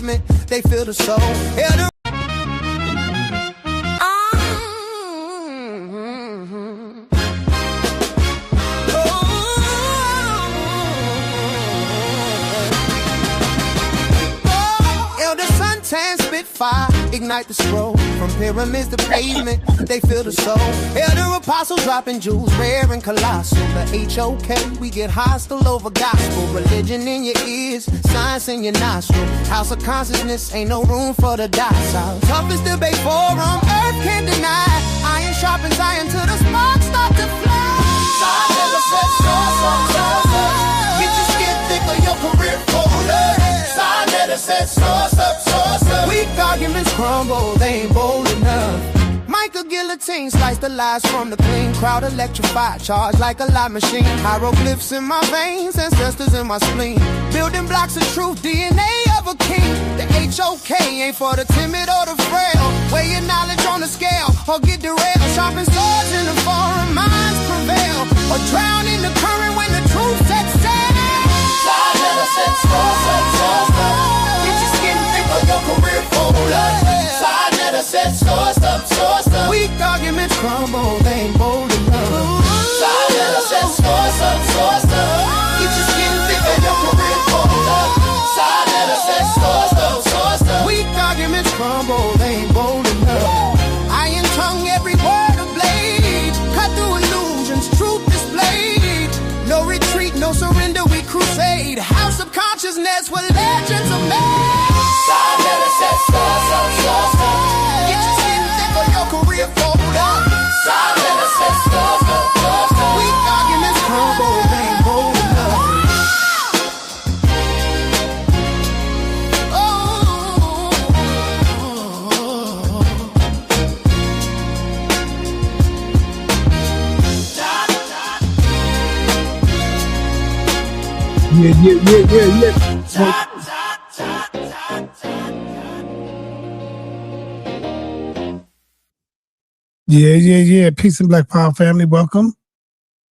pavement, they feel the soul. Elder fire, ignite the scroll. From pyramids to pavement, they feel the soul. Elder apostles dropping jewels, rare and colossal. The HOK, we get hostile over gospel. Religion in your ears, science in your nostril. House of consciousness, ain't no room for the docile. Toughest debate forum, earth can't deny. Iron sharpens iron till the sparks start to fly. Get your skin thick or your career colder. Sa.neter said source up. Weak arguments crumble, they ain't bold enough. Michael Guillotine sliced the lies from the clean crowd, electrified, charged like a light machine. Hieroglyphs in my veins, ancestors in my spleen. Building blocks of truth, DNA of a king. The HOK ain't for the timid or the frail. Weigh your knowledge on the scale, or get derailed. Sharpen swords in the foreign minds prevail, or drown in the current when the truth sets sail. Sa.neter said source up. Get your skin thick or your career folder. Sa.neter said source up. Weak arguments crumble, they ain't bold enough. Sa.neter said source up. Get your skin thick or your career folder. Sa.neter said source up. Weak arguments crumble, they ain't bold enough. Iron tongue, every word a blade. Cut through illusions, truth displayed. No retreat, no surrender, we crusade. House of consciousness where legends are made. Sa.neter said source up. Get your skin thick or your career folder. Sa.neter said source up. Weak arguments crumble, they ain't bold enough. Yeah. Yeah. Peace and Black Power family. Welcome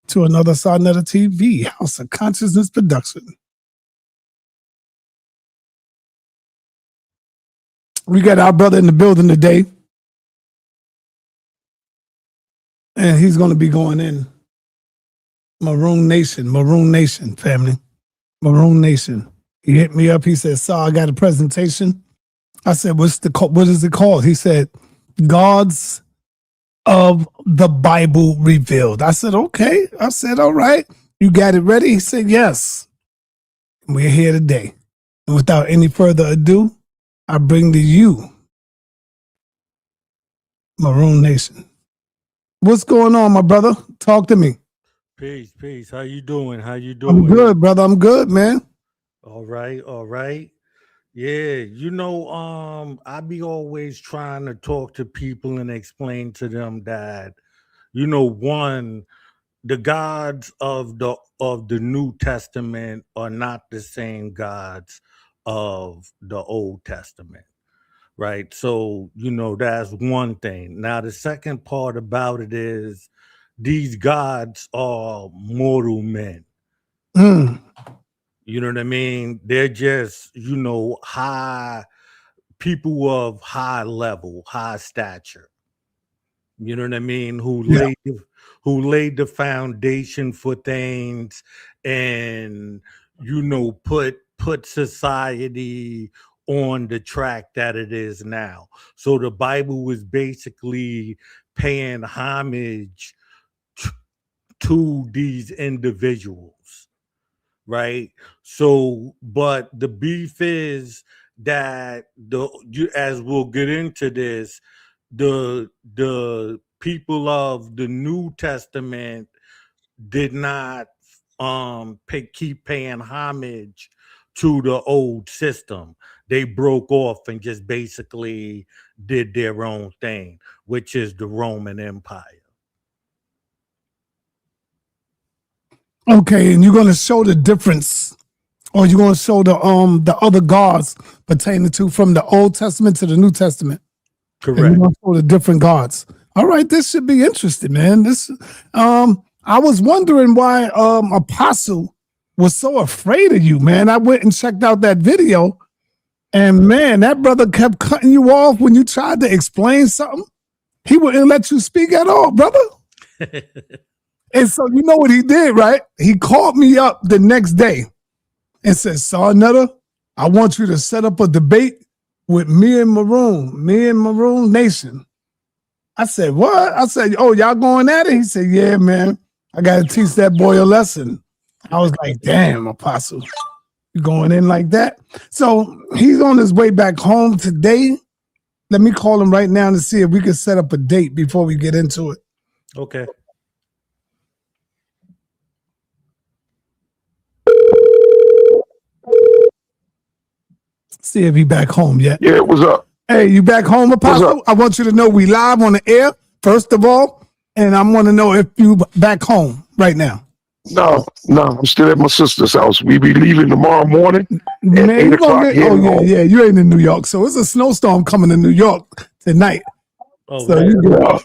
to another sa.neter TV House of Consciousness production. We got our brother in the building today, and he's going to be going in. Maroon Nation family. Maroon Nation. He hit me up. He said, "Saw, I got a presentation." I said, what is it called? He said, Gods of the Bible Revealed. I said, okay. I said, all right. You got it ready? He said, yes. We're here today. And without any further ado, I bring to you Maroon Nation. What's going on, my brother? Talk to me. Peace. How you doing? I'm good, brother. I'm good, man. All right. Yeah, I be always trying to talk to people and explain to them that, one, the gods of the New Testament are not the same gods of the Old Testament, right? So, that's one thing. Now, the second part about it is these gods are mortal men. You know what I mean? They're just, high people of high level, high stature. You know what I mean? Who laid the foundation for things and, put society on the track that it is now. So the Bible was basically paying homage to these individuals. Right. So, but the beef is that as we'll get into this, the people of the New Testament did not keep paying homage to the old system. They broke off and just basically did their own thing, which is the Roman Empire. Okay, and you're going to show the difference, or you're going to show the other gods pertaining to from the Old Testament to the New Testament. Correct. And you're going to show the different gods. All right, this should be interesting, man. I was wondering why Apostle was so afraid of you, man. I went and checked out that video, And man, that brother kept cutting you off when you tried to explain something. He wouldn't let you speak at all, brother. And so you know what he did, right? He called me up the next day and said, sa.neter, I want you to set up a debate with me and Maroon Nation. I said, what? I said, oh, y'all going at it? He said, yeah, man. I got to teach that boy a lesson. I was like, damn, Apostle, you going in like that? So he's on his way back home today. Let me call him right now to see if we can set up a date before we get into it. Okay. See if he back home yet. Yeah, what's up? Hey, you back home, Apostle? I want you to know we live on the air, first of all, and I want to know if you back home right now. No, I'm still at my sister's house. We be leaving tomorrow morning at Man, 8 o'clock. yeah, you ain't in New York, so it's a snowstorm coming to New York tonight. Oh, so you well,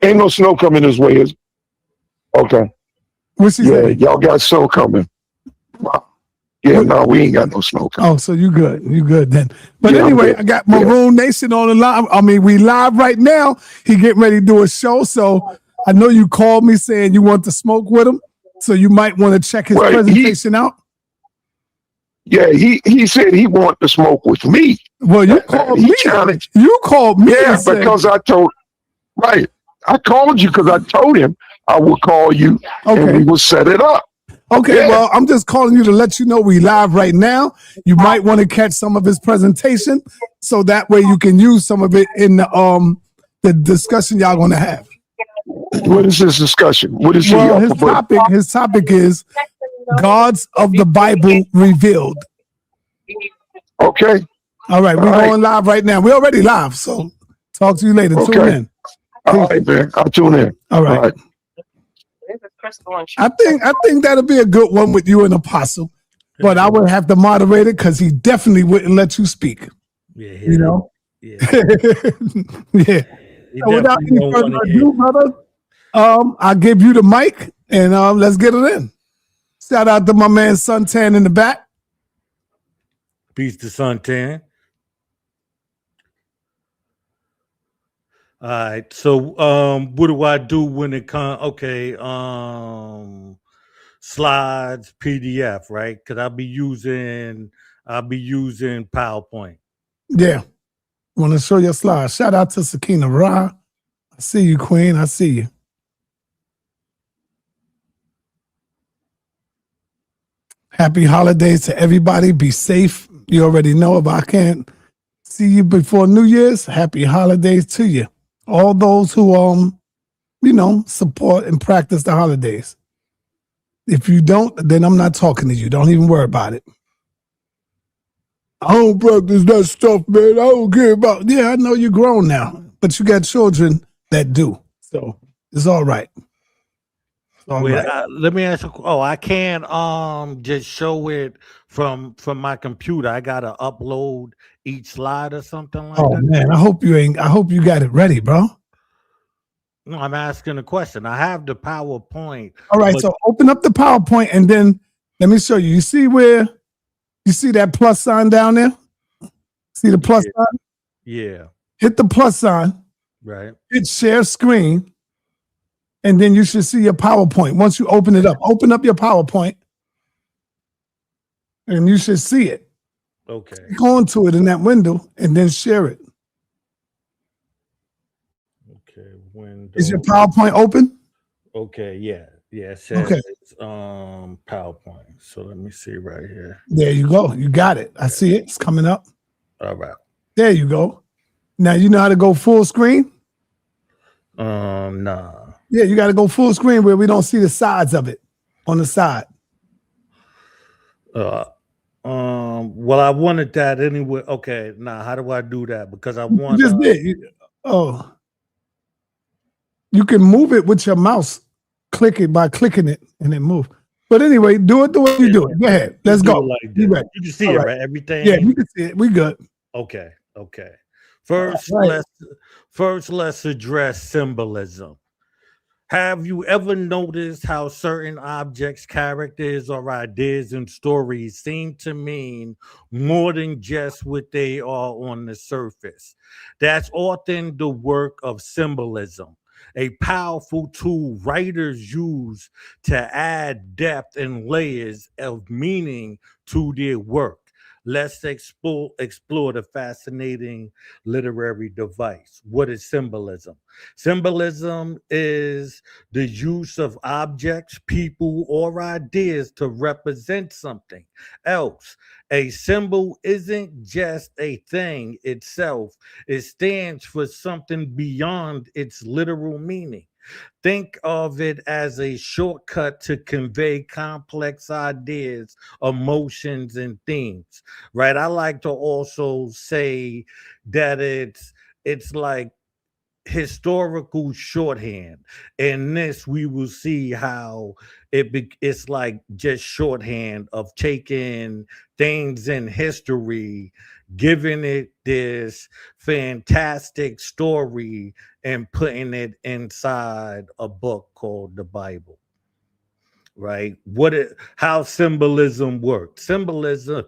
ain't no snow coming this way, is it? Okay. What's she saying? Y'all got snow coming. Yeah, no, we ain't got no snow coming. Oh, so you good then. But Yeah, anyway, I got Maroon Nation on the line. I mean, we live right now. He getting ready to do a show, so I know you called me saying you want to smoke with him, so you might want to check his presentation out. Yeah, he said he wanted to smoke with me. Well, you called me. Challenged. You called me. Yeah, because I called you because I told him I would call you and we would set it up. Okay, well, I'm just calling you to let you know we live right now. You might want to catch some of his presentation, so that way you can use some of it in the discussion y'all going to have. What is this discussion? What is his topic is gods of the Bible revealed. Okay. All right, we're going live right now. We're already live, so talk to you later. Okay. Tune in. All right, man. I'll tune in. All right. I think that'll be a good one with you and Apostle, but I would have to moderate it because he definitely wouldn't let you speak. Yeah, you know. Yeah. Yeah. So without any further ado, brother, I'll give you the mic and let's get it in. Shout out to my man Suntan in the back. Peace to Suntan. All right. So what do I do when it comes? Okay. Slides, PDF, right? Because I'll be using PowerPoint. Yeah. Want to show your slides. Shout out to Sakina Ra. I see you, Queen. I see you. Happy holidays to everybody. Be safe. You already know if I can't see you before New Year's, happy holidays to you. All those who support and practice the holidays. If you don't, then I'm not talking to you. Don't even worry about it. I don't practice that stuff, man. I don't care about. Yeah, I know you're grown now, but you got children that do. So it's all right. Let me ask you. Oh, I can't just show it from my computer. I gotta upload each slide or something like that. Oh man, I hope you got it ready, bro. No, I'm asking a question. I have the PowerPoint. All right, so open up the PowerPoint and then let me show you. You see that plus sign down there? See the plus sign? Yeah. Hit the plus sign. Right. Hit share screen. And then you should see your PowerPoint. Once you open it up, open up your PowerPoint. And you should see it. Okay. Go into it in that window and then share it. Okay. Window. Is your PowerPoint open? Okay, yeah. Yeah, it says it's PowerPoint. So let me see right here. There you go. You got it. I see it. It's coming up. All right. There you go. Now you know how to go full screen? Nah. Yeah, you got to go full screen where we don't see the sides of it on the side. Well, I wanted that anyway. Okay, now how do I do that? Because I want. You just did. You can move it with your mouse. Click it by clicking it and then move. But anyway, do it the way you do it. Go ahead. Let's go. Like you can see it, right? Everything. Yeah, you can see it. We good. Okay. First, let's address symbolism. Have you ever noticed how certain objects, characters, or ideas in stories seem to mean more than just what they are on the surface? That's often the work of symbolism, a powerful tool writers use to add depth and layers of meaning to their work. Let's explore the fascinating literary device. What is symbolism? Symbolism is the use of objects, people, or ideas to represent something else. A symbol isn't just a thing itself, it stands for something beyond its literal meaning. Think of it as a shortcut to convey complex ideas, emotions, and themes, right? I like to also say that it's like historical shorthand. In this, we will see how it's like just shorthand of taking things in history, giving it this fantastic story, and putting it inside a book called the Bible. Right? How symbolism works. Symbolism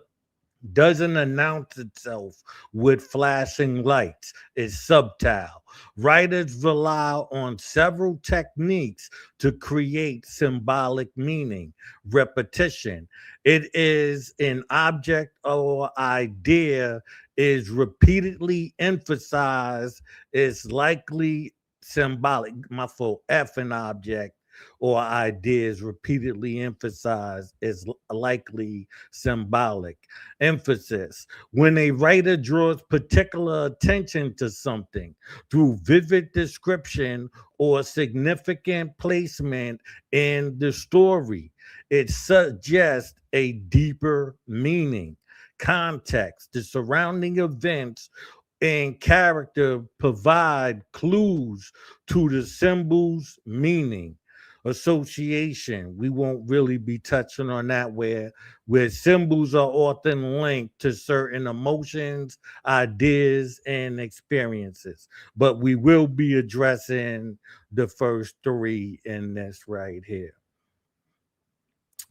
doesn't announce itself with flashing lights. It's subtle. Writers rely on several techniques to create symbolic meaning. Repetition. It is an object or idea is repeatedly emphasized is likely symbolic. My fault. F an object or idea is repeatedly emphasized is likely symbolic. Emphasis. When a writer draws particular attention to something through vivid description or significant placement in the story, it suggests a deeper meaning. Context. The surrounding events and character provide clues to the symbol's meaning. Association, we won't really be touching on that, where symbols are often linked to certain emotions, ideas, and experiences. But we will be addressing the first three in this right here.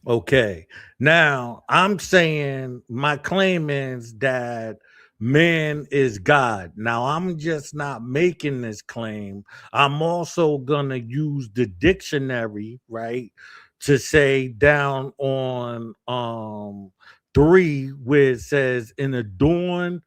Okay. Now, I'm saying my claim is that man is God. Now, I'm just not making this claim. I'm also going to use the dictionary, right, to say down on 3 where it says an adorned,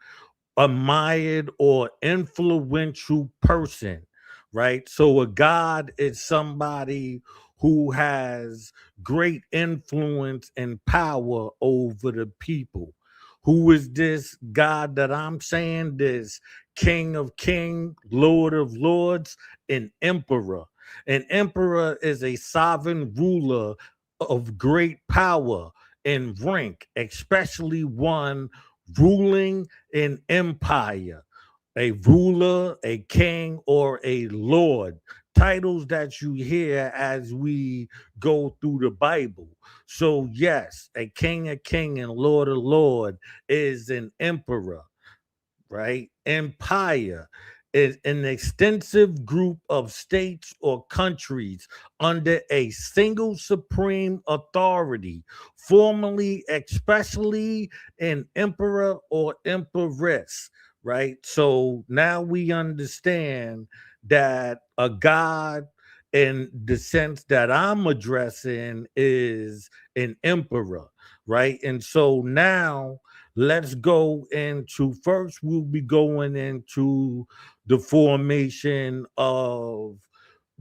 admired, or influential person, right? So a god is somebody who has great influence and power over the people. Who is this God that I'm saying? This King of Kings, Lord of Lords, an emperor. An emperor is a sovereign ruler of great power and rank, especially one ruling an empire, a ruler, a king, or a lord. Titles that you hear as we go through the Bible. So, yes, a king and lord of lord is an emperor, right? Empire is an extensive group of states or countries under a single supreme authority, formally, especially an emperor or empress, right? So now we understand that a god in the sense that I'm addressing is an emperor, right? And so now let's go into first, we'll be going into the formation of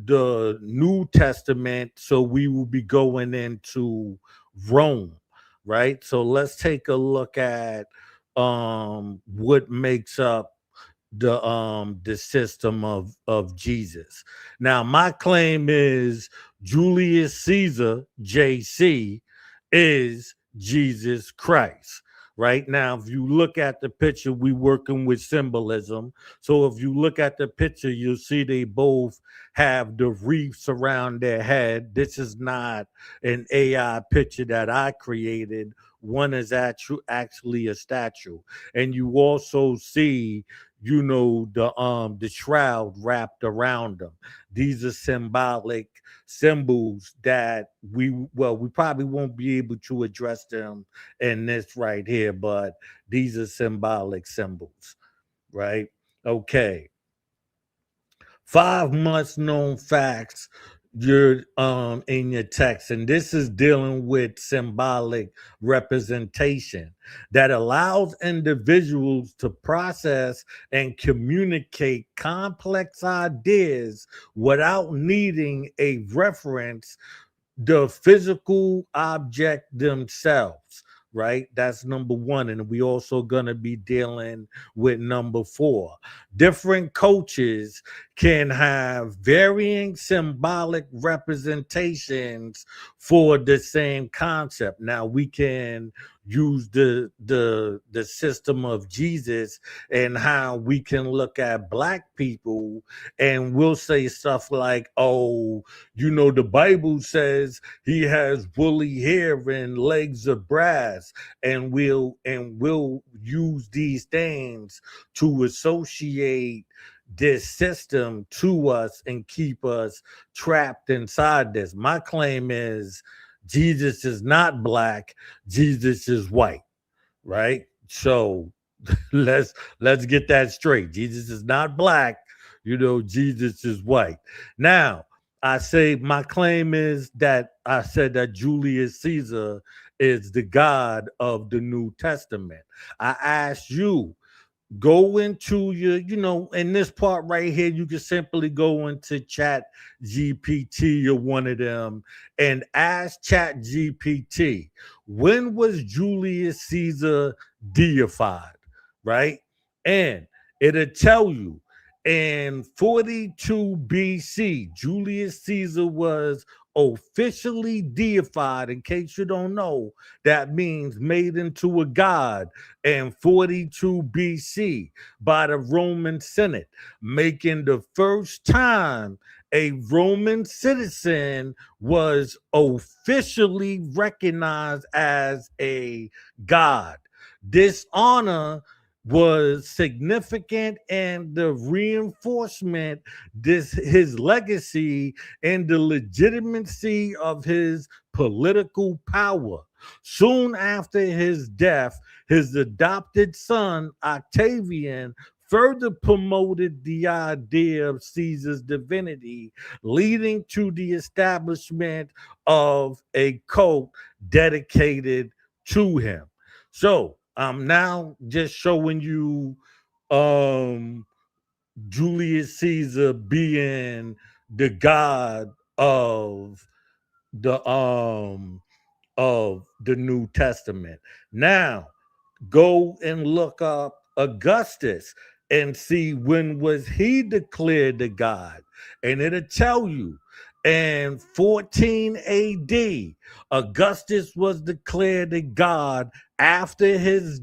the New Testament. So we will be going into Rome, right? So let's take a look at what makes up the system of Jesus. Now, my claim is Julius Caesar, JC, is Jesus Christ. Right now, if you look at the picture, we working with symbolism. So if you look at the picture, you'll see they both have the wreaths around their head. This is not an AI picture that I created. One is actually a statue. And you also see the shroud wrapped around them. These are symbolic symbols that we probably won't be able to address them in this right here, but these are symbolic symbols, right? Okay. 5 months known facts you're in your text, and this is dealing with symbolic representation that allows individuals to process and communicate complex ideas without needing a reference the physical object themselves, right? That's number one. And we also gonna be dealing with number 4. Different coaches can have varying symbolic representations for the same concept. Now we can use the system of Jesus and how we can look at black people and we'll say stuff like, oh, the Bible says he has woolly hair and legs of brass, and we'll use these things to associate this system to us and keep us trapped inside this. My claim is Jesus is not black, Jesus is white, right? So let's get that straight. Jesus is not black, Jesus is white. Now, I say my claim is that I said that Julius Caesar is the God of the New Testament. I asked you, go into your, in this part right here, you can simply go into Chat GPT or one of them and ask Chat GPT, when was Julius Caesar deified, right? And it'll tell you in 42 BC, Julius Caesar was officially deified. In case you don't know, that means made into a god in 42 BC by the Roman Senate, making the first time a Roman citizen was officially recognized as a god. This honor was significant, and the reinforcement his legacy and the legitimacy of his political power. Soon after his death, his adopted son Octavian further promoted the idea of Caesar's divinity, leading to the establishment of a cult dedicated to him. So I'm now just showing you Julius Caesar being the god the um of the New Testament. Now go and look up Augustus and see when was he declared the god, and it'll tell you in 14 AD Augustus was declared a god after his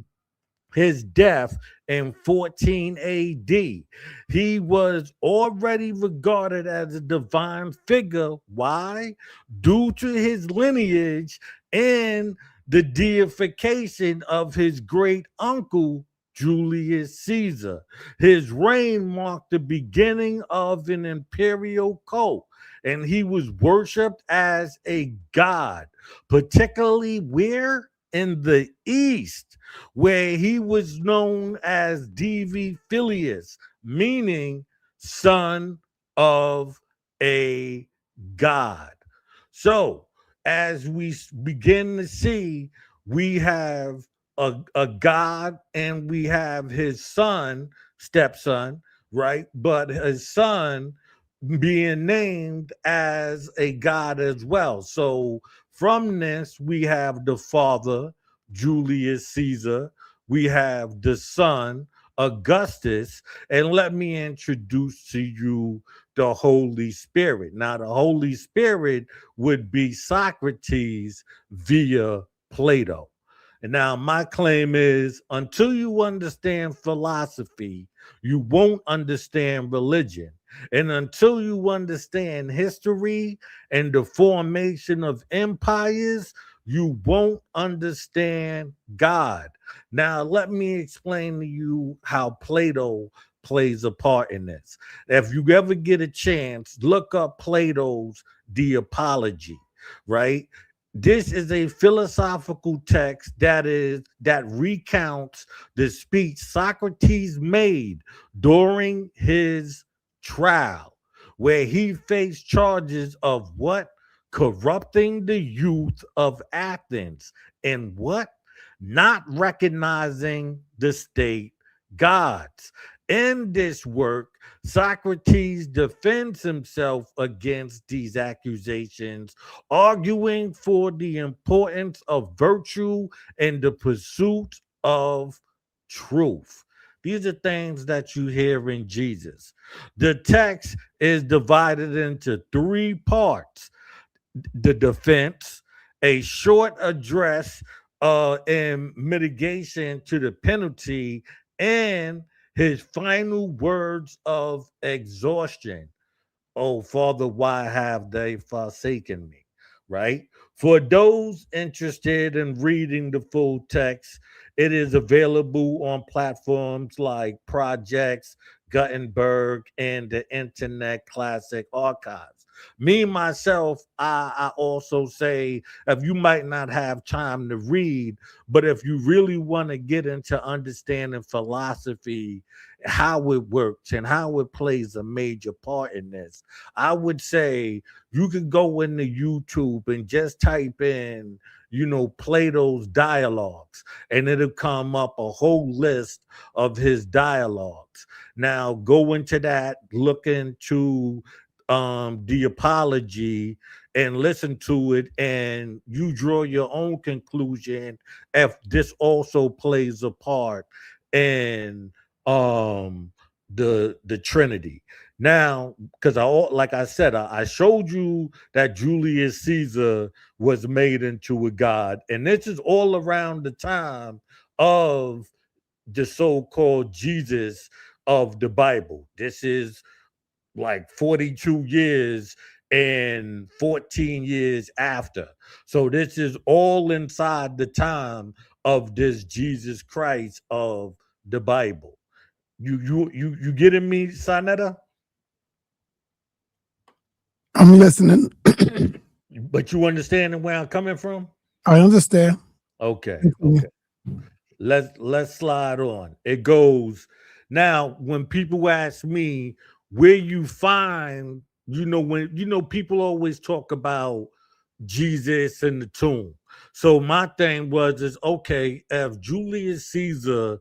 death in 14 AD. He was already regarded as a divine figure. Why? Due to his lineage and the deification of his great uncle, Julius Caesar. His reign marked the beginning of an imperial cult, and he was worshipped as a god, particularly where? In the East, where he was known as Divi Filius, meaning son of a god. So, as we begin to see, we have a god and we have his stepson, right? But his son being named as a god as well. So, from this, we have the father, Julius Caesar. We have the son, Augustus. And let me introduce to you the Holy Spirit. Now, the Holy Spirit would be Socrates via Plato. And now, my claim is until you understand philosophy, you won't understand religion. And until you understand history and the formation of empires, you won't understand God. Now, let me explain to you how Plato plays a part in this. If you ever get a chance, look up Plato's The Apology, right? This is a philosophical text that recounts the speech Socrates made during his trial, where he faced charges of what? Corrupting the youth of Athens, and what? Not recognizing the state gods. In this work, Socrates defends himself against these accusations, arguing for the importance of virtue and the pursuit of truth. These are things that you hear in Jesus. The text is divided into three parts: the defense, a short address in mitigation to the penalty, and his final words of exhaustion. Oh, Father, why have they forsaken me? Right? For those interested in reading the full text, it is available on platforms like Projects, Gutenberg, and the Internet Classic Archives. Me, myself, I also say if you might not have time to read, but if you really want to get into understanding philosophy, how it works, and how it plays a major part in this, I would say you could go into YouTube and just type in, Plato's dialogues, and it'll come up a whole list of his dialogues. Now, go into that, look into the apology, and listen to it, and you draw your own conclusion if this also plays a part in the Trinity. Now, because like I said, I showed you that Julius Caesar was made into a god, and this is all around the time of the so-called Jesus of the Bible. This is like 42 years and 14 years after. So this is all inside the time of this Jesus Christ of the Bible. You getting me, sa.neter? I'm listening. But you understanding where I'm coming from? I understand. Okay. Let's slide on. It goes now. When people ask me where you find, when people always talk about Jesus in the tomb. So my thing is okay, if Julius Caesar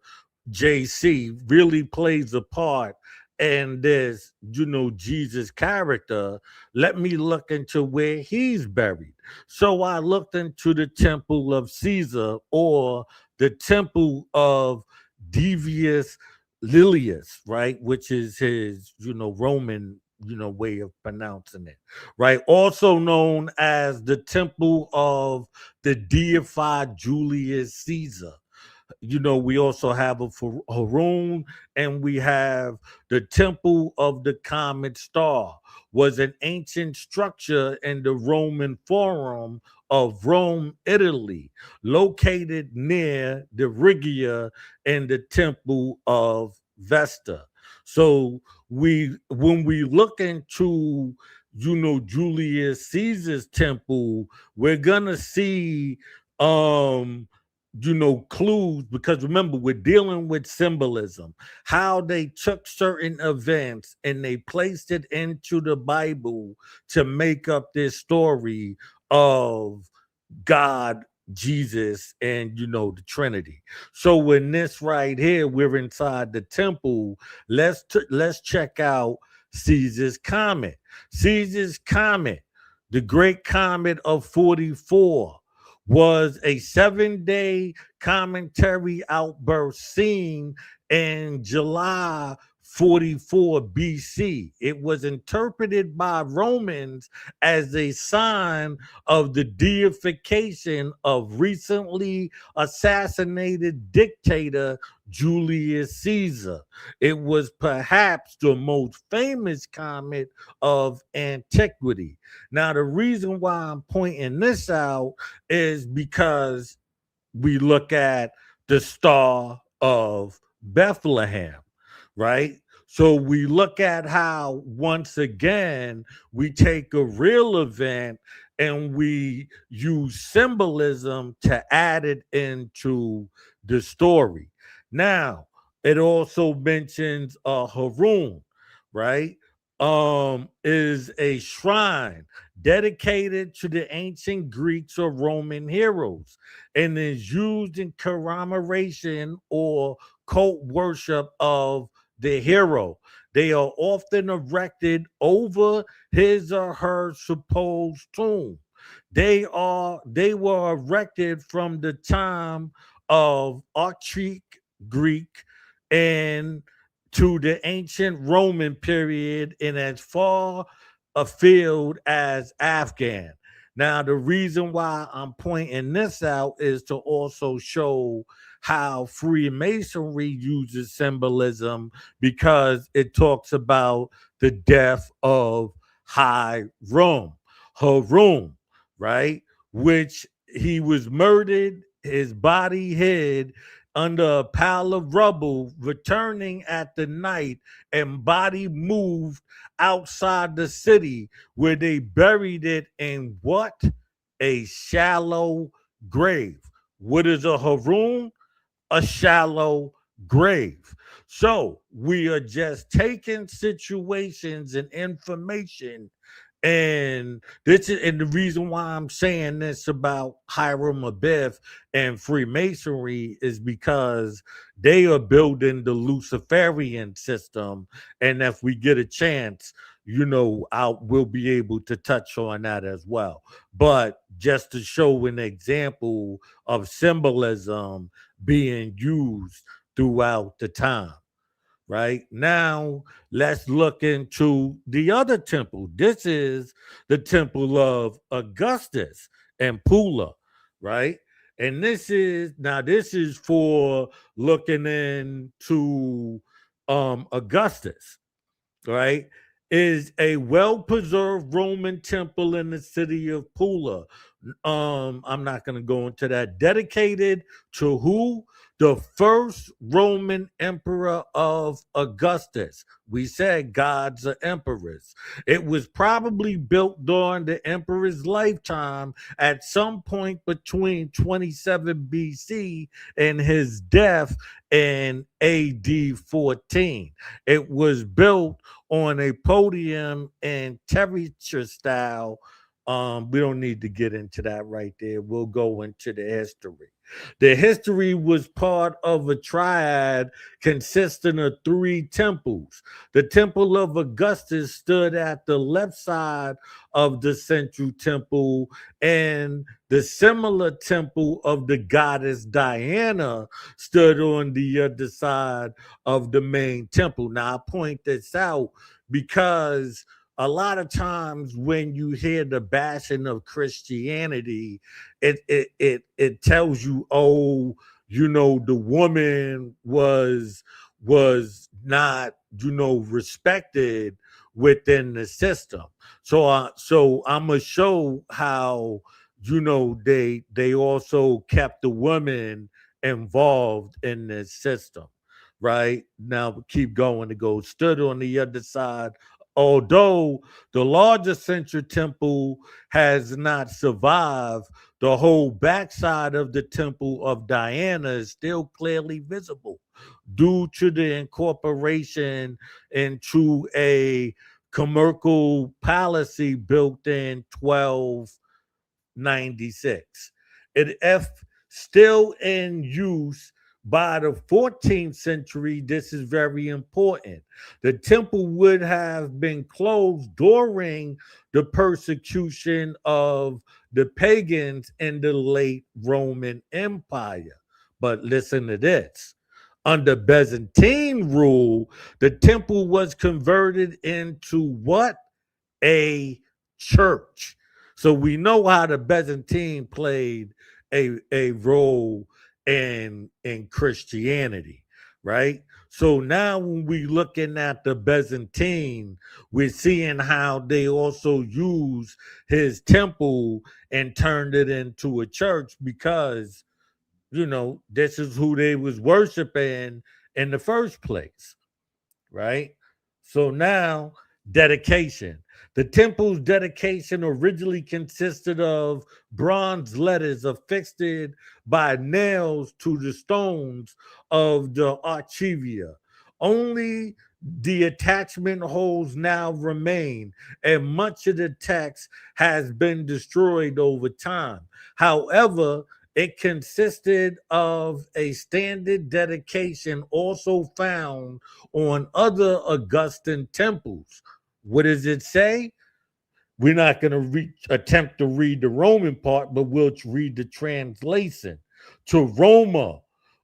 JC really plays a part in this, Jesus character, let me look into where he's buried. So I looked into the temple of Caesar, or the temple of Divius Lilius, right? Which is his, Roman, way of pronouncing it, right? Also known as the temple of the deified Julius Caesar. We also have a Maroon, and we have the Temple of the Comet Star, was an ancient structure in the Roman Forum of Rome, Italy, located near the Regia and the Temple of Vesta. So when we look into Julius Caesar's temple, we're gonna see clues, because remember, we're dealing with symbolism, how they took certain events and they placed it into the Bible to make up this story of God, Jesus, and the Trinity. So in this right here, we're inside the temple. Let's check out Caesar's comet. Caesar's comet, the great comet of 44, was a 7-day cometary outburst seen in July 44 BC. It was interpreted by Romans as a sign of the deification of recently assassinated dictator Julius Caesar. It was perhaps the most famous comet of antiquity. Now, the reason why I'm pointing this out is because we look at the Star of Bethlehem, right? So we look at how, once again, we take a real event and we use symbolism to add it into the story. Now, it also mentions Haroon, right? Is a shrine dedicated to the ancient Greeks or Roman heroes and is used in commemoration or cult worship of the hero. They are often erected over his or her supposed tomb. They were erected from the time of archaic Greek and to the ancient Roman period and as far afield as Afghan. Now, the reason why I'm pointing this out is to also show how Freemasonry uses symbolism because it talks about the death of Haroon, right? Which he was murdered, his body hid under a pile of rubble, returning at the night, and body moved outside the city where they buried it in what? A shallow grave. What is a Haroon? A shallow grave. So we are just taking situations and information, and the reason why I'm saying this about Hiram Abiff and Freemasonry is because they are building the Luciferian system, and if we get a chance, we'll be able to touch on that as well. But just to show an example of symbolism being used throughout the time. Right now, let's look into the other temple. This is the temple of Augustus and Pula, right? And this is for looking into Augustus, right? Is a well-preserved Roman temple in the city of Pula. I'm not going to go into that. Dedicated to who? The first Roman emperor of Augustus. We said gods are emperors. It was probably built during the emperor's lifetime at some point between 27 BC and his death in AD 14. It was built on a podium in terracotta style. We don't need to get into that right there. We'll go into the history. The history was part of a triad consisting of 3 temples. The Temple of Augustus stood at the left side of the central temple, and the similar temple of the goddess Diana stood on the other side of the main temple. Now, I point this out because a lot of times when you hear the bashing of Christianity, it tells you, oh, the woman was not, respected within the system. So I'm gonna show how they also kept the women involved in this system. Right now, keep going to go. Stood on the other side. Although the larger central temple has not survived, the whole backside of the temple of Diana is still clearly visible due to the incorporation into a commercial palace built in 1296. It still in use by the 14th century. This is very important. The temple would have been closed during the persecution of the pagans in the late Roman Empire. But listen to this. Under Byzantine rule, the temple was converted into what? A church. So we know how the Byzantine played a role in Christianity, right? So now when we looking at the Byzantine, we're seeing how they also use his temple and turned it into a church because this is who they was worshiping in the first place, right? So now, dedication. The temple's dedication originally consisted of bronze letters affixed by nails to the stones of the archivia. Only the attachment holes now remain, and much of the text has been destroyed over time. However, it consisted of a standard dedication also found on other Augustan temples. What does it say? We're not going to attempt to read the Roman part, but we'll read the translation. To Roma,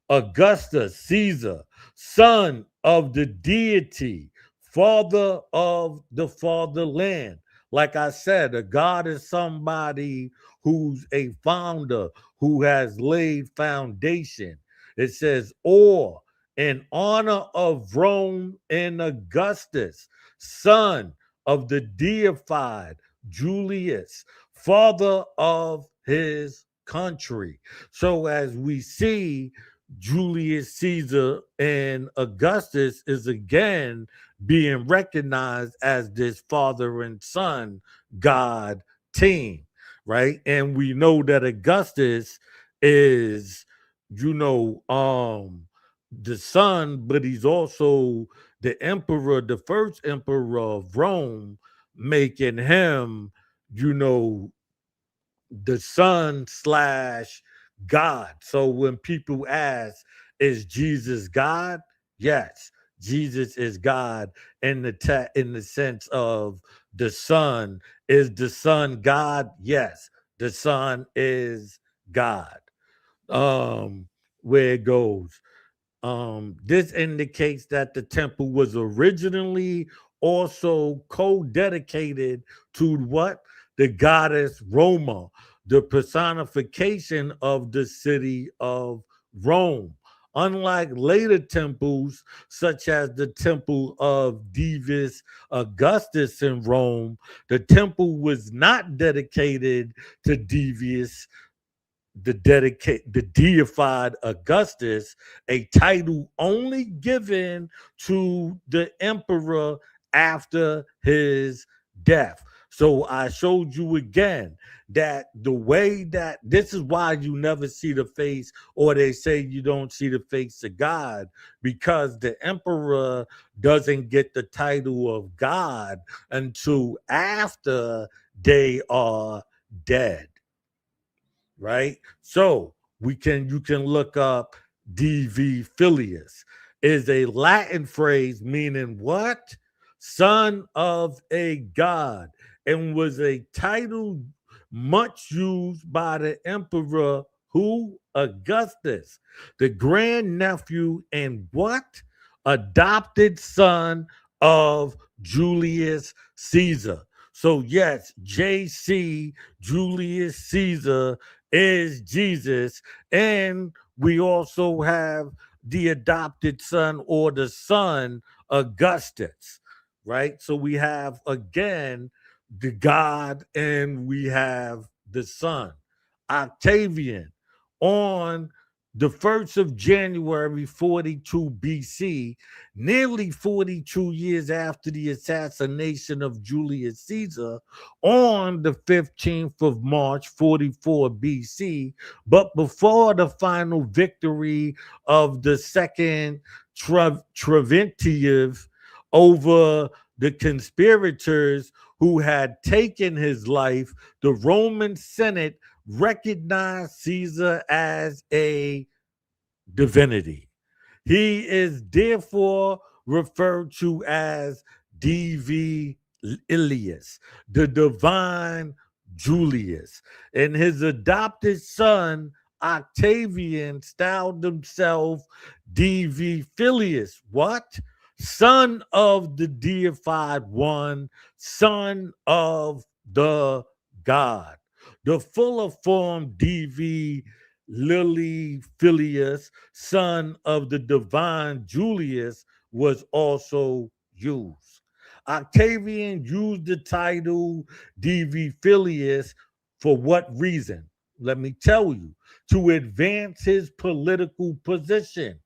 Augustus Caesar, son of the deity, father of the fatherland. Like I said, a god is somebody who's a founder, who has laid foundation. It says, or in honor of Rome and Augustus, son of the deified Julius, father of his country. So as we see, Julius Caesar and Augustus is again being recognized as this father and son God team, right? And we know that Augustus is, the son, but he's also the emperor, the first emperor of Rome, making him, the son slash God. So when people ask, is Jesus God? Yes, Jesus is God in the sense of the son. Is the son God? Yes, the son is God. Where it goes. This indicates that the temple was originally also co-dedicated to what? The goddess Roma, the personification of the city of Rome. Unlike later temples, such as the temple of Dives Augustus in Rome, the temple was not dedicated to Dives, the deified Augustus, a title only given to the emperor after his death. So I showed you again that the way that this is why you never see the face, or they say you don't see the face of God, because the emperor doesn't get the title of God until after they are dead, right? So you can look up DV Filius is a Latin phrase meaning what? Son of a god, and was a title much used by the emperor who? Augustus, the grandnephew and what? Adopted son of Julius Caesar. So yes, JC Julius Caesar is Jesus. And we also have the adopted son or the son, Augustus, right? So we have again the God and we have the son. Octavian, on the 1st of January 42 BC, nearly 42 years after the assassination of Julius Caesar, on the 15th of March 44 BC, but before the final victory of the second Triventive over the conspirators who had taken his life, the Roman Senate recognized Caesar as a divinity. He is therefore referred to as DV Ilias, the divine Julius, and his adopted son Octavian styled himself Divi Filius. What? Son of the deified one, son of the God. The fuller form Divi Lily Filius, son of the divine Julius, was also used. Octavian used the title Divi Filius for what reason? Let me tell you, to advance his political position.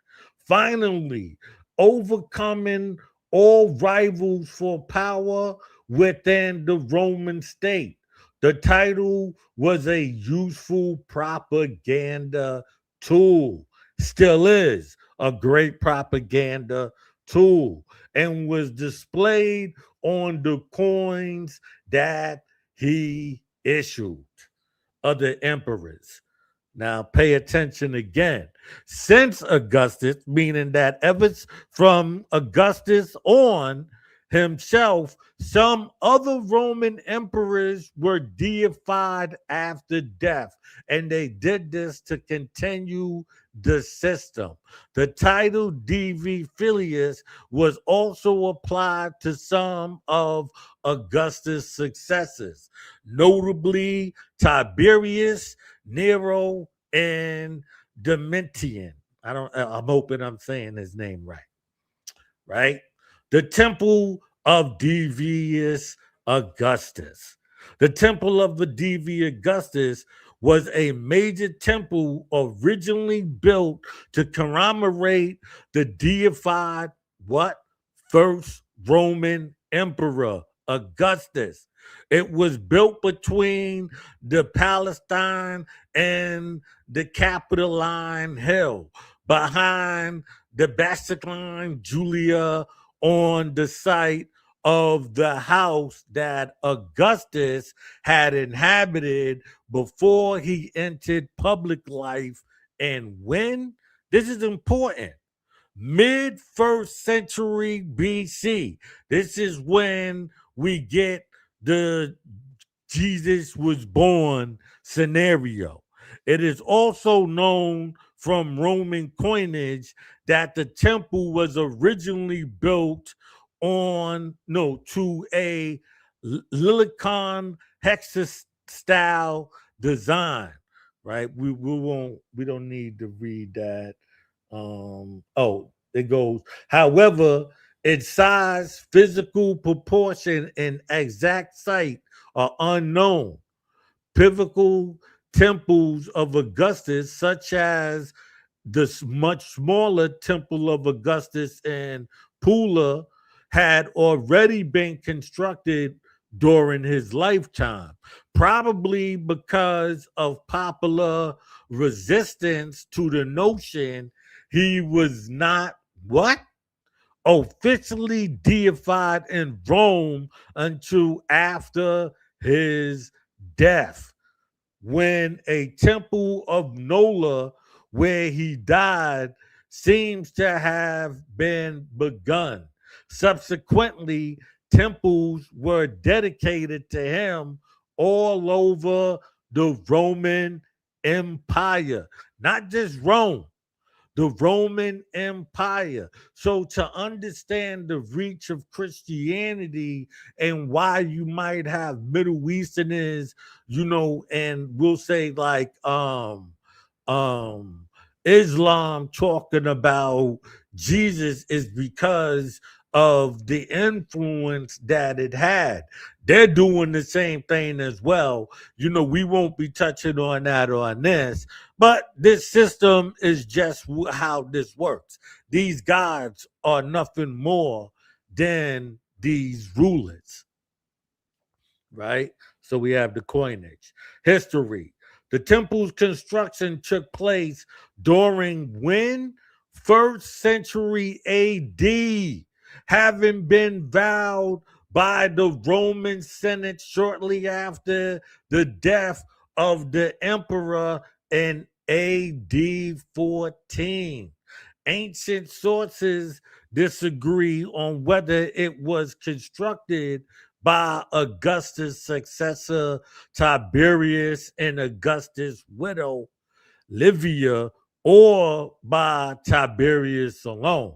Finally, overcoming all rivals for power within the Roman state. The title was a useful propaganda tool, still is a great propaganda tool, and was displayed on the coins that he issued other emperors. Now, pay attention again. Since Augustus, meaning that ever from Augustus on himself, some other Roman emperors were deified after death, and they did this to continue the system. The title Divi Filius was also applied to some of Augustus' successors, notably Tiberius, Nero, and Domitian. I'm hoping I'm saying his name right. Right? The temple of Divius Augustus. The temple of the Divi Augustus was a major temple originally built to commemorate the deified what? First Roman Emperor Augustus. It was built between the Palestine and the Capitoline Hill, behind the Basilica Julia, on the site of the house that Augustus had inhabited before he entered public life. And when? This is important. Mid first century BC. This is when we get the Jesus was born scenario. It is also known from Roman coinage that the temple was originally built to a Lilicon hexa style design, right? We don't need to read that. It goes, however, its size, physical proportion, and exact site are unknown. Pivotal temples of Augustus, such as the much smaller Temple of Augustus in Pula, had already been constructed during his lifetime, probably because of popular resistance to the notion he was not what? Officially deified in Rome until after his death, when a temple of Nola, where he died, seems to have been begun. Subsequently, temples were dedicated to him all over the Roman Empire, not just Rome, the Roman Empire. So to understand the reach of Christianity and why you might have Middle Easterners, and we'll say like Islam talking about Jesus, is because of the influence that it had. They're doing the same thing as well. We won't be touching on that on this, but this system is just how this works. These gods are nothing more than these rulers, right? So we have the coinage. History. The temple's construction took place during when? First century AD, having been vowed by the Roman Senate shortly after the death of the emperor in AD 14. Ancient sources disagree on whether it was constructed by Augustus' successor Tiberius and Augustus' widow Livia or by Tiberius alone.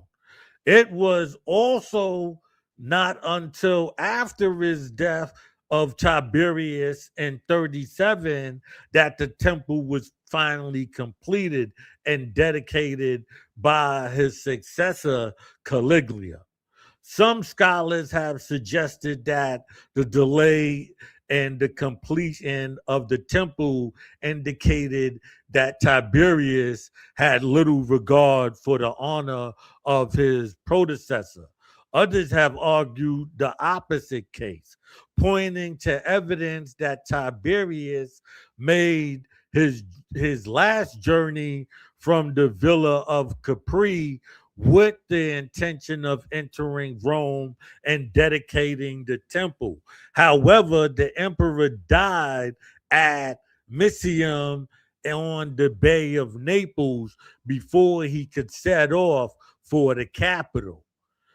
It was also not until after his death of Tiberius in 37 that the temple was finally completed and dedicated by his successor, Caligula. Some scholars have suggested that the delay and the completion of the temple indicated that Tiberius had little regard for the honor of his predecessor. Others have argued the opposite case, pointing to evidence that Tiberius made his last journey from the villa of Capri with the intention of entering Rome and dedicating the temple. However, the emperor died at Misenum on the Bay of Naples before he could set off for the capital.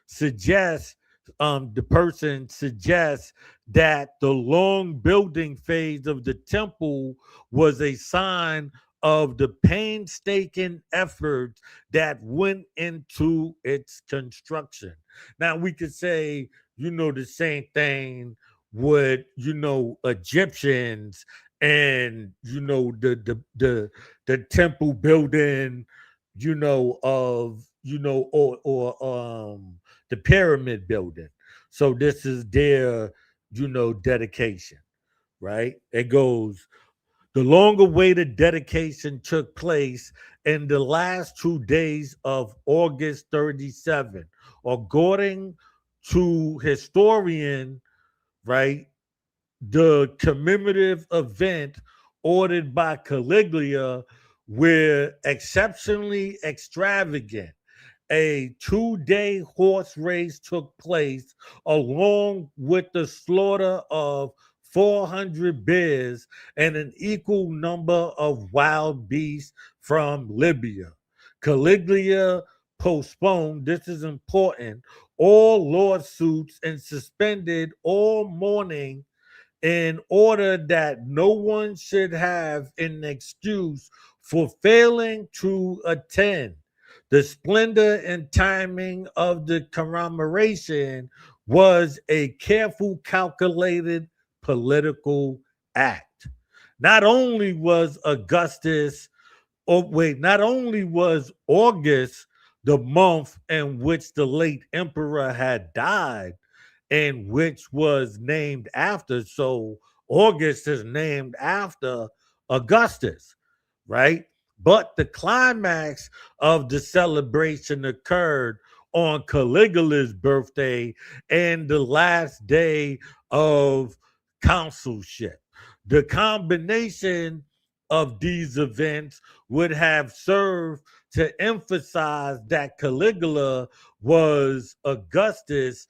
The person suggests that the long building phase of the temple was a sign of the painstaking effort that went into its construction. Now we could say, the same thing with, Egyptians and the temple building, of or the pyramid building. So this is their, dedication, right? It goes, the long awaited dedication took place in the last 2 days of August 37. According to historian, right, the commemorative event ordered by Caligula were exceptionally extravagant. A 2-day horse race took place along with the slaughter of 400 bears and an equal number of wild beasts from Libya. Caligula postponed, this is important, all lawsuits and suspended all mourning in order that no one should have an excuse for failing to attend. The splendor and timing of the commemoration was a careful, calculated political act. Not only was not only was August the month in which the late emperor had died, and which was named after. So August is named after Augustus, right? But the climax of the celebration occurred on Caligula's birthday and the last day of consulship. The combination of these events would have served to emphasize that Caligula was Augustus'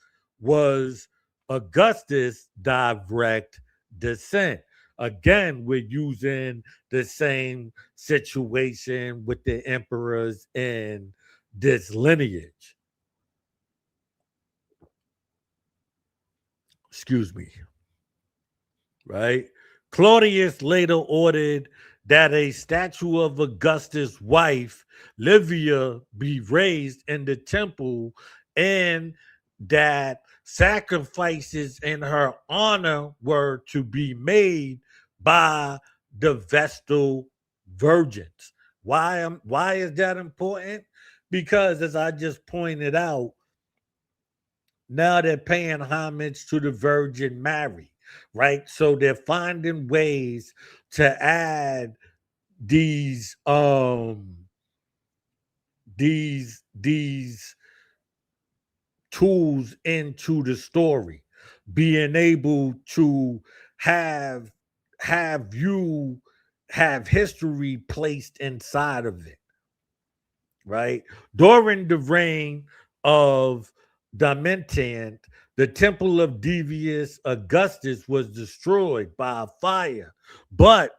direct descent. Again, we're using the same situation with the emperors in this lineage. Excuse me. Right? Claudius later ordered that a statue of Augustus' wife, Livia, be raised in the temple and that sacrifices in her honor were to be made by the Vestal virgins. Why is that important? Because as I just pointed out, now they're paying homage to the Virgin Mary, right? So they're finding ways to add these tools into the story, being able to have you have history placed inside of it, right? During the reign of Domitian, the temple of Divius Augustus was destroyed by a fire, but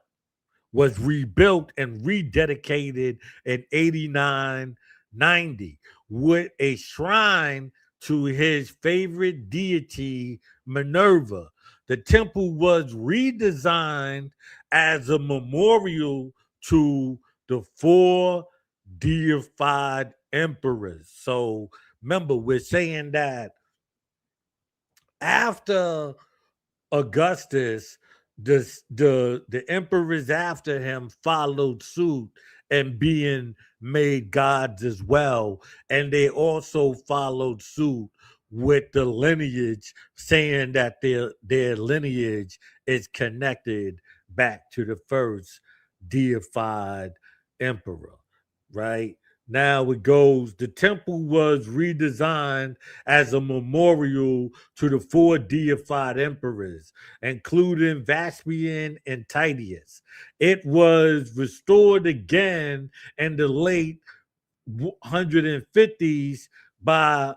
was rebuilt and rededicated in 89-90 with a shrine to his favorite deity, Minerva. The temple was redesigned as a memorial to the 4 deified emperors. So remember, we're saying that after Augustus, the emperors after him followed suit and being made gods as well, and they also followed suit with the lineage, saying that their lineage is connected back to the first deified emperor, right? Now it goes, the temple was redesigned as a memorial to the 4 deified emperors, including Vespasian and Titus. It was restored again in the late 150s by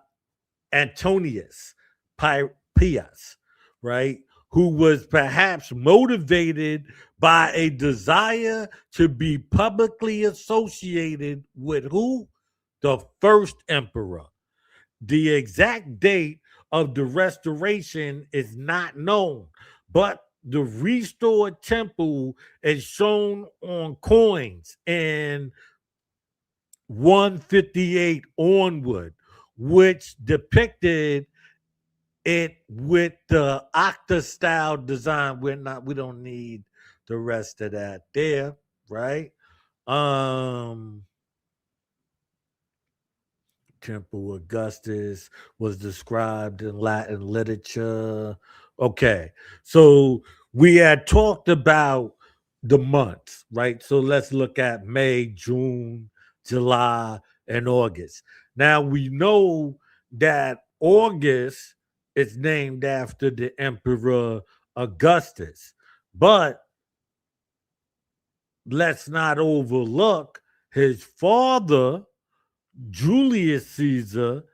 Antonius Pius, right? Who was perhaps motivated by a desire to be publicly associated with who? The first emperor. The exact date of the restoration is not known, but the restored temple is shown on coins in 158 onward, which depicted it with the octa style design. We don't need the rest of that there, right? Temple Augustus was described in Latin literature. Okay, so we had talked about the months, right? So let's look at May, June, July, and August. Now we know that August is named after the Emperor Augustus, but let's not overlook his father, Julius Caesar,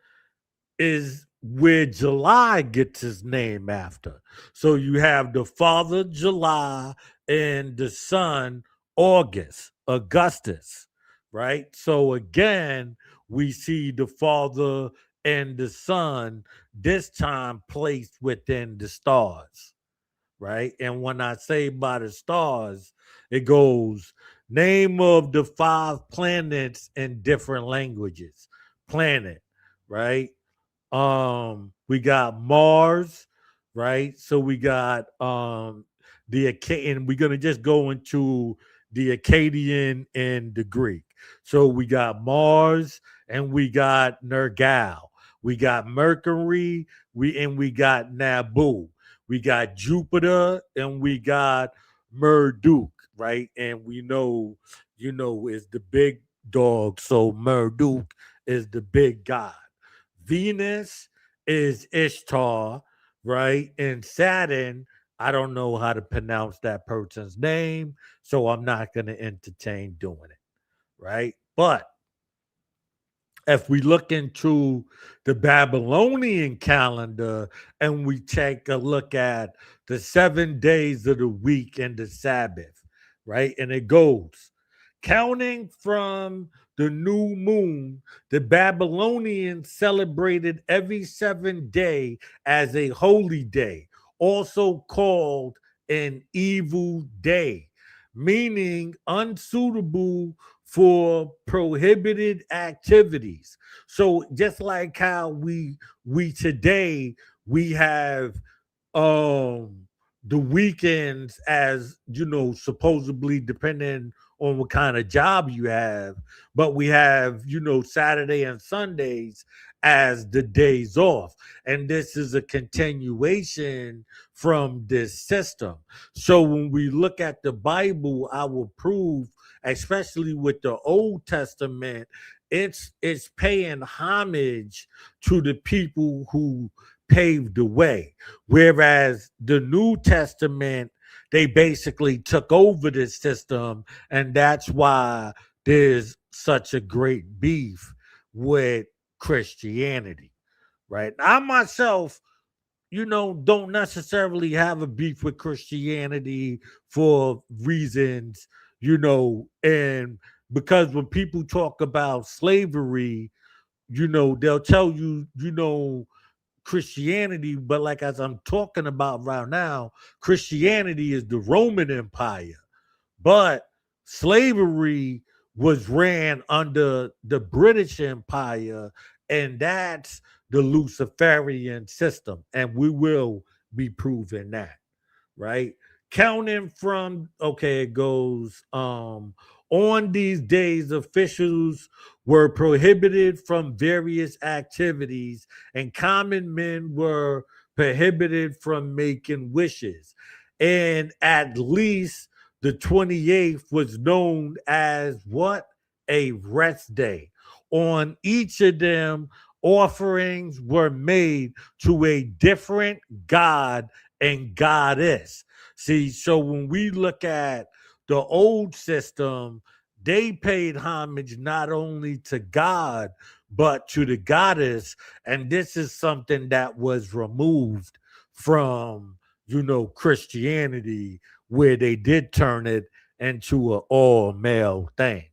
is where July gets his name after. So you have the father, July, and the son, Augustus, right? So again, we see the father and the son, this time placed within the stars, right? And when I say by the stars, it goes name of the 5 planets in different languages. Planet, right? We got Mars, right? So we got the Akkadian. We're gonna just go into the Akkadian and the Greek. So we got Mars and we got Nergal. We got Mercury, we got Nabu. We got Jupiter and we got Marduk, right? And we know, is the big dog. So Marduk is the big god. Venus is Ishtar, right? And Saturn, I don't know how to pronounce that person's name, so I'm not going to entertain doing it, right? But if we look into the Babylonian calendar and we take a look at the 7 days of the week and the Sabbath, right? And it goes, counting from the new moon, the Babylonians celebrated every 7th day as a holy day, also called an evil day, meaning unsuitable for prohibited activities. So just like how we today we have the weekends as supposedly depending on what kind of job you have, but we have Saturday and Sundays as the days off, and this is a continuation from this system. So when we look at the Bible, I will prove, especially with the Old Testament, it's paying homage to the people who paved the way, whereas the New Testament, they basically took over this system, and that's why there's such a great beef with Christianity, right? I myself, don't necessarily have a beef with Christianity for reasons, and because when people talk about slavery, they'll tell you, Christianity, but like as I'm talking about right now, Christianity is the Roman Empire, but slavery was ran under the British Empire, and that's the Luciferian system. And we will be proving that, right? Counting from, okay, it goes, on these days, officials were prohibited from various activities, and common men were prohibited from making wishes. And at least the 28th was known as what? A rest day. On each of them, offerings were made to a different god and goddess. See, so when we look at the old system, they paid homage not only to God, but to the goddess. And this is something that was removed from, Christianity, where they did turn it into an all male thing,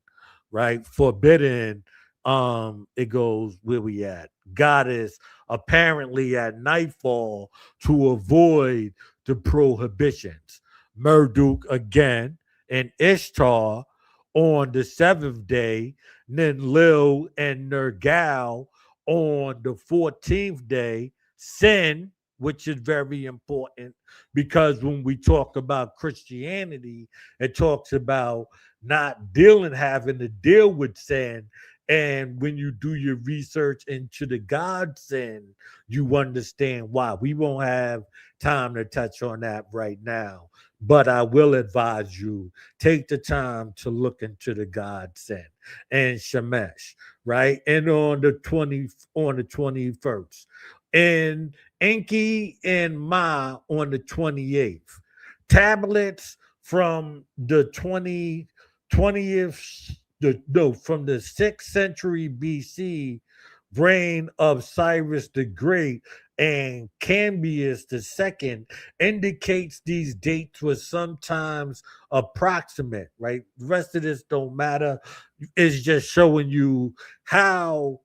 right? Forbidden. It goes, where we at? Goddess apparently at nightfall to avoid the prohibitions. Marduk again and Ishtar on the seventh day, Ninlil and Nergal on the 14th day. Sin, which is very important because when we talk about Christianity, it talks about not having to deal with sin. And when you do your research into the God sin, you understand why. We won't have time to touch on that right now, but I will advise you take the time to look into the God sin and Shemesh, right? And on the 21st, and Enki and Ma on the 28th. Tablets from the 20th, from the 6th century BC, reign of Cyrus the Great and Cambius the Second, indicates these dates were sometimes approximate, right? The rest of this don't matter. It's just showing you how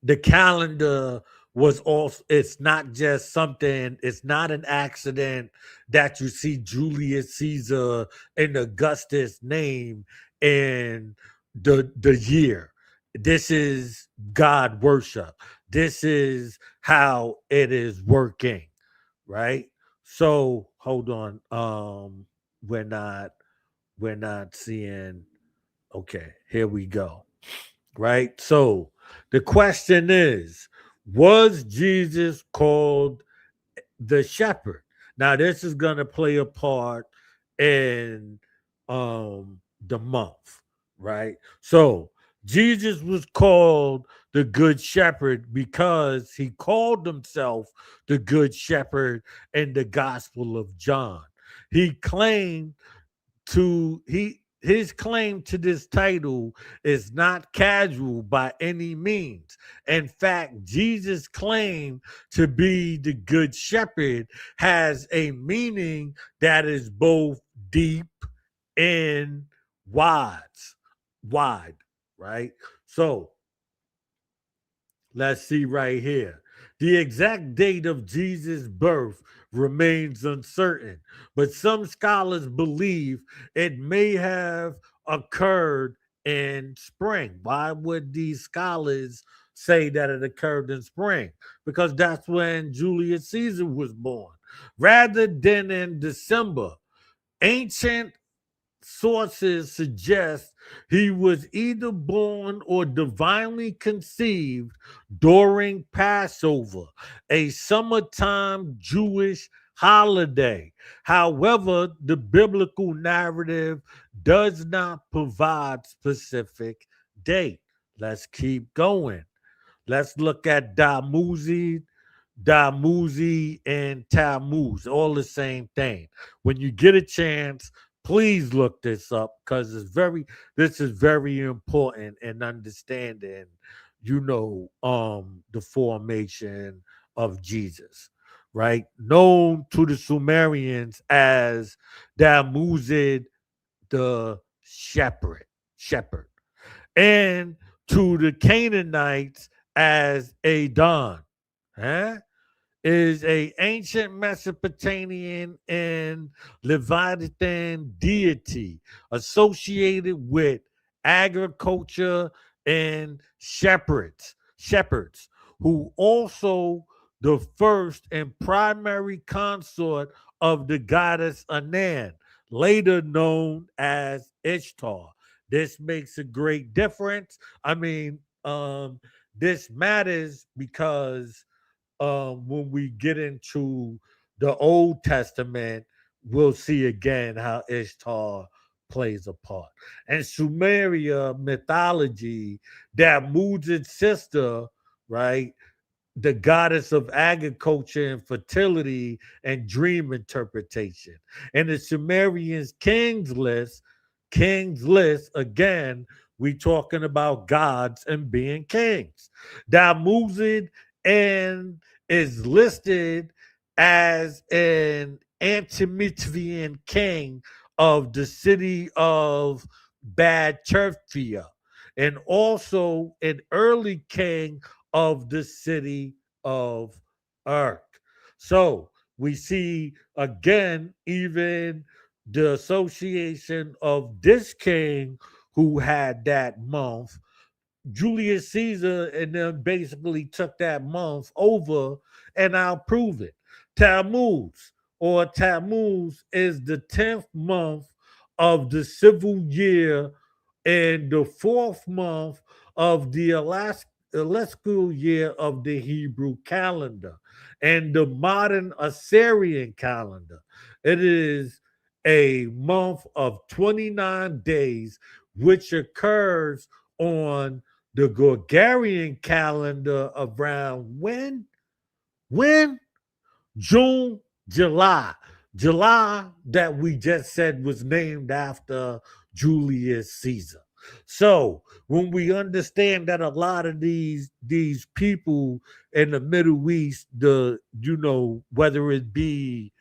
the calendar was also, it's not just something, it's not an accident that you see Julius Caesar and Augustus name in the year. This is God worship. This is how it is working, right? So hold on. We're not seeing, okay, here we go. Right? So the question is, was Jesus called the shepherd? Now, this is going to play a part in the month, right? So Jesus was called the good shepherd because he called himself the good shepherd in the Gospel of John. He claimed his claim to this title is not casual by any means. In fact, Jesus' claim to be the good shepherd has a meaning that is both deep and wide, right? So let's see right here. The exact date of Jesus' birth remains uncertain, but some scholars believe it may have occurred in spring. Why would these scholars say that it occurred in spring? Because that's when Julius Caesar was born, rather than in December. Ancient sources suggest he was either born or divinely conceived during Passover, a summertime Jewish holiday. However, the biblical narrative does not provide specific date. Let's keep going. Let's look at Damuzi and Tammuz, all the same thing. When you get a chance, please look this up because this is very important in understanding, the formation of Jesus, right? Known to the Sumerians as Damuzid the shepherd, and to the Canaanites as Adon. Huh? is a ancient Mesopotamian and Leviathan deity associated with agriculture and shepherds, who also the first and primary consort of the goddess Anan, later known as Ishtar. This makes a great difference. I mean, this matters because when we get into the Old Testament, we'll see again how Ishtar plays a part. And Sumeria mythology, that Mud's sister, right, the goddess of agriculture and fertility and dream interpretation. And the Sumerians kings list, again, we talking about gods and being kings. Damuzid and is listed as an Antimitvian king of the city of Bad Terfia, and also an early king of the city of Urk. So we see again, even the association of this king who had that month, Julius Caesar, and then basically took that month over, and I'll prove it. Tammuz is the 10th month of the civil year and the 4th month of the celestial year of the Hebrew calendar and the modern Assyrian calendar. It is a month of 29 days, which occurs on the Gregorian calendar around when? When? June, July. July, that we just said was named after Julius Caesar. So when we understand that a lot of these people in the Middle East, whether it be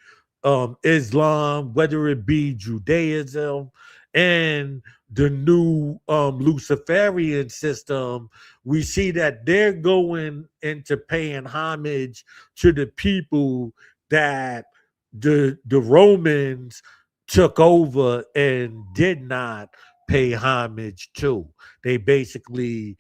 Islam, whether it be Judaism, and the new Luciferian system, we see that they're going into paying homage to the people that the Romans took over and did not pay homage to. They basically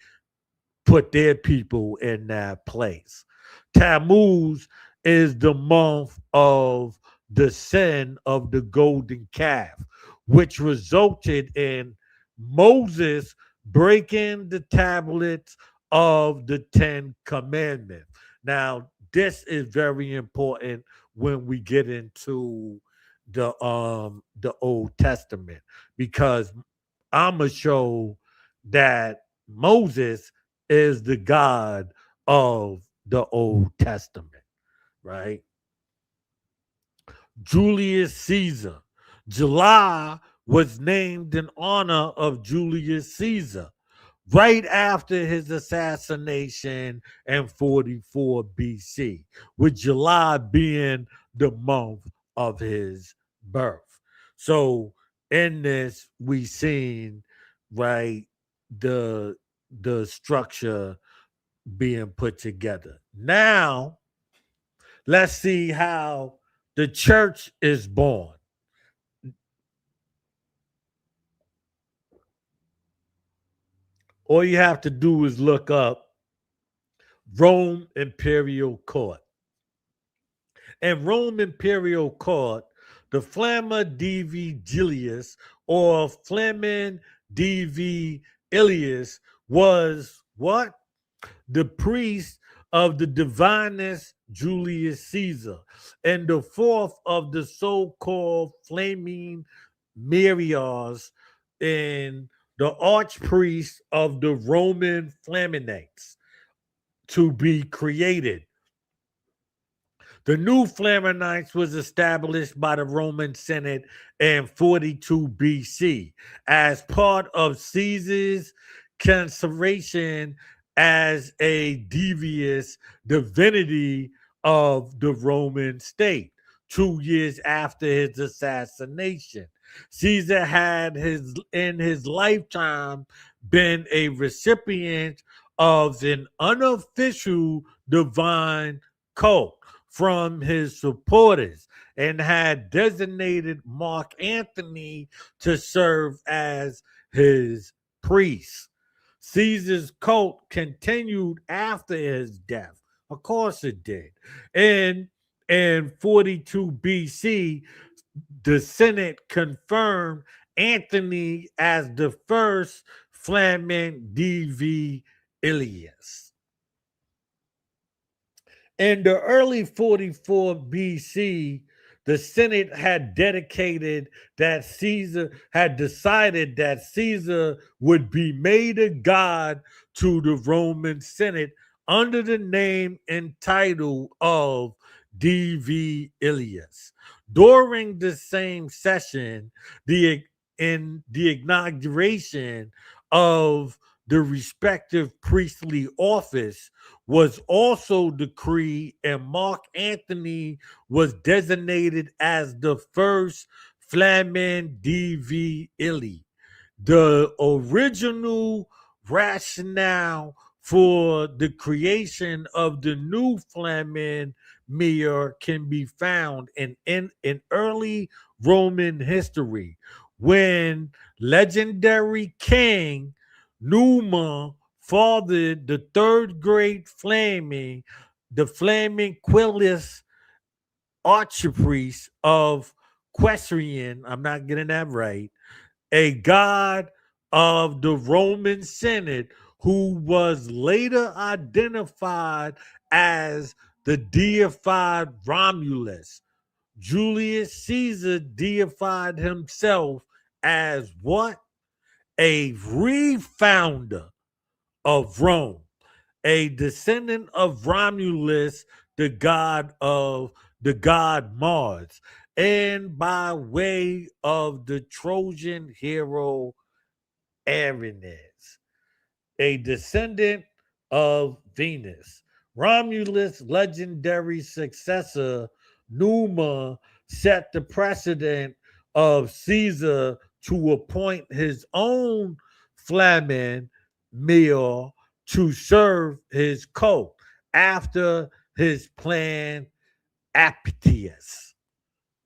put their people in that place. Tammuz is the month of the sin of the golden calf, which resulted in Moses breaking the tablets of the Ten Commandments. Now, this is very important when we get into the Old Testament, because I'm gonna show that Moses is the God of the Old Testament, right? Julius Caesar. July was named in honor of Julius Caesar right after his assassination in 44 BC, with July being the month of his birth. So in this, we seen, right, the structure being put together. Now, let's see how the church is born. All you have to do is look up Rome Imperial Court. In Rome Imperial Court, the Flamma Divi Julius, or Flamen Divi Ilias, was what? The priest of the divinest Julius Caesar, and the fourth of the so-called flaming Mariars, and the archpriest of the Roman Flaminates to be created. The new Flaminites was established by the Roman Senate in 42 BC as part of Caesar's consideration as a devious divinity of the Roman state. 2 years after his assassination, Caesar had in his lifetime been a recipient of an unofficial divine cult from his supporters and had designated Mark Antony to serve as his priest. Caesar's cult continued after his death. Of course it did. And in 42 BC, the Senate confirmed Antony as the first Flamen Divi Ilias. In the early 44 BC, the Senate had decided that Caesar would be made a god to the Roman Senate under the name and title of Divi Ilias. During the same session, the inauguration of the respective priestly office was also decreed, and Mark Antony was designated as the first Flamen Divi Ili. The original rationale for the creation of the new Flamen Mayor can be found in early Roman history when legendary king Numa fathered the third great Flaming, the Flaming Quilius archpriest of Quaestorian, I'm not getting that right, a god of the Roman Senate who was later identified as the deified Romulus. Julius Caesar deified himself as what? A refounder of Rome, a descendant of Romulus, the god Mars, and by way of the Trojan hero Arenes, a descendant of Venus. Romulus' legendary successor, Numa, set the precedent of Caesar to appoint his own Flamen Mayor to serve his cult after his plan Appius,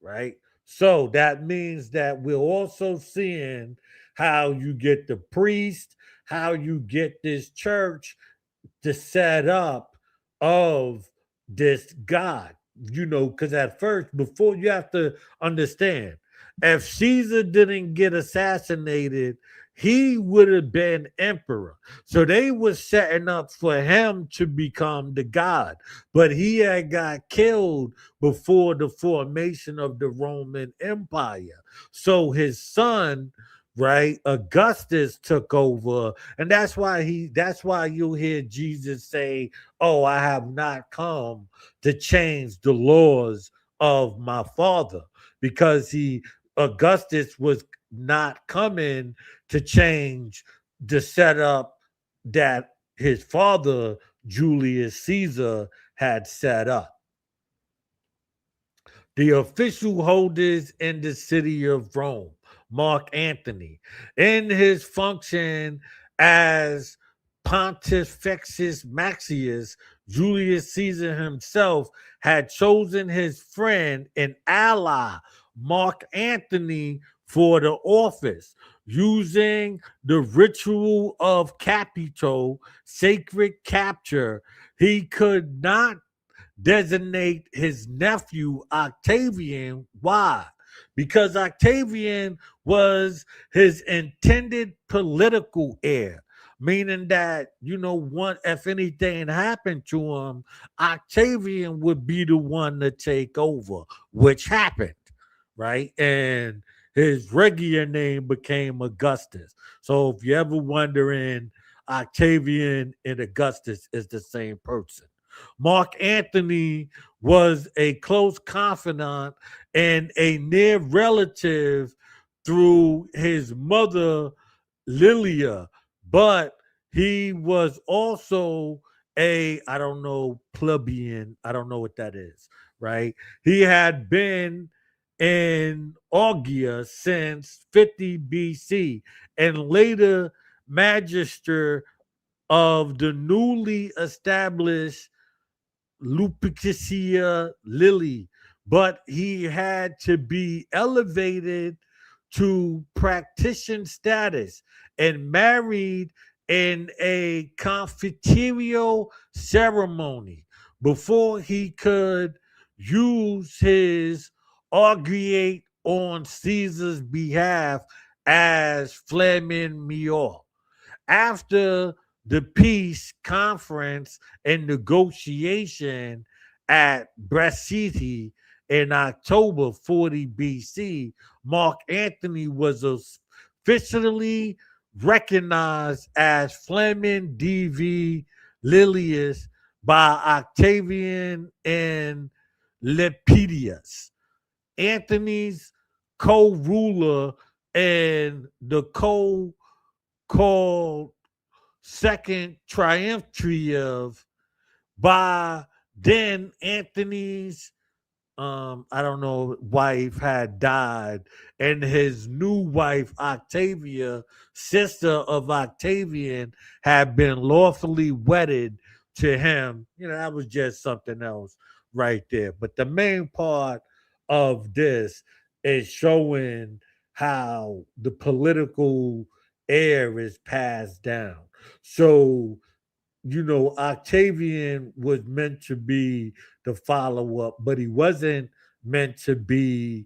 right? So that means that we're also seeing how you get the priest, how you get this church, the setup of this God, because at first, before you have to understand, if Caesar didn't get assassinated, he would have been emperor. So they were setting up for him to become the god, but he had got killed before the formation of the Roman Empire. So his son, right, Augustus, took over, and that's why you'll hear Jesus say, "Oh, I have not come to change the laws of my father," because Augustus was not coming to change the setup that his father Julius Caesar had set up. The official holders in the city of Rome, Mark Antony, in his function as Pontifex Maximus, Julius Caesar himself had chosen his friend and ally, Mark Antony, for the office, using the ritual of capito, sacred capture. He could not designate his nephew Octavian. Why? Because Octavian was his intended political heir, meaning that, if anything happened to him, Octavian would be the one to take over, which happened, right? And his regular name became Augustus. So if you're ever wondering, Octavian and Augustus is the same person. Mark Antony was a close confidant and a near relative through his mother, Lilia, but he was also I don't know, plebeian. I don't know what that is, right? He had been in Augia since 50 BC and later magister of the newly established Lupicia Lily, but he had to be elevated to practitioner status and married in a confiteorial ceremony before he could use his augury on Caesar's behalf as Flamen Mayor. After the peace conference and negotiation at Braciti in October 40 BC, Mark Antony was officially recognized as Flamen DV Lilius by Octavian and Lepidus. Antony's co-ruler and the called second triumph by then Antony's I don't know, wife had died, and his new wife, Octavia, sister of Octavian, had been lawfully wedded to him. You know, that was just something else right there. But the main part of this is showing how the political air is passed down. So Octavian was meant to be the follow up, but he wasn't meant to be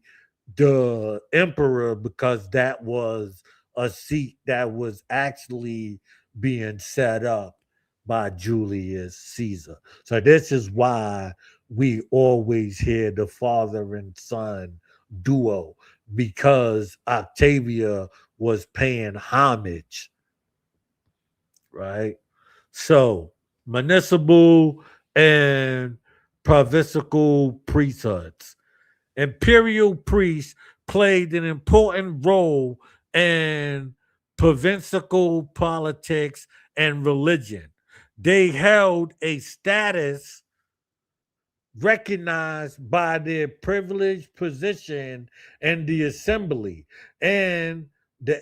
the emperor because that was a seat that was actually being set up by Julius Caesar. So this is why we always hear the father and son duo, because Octavia was paying homage, right? So, municipal and provincial priesthoods. Imperial priests played an important role in provincial politics and religion. They held a status recognized by their privileged position in the assembly and the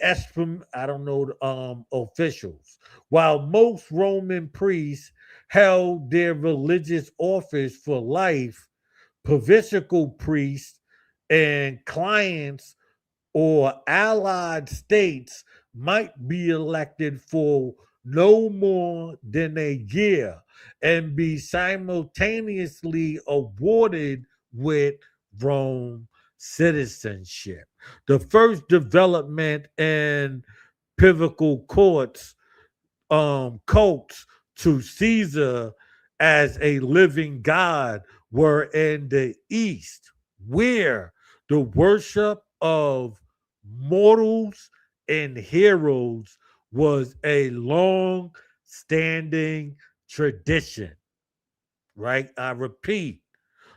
officials. While most Roman priests held their religious office for life, provincial priests and clients or allied states might be elected for no more than a year and be simultaneously awarded with Rome citizenship. The first development in pivotal cults to Caesar as a living god were in the East, where the worship of mortals and heroes was a long standing tradition, right? I repeat,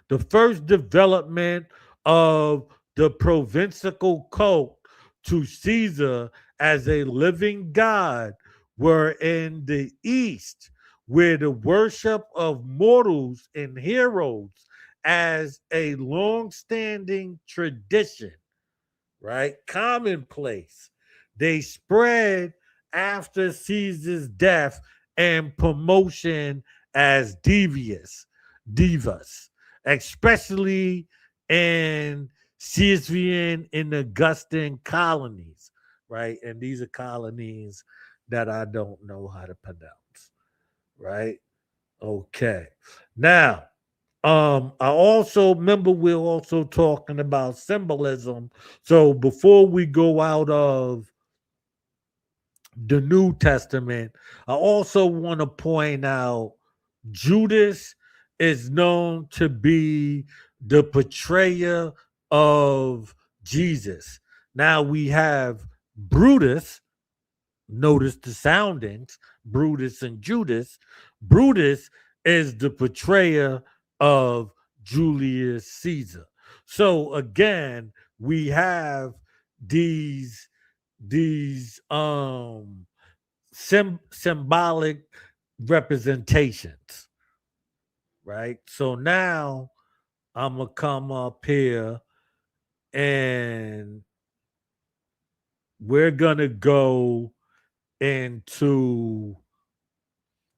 the first development of the provincial cult to Caesar as a living god were in the East, where the worship of mortals and heroes as a long-standing tradition, right? Commonplace. They spread after Caesar's death and promotion as divas, especially in Caesarean and Augustan colonies, right? And these are colonies that I don't know how to pronounce, right? Okay. Now, I also remember we're also talking about symbolism. So before we go out of the New Testament, I also want to point out Judas is known to be the betrayer of Jesus. Now we have Brutus. Notice the soundings, Brutus and Judas. Brutus is the betrayer of Julius Caesar. So again, we have these symbolic representations, right? So now I'm gonna come up here and we're gonna go into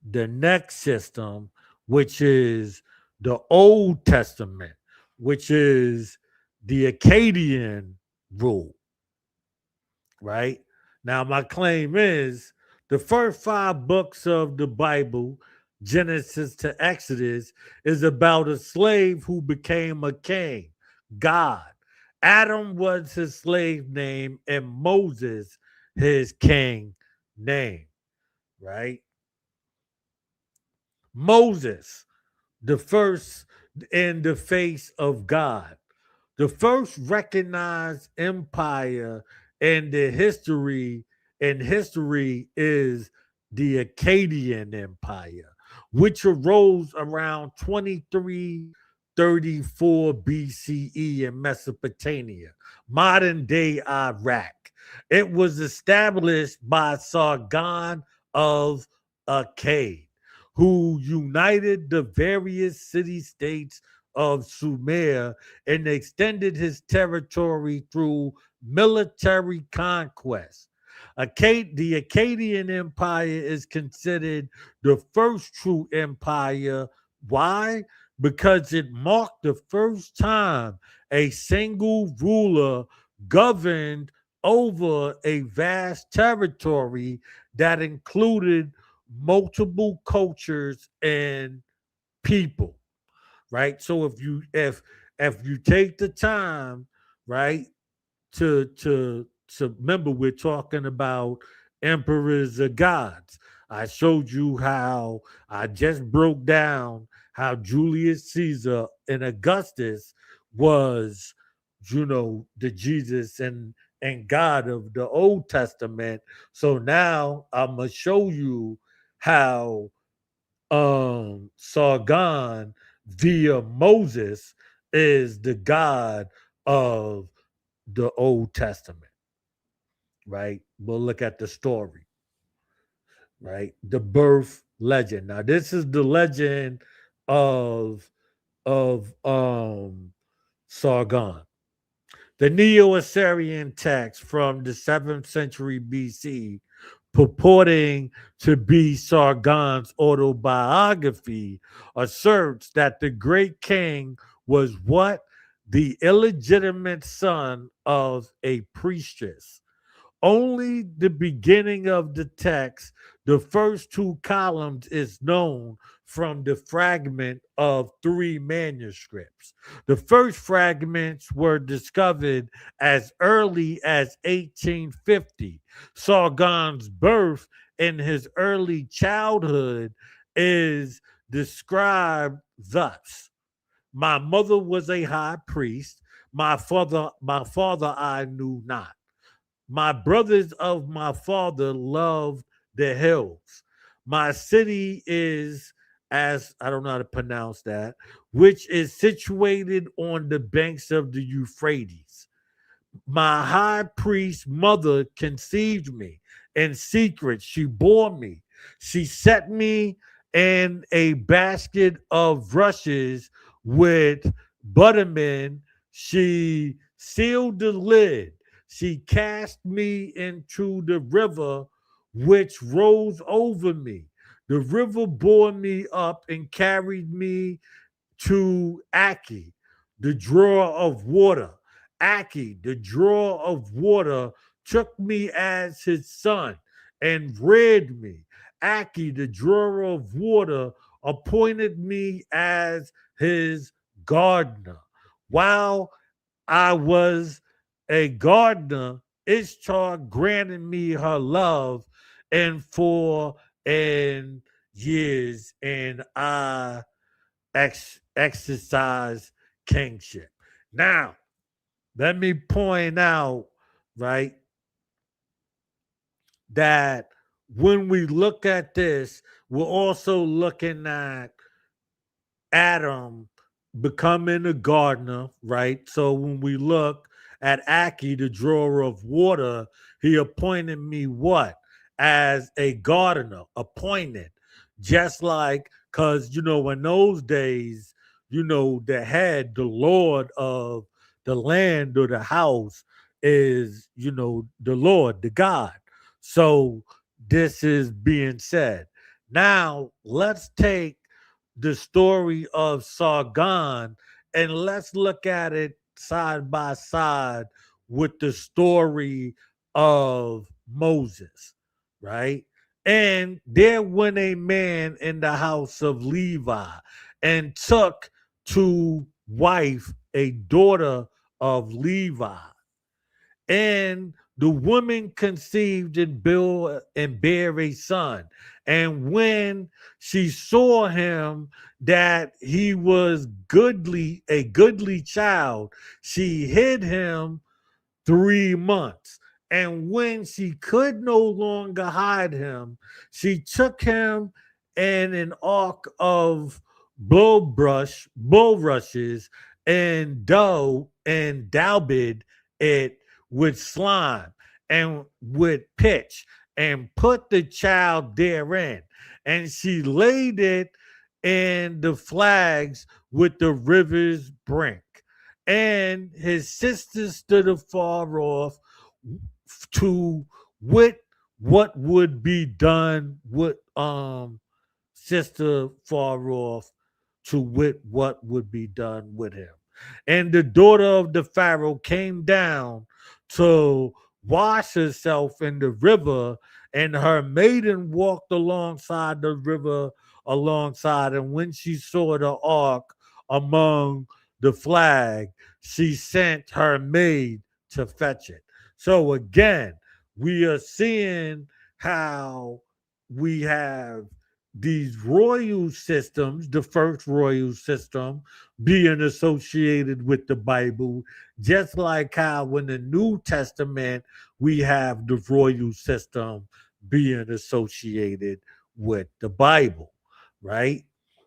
the next system, which is the Old Testament, which is the Akkadian rule, right? Now, my claim is the first 5 books of the Bible, Genesis to Exodus, is about a slave who became a king, God. Adam was his slave name, and Moses his king name, right? Moses, the first in the face of God, the first recognized empire in history is the Akkadian Empire, which arose around 2334 BCE in Mesopotamia, modern day Iraq. It was established by Sargon of Akkad, who united the various city-states of Sumer and extended his territory through military conquest. The Akkadian Empire is considered the first true empire. Why? Because it marked the first time a single ruler governed over a vast territory that included multiple cultures and people, right? So if you take the time, right, to remember, we're talking about emperors of gods. I showed you how I just broke down how Julius Caesar and Augustus was, the Jesus and God of the Old Testament. So now I'm gonna show you how Sargon via Moses is the God of the Old Testament, right? We'll look at the story, right? The birth legend. Now, this is the legend of Sargon. The Neo-Assyrian text from the 7th century BC, purporting to be Sargon's autobiography, asserts that the great king was what? The illegitimate son of a priestess. Only the beginning of the text, the first 2 columns, is known from the fragment of 3 manuscripts. The first fragments were discovered as early as 1850. Sargon's birth in his early childhood is described thus: my mother was a high priest. My father I knew not. My brothers of my father loved the hills. My city is, as I don't know how to pronounce that, which is situated on the banks of the Euphrates. My high priest mother conceived me. In secret, she bore me. She set me in a basket of rushes with buttermen. She sealed the lid. She cast me into the river which rose over me. The river bore me up and carried me to Aki, the drawer of water. Aki, the drawer of water, took me as his son and reared me. Aki, the drawer of water, appointed me as his gardener. While I was a gardener, Ishtar granted me her love and for and years, and I exercise kingship. Now, let me point out, right, that when we look at this, we're also looking at Adam becoming a gardener, right? So when we look at Aki, the drawer of water, he appointed me what? As a gardener, appointed. Just like, because, in those days, the head, the lord of the land or the house is, the Lord, the God. So this is being said. Now, let's take the story of Sargon, and let's look at it side by side with the story of Moses, right? And there went a man in the house of Levi and took to wife a daughter of Levi. And the woman conceived and bare a son. And when she saw him that he was a goodly child, she hid him 3 months. And when she could no longer hide him, she took him in an ark of bulrushes and dough and daubed it with slime and with pitch and put the child therein. And she laid it in the flags with the river's brink. And his sisters stood afar off to wit what would be done with sister far off to wit what would be done with him. And the daughter of the Pharaoh came down to wash herself in the river, and her maiden walked alongside the river alongside. And when she saw the ark among the flag, she sent her maid to fetch it. So again, we are seeing how we have these royal systems, the first royal system being associated with the Bible, just like how in the New Testament we have the royal system being associated with the Bible, right?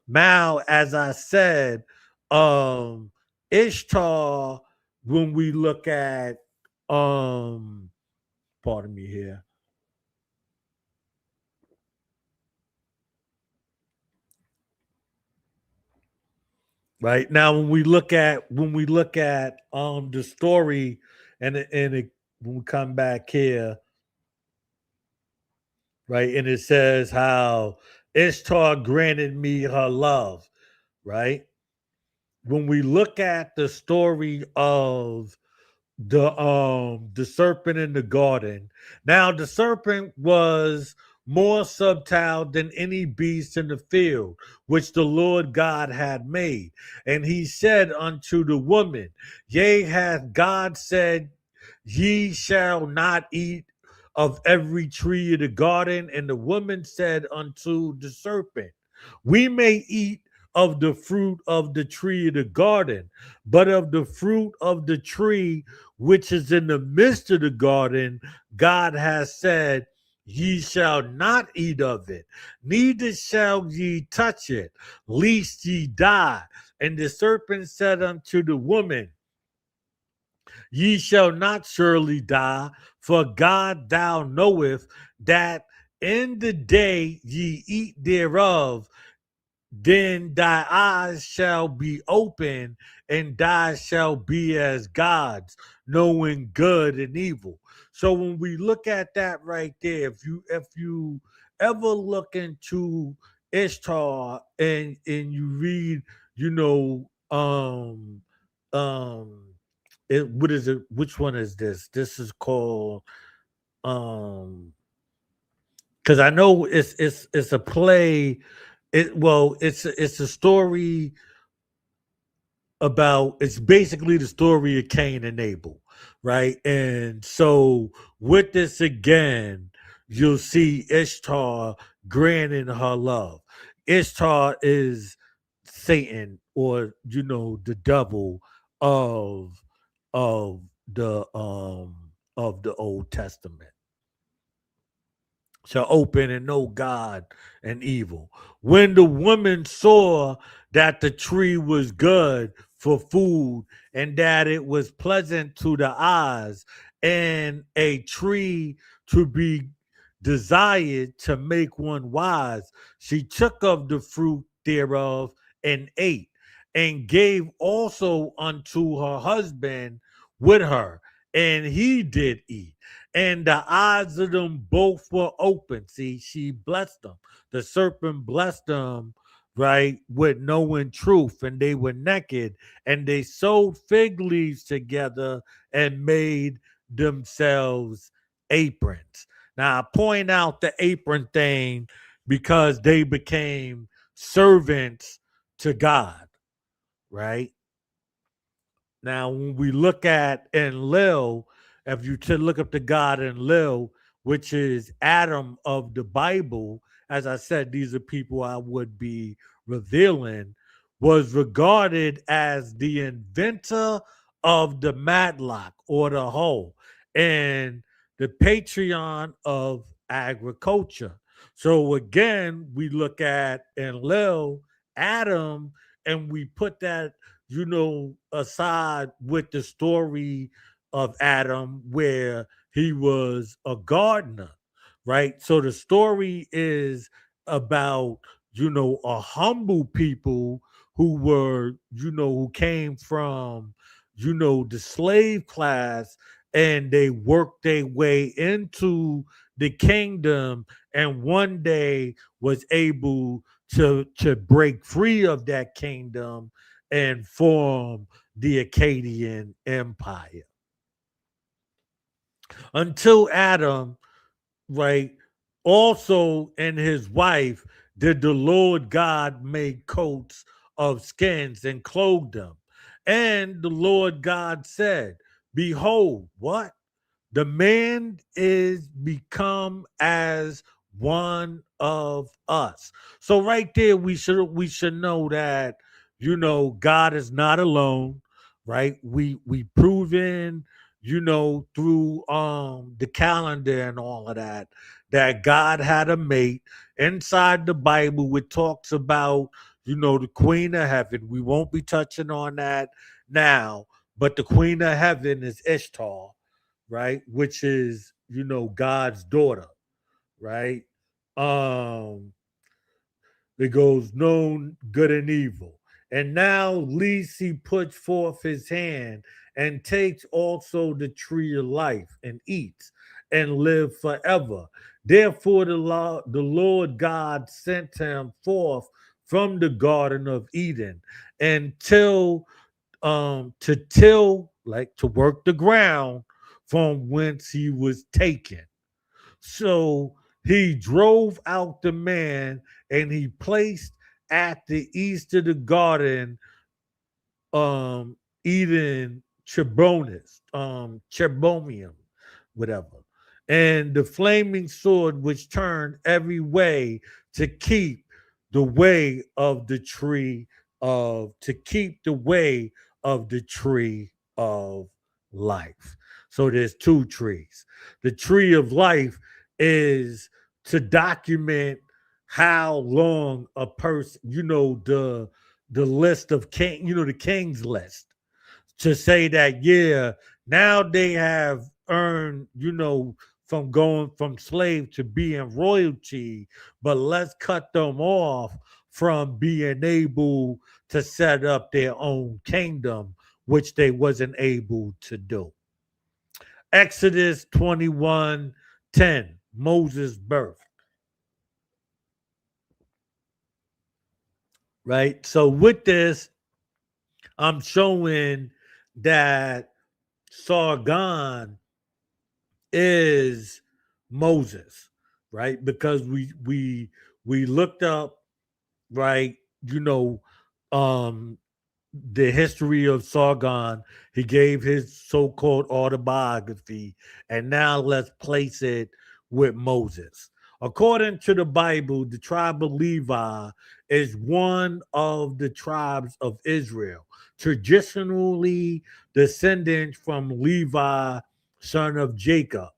Now, as I said, Ishtar, when we look at pardon me here. Right now, when we look at the story, when we come back here, right, and it says how Ishtar granted me her love, right? When we look at the story of the serpent in the garden, now the serpent was more subtle than any beast in the field which the Lord God had made. And he said unto the woman, yea, hath God said, ye shall not eat of every tree of the garden? And the woman said unto the serpent, we may eat of the fruit of the tree of the garden, but of the fruit of the tree which is in the midst of the garden, God has said, ye shall not eat of it, neither shall ye touch it, lest ye die. And the serpent said unto the woman, ye shall not surely die, for God thou knoweth that in the day ye eat thereof, then thy eyes shall be open, and thou shalt be as gods, knowing good and evil. So when we look at that right there, if you ever look into Ishtar and you read, you know, what is it? Which one is this? This is called because I know it's a play. It's a story about, it's basically the story of Cain and Abel, right? And so with this again, you'll see Ishtar granting her love. Ishtar is Satan, or the devil of of the Old Testament. Shall open and know God and evil. When the woman saw that the tree was good for food, and that it was pleasant to the eyes, and a tree to be desired to make one wise, she took of the fruit thereof and ate, and gave also unto her husband with her, and he did eat, and the eyes of them both were open. See, she blessed them. The serpent blessed them right, with knowing truth, and they were naked, and they sewed fig leaves together and made themselves aprons. Now, I point out the apron thing because they became servants to God, right? Now, when we look at Enlil, if you to look up the God Enlil, which is Adam of the Bible, as I said, these are people I would be revealing, was regarded as the inventor of the matlock or the hoe and the patriarch of agriculture. So again, we look at Enlil, Adam, and we put that, aside with the story of Adam where he was a gardener, right? So the story is about, a humble people who were, who came from, the slave class, and they worked their way into the kingdom, and one day was able to break free of that kingdom and form the Akkadian Empire. Until Adam, right, also and his wife, did the Lord God make coats of skins and clothe them. And the Lord God said, behold, what? The man is become as one of us. So right there, we should know that, God is not alone, right? We proven, through the calendar and all of that God had a mate. Inside the Bible, it talks about, the Queen of Heaven. We won't be touching on that now, but the Queen of Heaven is Ishtar, right? Which is, God's daughter, right? It goes known good and evil. And now least he puts forth his hand and takes also the tree of life and eats and live forever. Therefore the Lord God sent him forth from the Garden of Eden and to till, like to work the ground from whence he was taken. So he drove out the man, and he placed at the east of the garden um Eden Chebomium, whatever. And the flaming sword which turned every way to keep the way of the tree of life. So there's two trees. The tree of life is to document how long a person, the list of king, the king's list, to say that, yeah, now they have earned, from going from slave to being royalty, but let's cut them off from being able to set up their own kingdom, which they wasn't able to do. Exodus 21:10, Moses' birth. Right? So with this, I'm showing that Sargon is Moses, right? Because we looked up, right, um the history of Sargon. He gave his so-called autobiography, and now let's place it with Moses. According to the Bible, the tribe of Levi is one of the tribes of Israel, traditionally descendant from Levi, son of Jacob.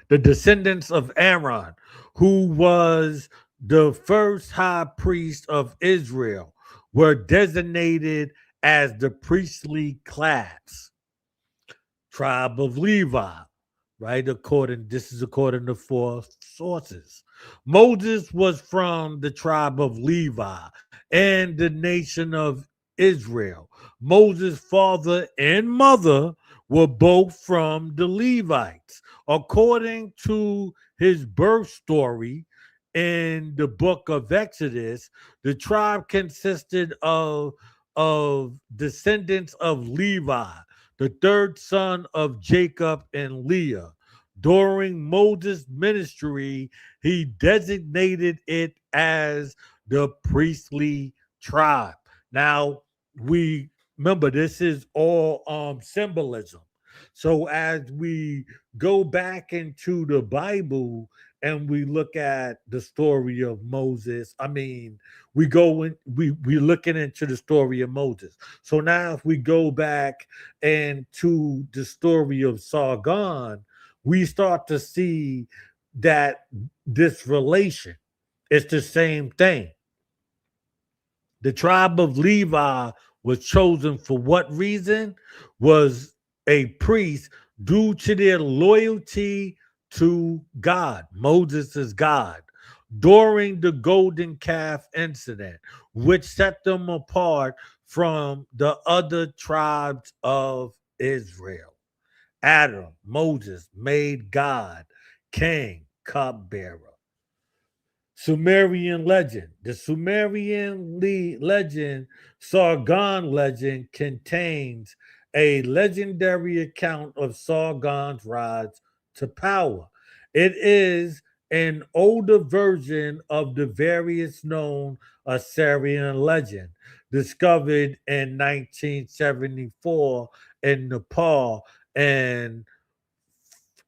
The descendants of Aaron, who was the first high priest of Israel, were designated as the priestly class, tribe of Levi, right? This is according to four sources. Moses was from the tribe of Levi and the nation of Israel. Moses' father and mother were both from the Levites. According to his birth story in the book of Exodus, the tribe consisted of descendants of Levi, the third son of Jacob and Leah. During Moses' ministry, he designated it as the priestly tribe. Now, we remember this is all symbolism. So as we go back into the Bible and we look at the story of Moses, we're looking into the story of Moses. So now if we go back into the story of Sargon, we start to see that this relation is the same thing. The tribe of Levi was chosen for what reason? Was a priest due to their loyalty to God. Moses is God. During the golden calf incident, which set them apart from the other tribes of Israel. Adam, Moses made God king, cupbearer. Sumerian legend. The Sumerian legend, Sargon legend, contains a legendary account of Sargon's rise to power. It is an older version of the various known Assyrian legend discovered in 1974 in Nepal and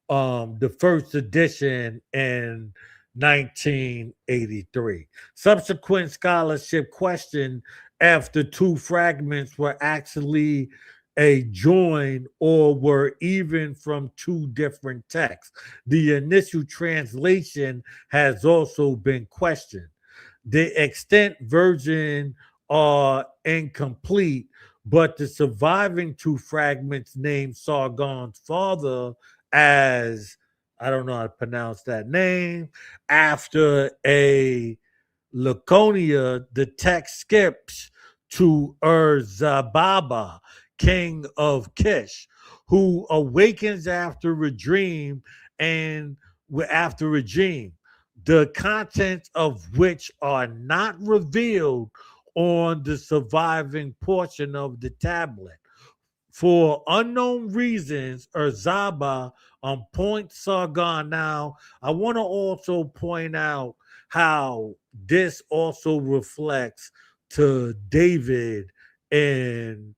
the first edition in 1983. Subsequent scholarship questioned if the two fragments were actually a join or were even from two different texts. The initial translation has also been questioned. The extant version are incomplete, but the surviving two fragments name Sargon's father as, I don't know how to pronounce that name, after a Laconia. The text skips to Zababa, king of Kish, who awakens after a dream the contents of which are not revealed on the surviving portion of the tablet. For unknown reasons, Urzaba points Sargon. Now, I want to also point out how this also reflects to David and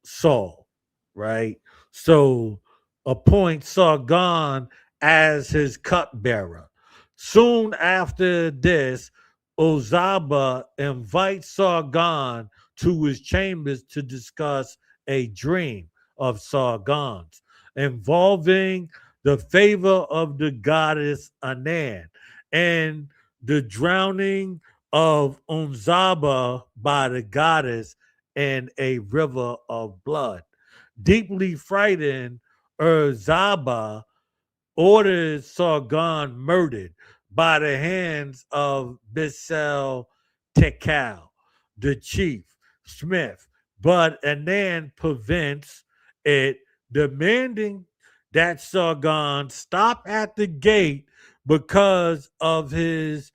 Saul, right? So appoint Sargon as his cupbearer. Soon after this, Ozaba invites Sargon to his chambers to discuss a dream of Sargon's involving the favor of the goddess Anan and the drowning of Unzaba by the goddess in a river of blood. Deeply frightened, Urzaba orders Sargon murdered by the hands of Bissel Tekal, the chief smith, but Anan prevents it, demanding that Sargon stop at the gate because of his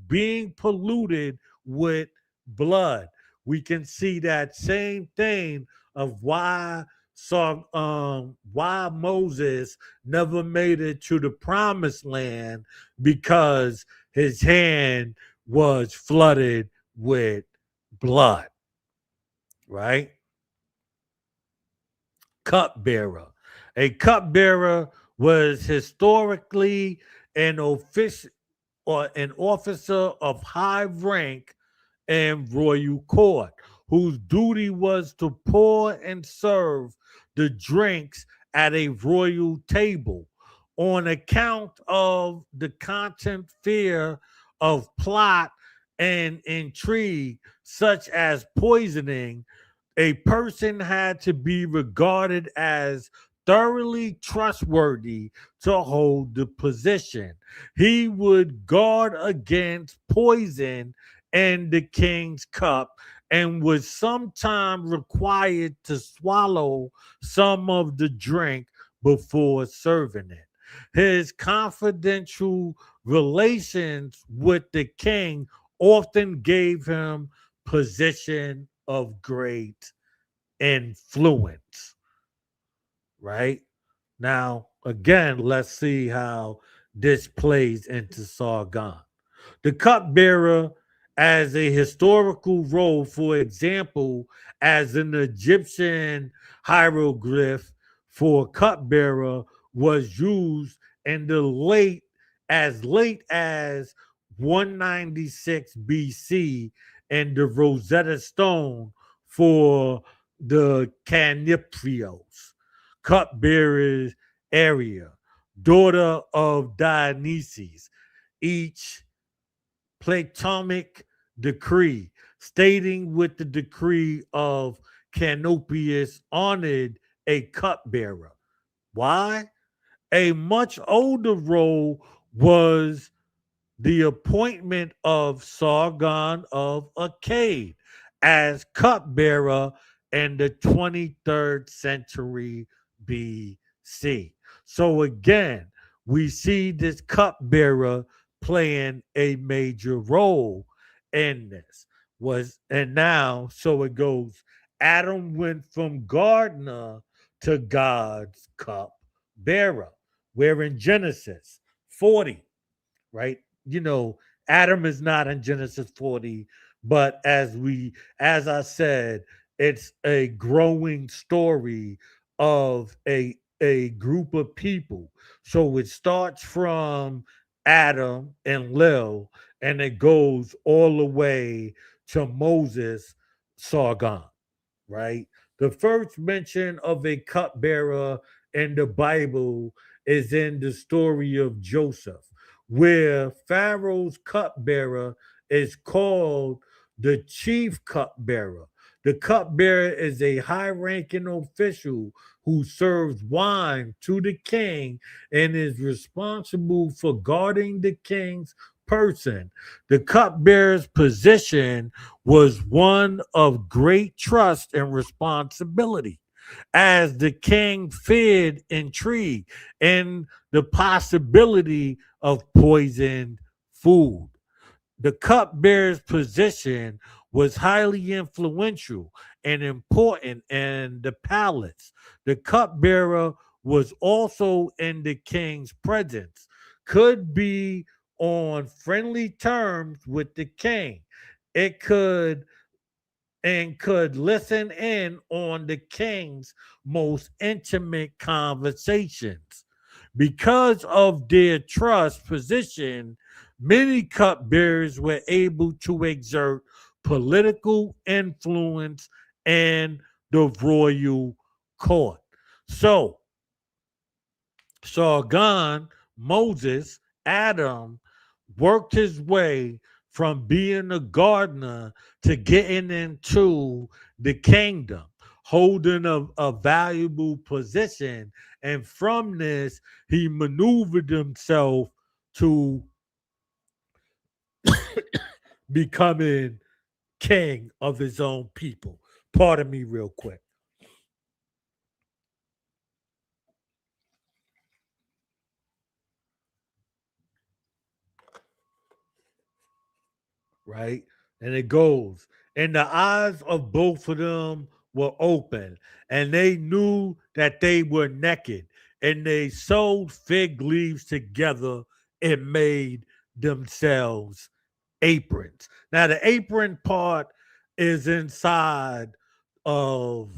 being polluted with blood. We can see that same thing of why Moses never made it to the promised land, because his hand was flooded with blood, right? Cupbearer. A cupbearer was historically an official or an officer of high rank and royal court, whose duty was to pour and serve the drinks at a royal table. On account of the constant fear of plot and intrigue, such as poisoning, a person had to be regarded as thoroughly trustworthy to hold the position. He would guard against poison in the king's cup and was sometimes required to swallow some of the drink before serving it. His confidential relations with the king often gave him position of great influence. Right? Now, again, let's see how this plays into Sargon. The cupbearer as a historical role, for example, as an Egyptian hieroglyph for cupbearer was used in the late as 196 BC and the Rosetta Stone for the Caniprios, cupbearers area, daughter of Dionysus, each Platonic decree, stating with the decree of Canopius honored a cupbearer. Why? A much older role was the appointment of Sargon of Akkad as cupbearer in the 23rd century BC. So again, we see this cupbearer playing a major role in this. Now, so it goes. Adam went from gardener to God's cup bearer. We're in Genesis 40, right? Adam is not in Genesis 40, but as I said, it's a growing story of a group of people. So it starts from Adam and Lil, and it goes all the way to Moses, Sargon, right? The first mention of a cupbearer in the Bible is in the story of Joseph, where Pharaoh's cupbearer is called the chief cupbearer. The cupbearer is a high ranking official who serves wine to the king and is responsible for guarding the king's person. The cupbearer's position was one of great trust and responsibility, as the king feared intrigue and the possibility of poisoned food. The cupbearer's position was highly influential and important in the palace. The cupbearer was also in the king's presence, could be on friendly terms with the king. It could listen in on the king's most intimate conversations. Because of their trust position, many cupbearers were able to exert political influence in the royal court. So, Sargon, Moses, Adam worked his way from being a gardener to getting into the kingdom, holding a valuable position. And from this, he maneuvered himself to becoming king of his own people. Pardon me, real quick. Right? And it goes, and the eyes of both of them were open, and they knew that they were naked, and they sewed fig leaves together and made themselves aprons. Now, the apron part is inside of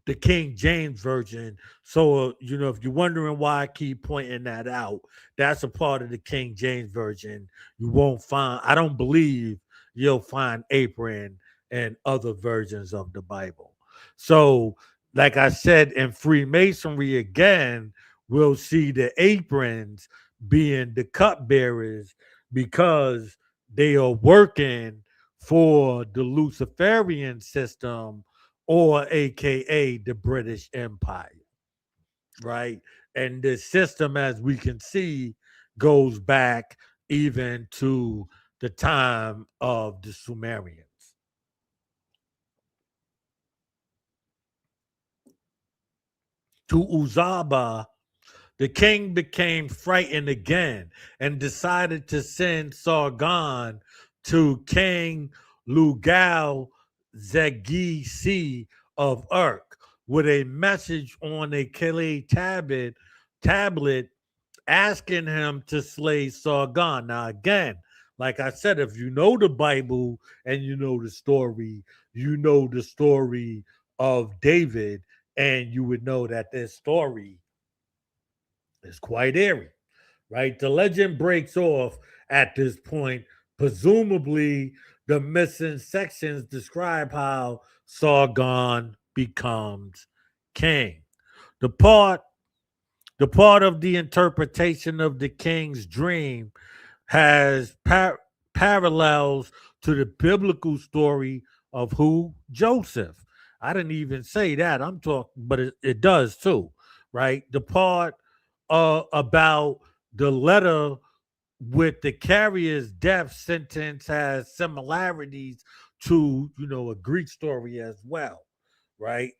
the King James Version. So, if you're wondering why I keep pointing that out, that's a part of the King James Version. I don't believe you'll find apron in other versions of the Bible. So, like I said, in Freemasonry, again, we'll see the aprons being the cupbearers because they are working for the Luciferian system, or AKA the British Empire, right? And the system, as we can see, goes back even to the time of the Sumerians. To Uzaba, The king became frightened again and decided to send Sargon to King Lugal Zegisi of Urk with a message on a clay tablet asking him to slay Sargon. Now, again, like I said, if you know the Bible and you know the story of David, and you would know that this story is quite eerie, right? The legend breaks off at this point. Presumably, the missing sections describe how Sargon becomes king. The part of the interpretation of the king's dream has parallels to the biblical story of who? Joseph. I didn't even say that. I'm talking, but it does too, right? The part about the letter with the carrier's death sentence has similarities to, a Greek story as well, right?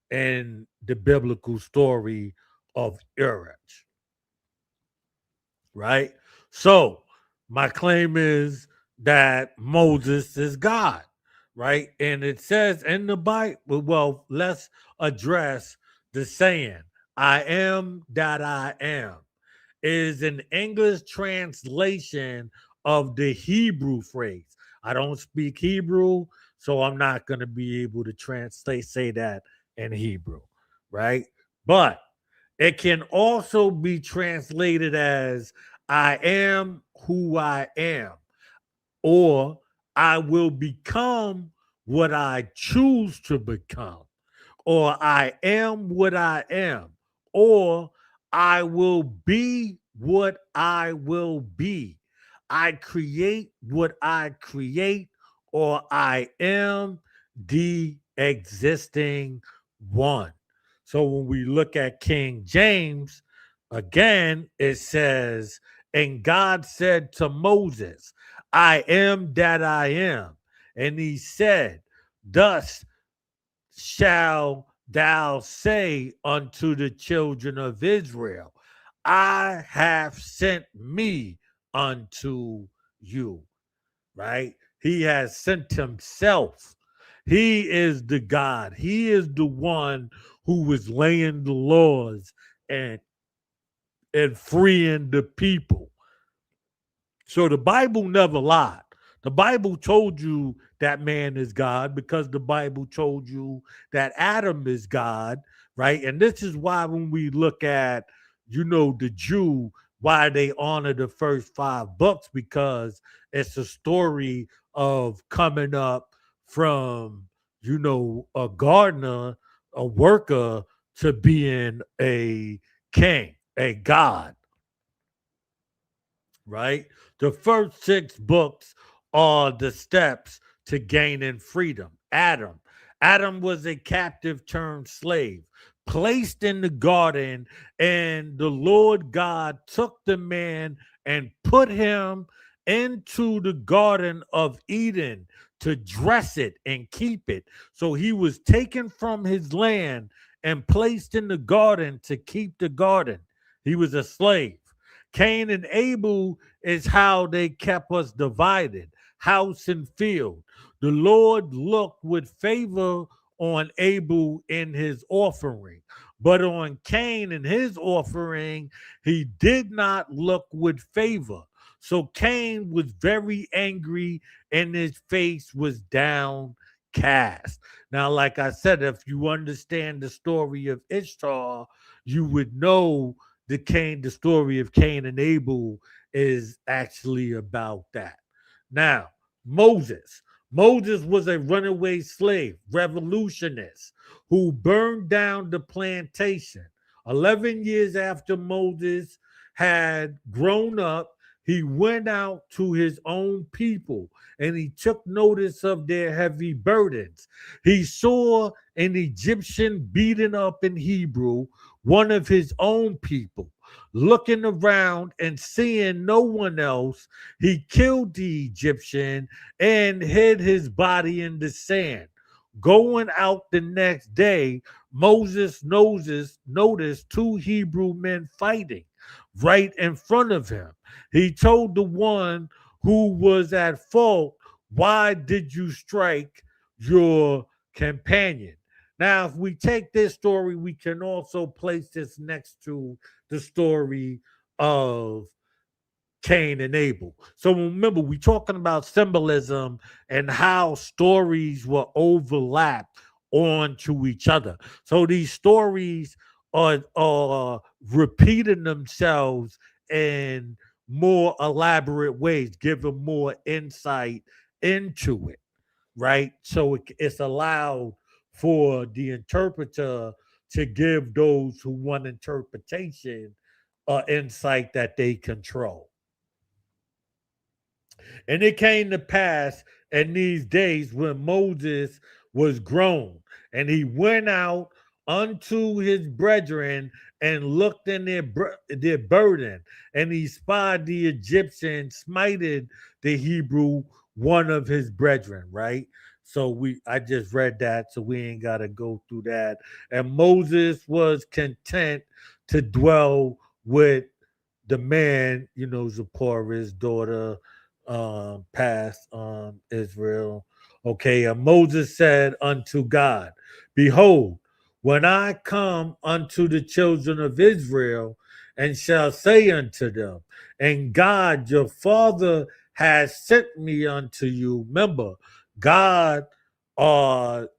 And the biblical story of Urach, right? So my claim is that Moses is God, right? And it says in the Bible, well, let's address the saying, I am that I am, is an English translation of the Hebrew phrase. I don't speak Hebrew, so I'm not going to be able to say that in Hebrew, right? But it can also be translated as I am who I am, or I will become what I choose to become, or I am what I am, or I will be what I will be. I create what I create, or I am the existing one. So when we look at King James, again, it says, and God said to Moses, I am that I am. And he said, thus shall thou say unto the children of Israel, I have sent me unto you, right? He has sent himself. He is the God. He is the one who was laying the laws and freeing the people. So the Bible never lied. The Bible told you that man is God because the Bible told you that Adam is God, right? And this is why when we look at, the Jew, why they honor the first 5 books, because it's a story of coming up from, a gardener, a worker, to being a king, a God, right? The first 6 books are the steps to gaining freedom. Adam was a captive turned slave, placed in the garden, and the Lord God took the man and put him into the Garden of Eden to dress it and keep it. So he was taken from his land and placed in the garden to keep the garden. He was a slave. Cain and Abel is how they kept us divided, house and field. The Lord looked with favor on Abel in his offering, but on Cain and his offering, he did not look with favor. So Cain was very angry and his face was downcast. Now, like I said, if you understand the story of Ishtar, you would know the story of Cain and Abel is actually about that. Now, Moses was a runaway slave, revolutionist, who burned down the plantation. 11 years after Moses had grown up, he went out to his own people and he took notice of their heavy burdens. He saw an Egyptian beaten up in Hebrew, one of his own people. Looking around and seeing no one else, he killed the Egyptian and hid his body in the sand. Going out the next day, Moses noticed two Hebrew men fighting right in front of him. He told the one who was at fault, "Why did you strike your companion?" Now, if we take this story, we can also place this next to the story of Cain and Abel. So remember, we're talking about symbolism and how stories will overlap onto each other. So these stories are repeating themselves in more elaborate ways, giving more insight into it, right? So it's allowed for the interpreter to give those who want interpretation insight that they control. And it came to pass in these days when Moses was grown, and he went out unto his brethren and looked in their burden, and he spied the Egyptian smited the Hebrew, one of his brethren, right? So I just read that, so we ain't gotta go through that. And Moses was content to dwell with the man, Zipporah's daughter, past Israel. Okay, and Moses said unto God, "Behold, when I come unto the children of Israel, and shall say unto them, and God your father has sent me unto you." Remember, God are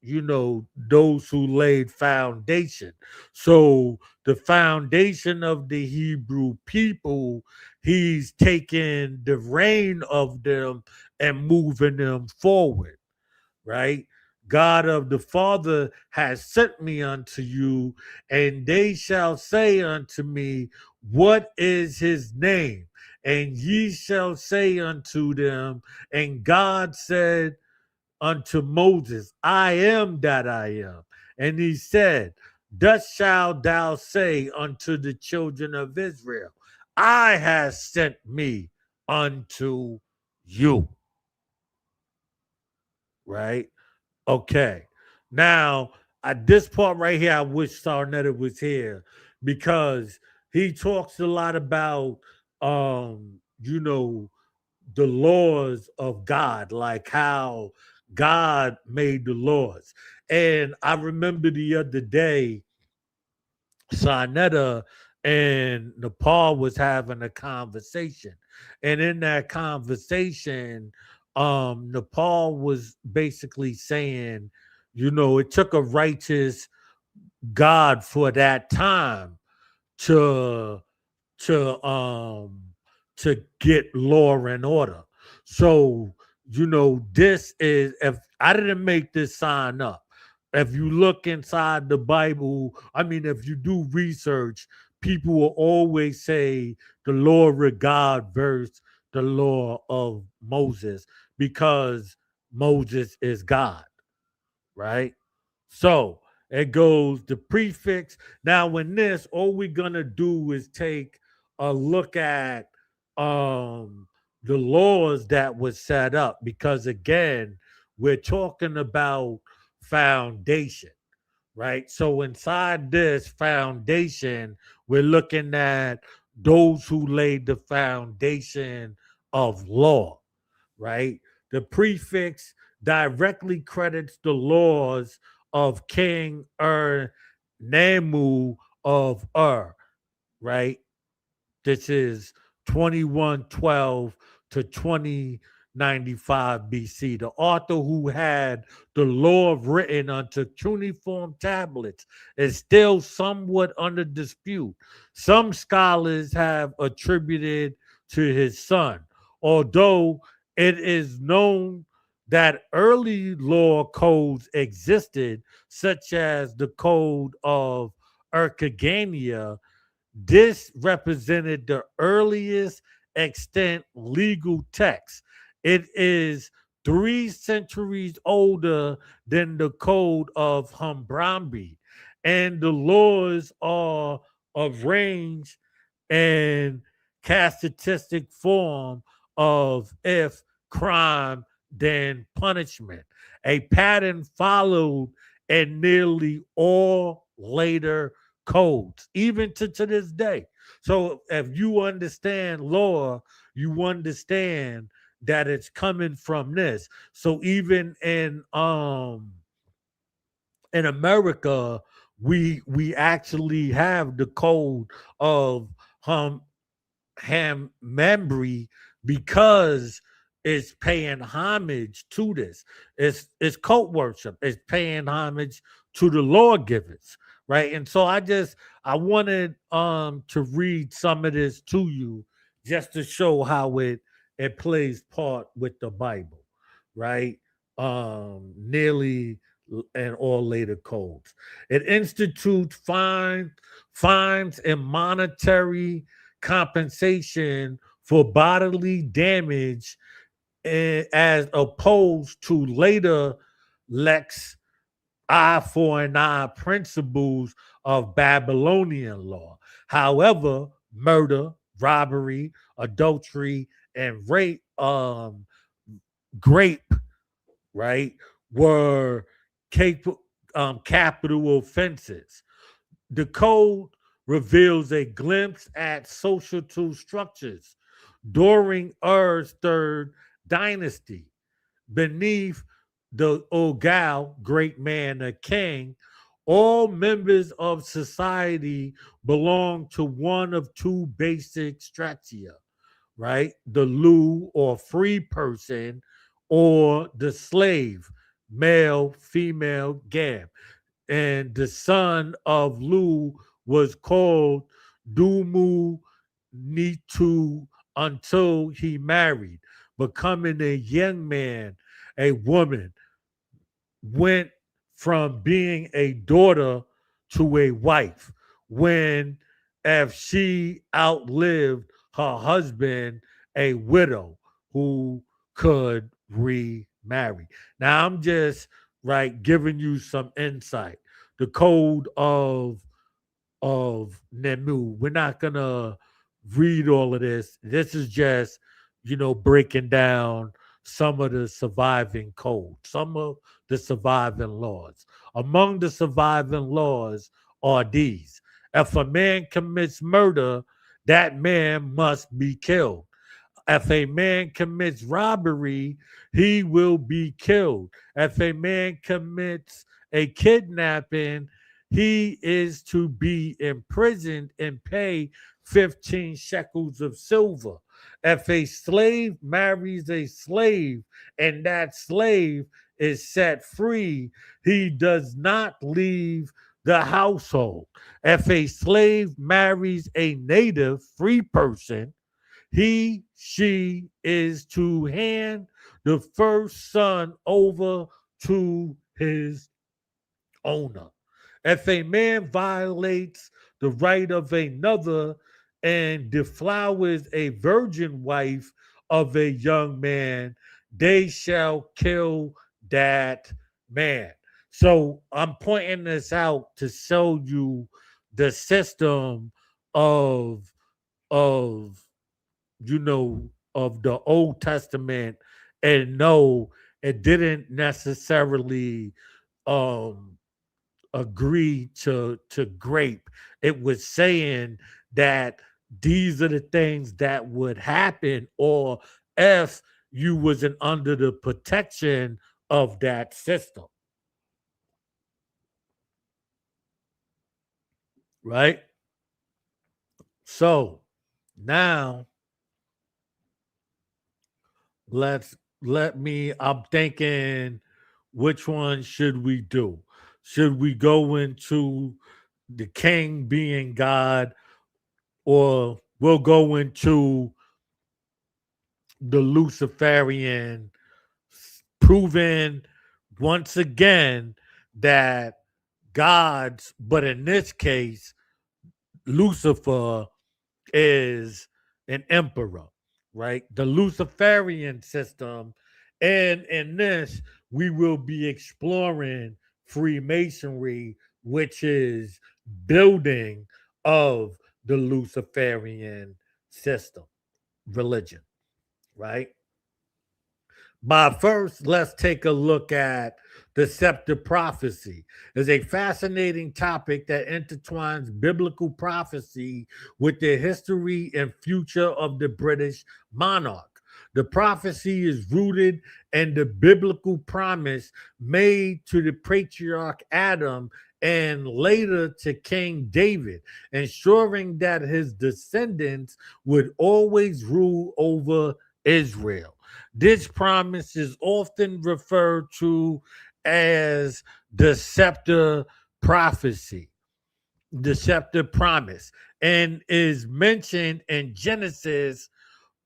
those who laid foundation. So the foundation of the Hebrew people, he's taking the reign of them and moving them forward, right? God of the Father has sent me unto you, and they shall say unto me, "What is his name?" And ye shall say unto them, and God said unto Moses, "I am that I am." And he said, "Thus shalt thou say unto the children of Israel, I have sent me unto you." Right? Okay. Now, at this part right here, I wish sa.neter was here because he talks a lot about the laws of God, like how God made the laws. And I remember the other day, sa.neter and Nepal was having a conversation. And in that conversation, Nepal was basically saying, it took a righteous God for that time to to um to get law and order. So, this is, if I didn't make this sign up, if you look inside the Bible, I mean, if you do research, people will always say the law of God versus the law of Moses, because Moses is God, right? So it goes the prefix. Now, in this, all we're gonna do is take a look at the laws that was set up, because again, we're talking about foundation, right? So inside this foundation, we're looking at those who laid the foundation of law, right? The prefix directly credits the laws of King Namu of right? This is 2112 to 2095 BC. The author who had the law written onto cuneiform tablets is still somewhat under dispute. Some scholars have attributed to his son, although it is known that early law codes existed, such as the Code of Erkagania. This represented the earliest extant legal text. It is 3 centuries older than the Code of Hammurabi, and the laws are arranged in castatistic form of if crime than punishment, a pattern followed in nearly all later codes, even to this day. So if you understand law, you understand that it's coming from this. So even in America, we actually have the code of ham memory because it's paying homage to this. It's cult worship. It's paying homage to the lawgivers, right? And so I wanted to read some of this to you just to show how it plays part with the Bible, right? Nearly and all later codes. It institutes fines and monetary compensation for bodily damage as opposed to later lex eye for an eye principles of Babylonian law. However, murder, robbery, adultery, and grape, right, were capital offenses. The code reveals a glimpse at social structures during Ur's third dynasty. Beneath the Ogal, great man, a king, all members of society belong to one of two basic stratia, right? The Lu or free person or the slave, male, female, gam. And the son of Lu was called Dumu Nitu until he married, becoming a young man, a woman, went from being a daughter to a wife. When if she outlived her husband, a widow who could remarry. Now I'm just right giving you some insight. The code of Nemu. We're not gonna read all of this. This is just, breaking down some of the surviving codes, some of the surviving laws. Among the surviving laws are these. If a man commits murder, that man must be killed. If a man commits robbery, he will be killed. If a man commits a kidnapping, he is to be imprisoned and pay 15 shekels of silver. If a slave marries a slave and that slave is set free, he does not leave the household. If a slave marries a native free person, she is to hand the first son over to his owner. If a man violates the right of another and deflowers a virgin wife of a young man, they shall kill that man. So I'm pointing this out to show you the system of of of the Old Testament, and no, it didn't necessarily um agree to grape. It was saying that these are the things that would happen, or if you wasn't under the protection of that system, right? So now I'm thinking, which one should we do? Should we go into the king being God, or we'll go into the Luciferian, proving once again that gods, but in this case, Lucifer is an emperor, right? The Luciferian system. And in this, we will be exploring Freemasonry, which is building of the Luciferian system, religion, right? But first, let's take a look at deceptive prophecy. It's a fascinating topic that intertwines biblical prophecy with the history and future of the British monarch. The prophecy is rooted in the biblical promise made to the patriarch Adam and later to King David, ensuring that his descendants would always rule over Israel. This promise is often referred to as deceptive prophecy, deceptive promise, and is mentioned in Genesis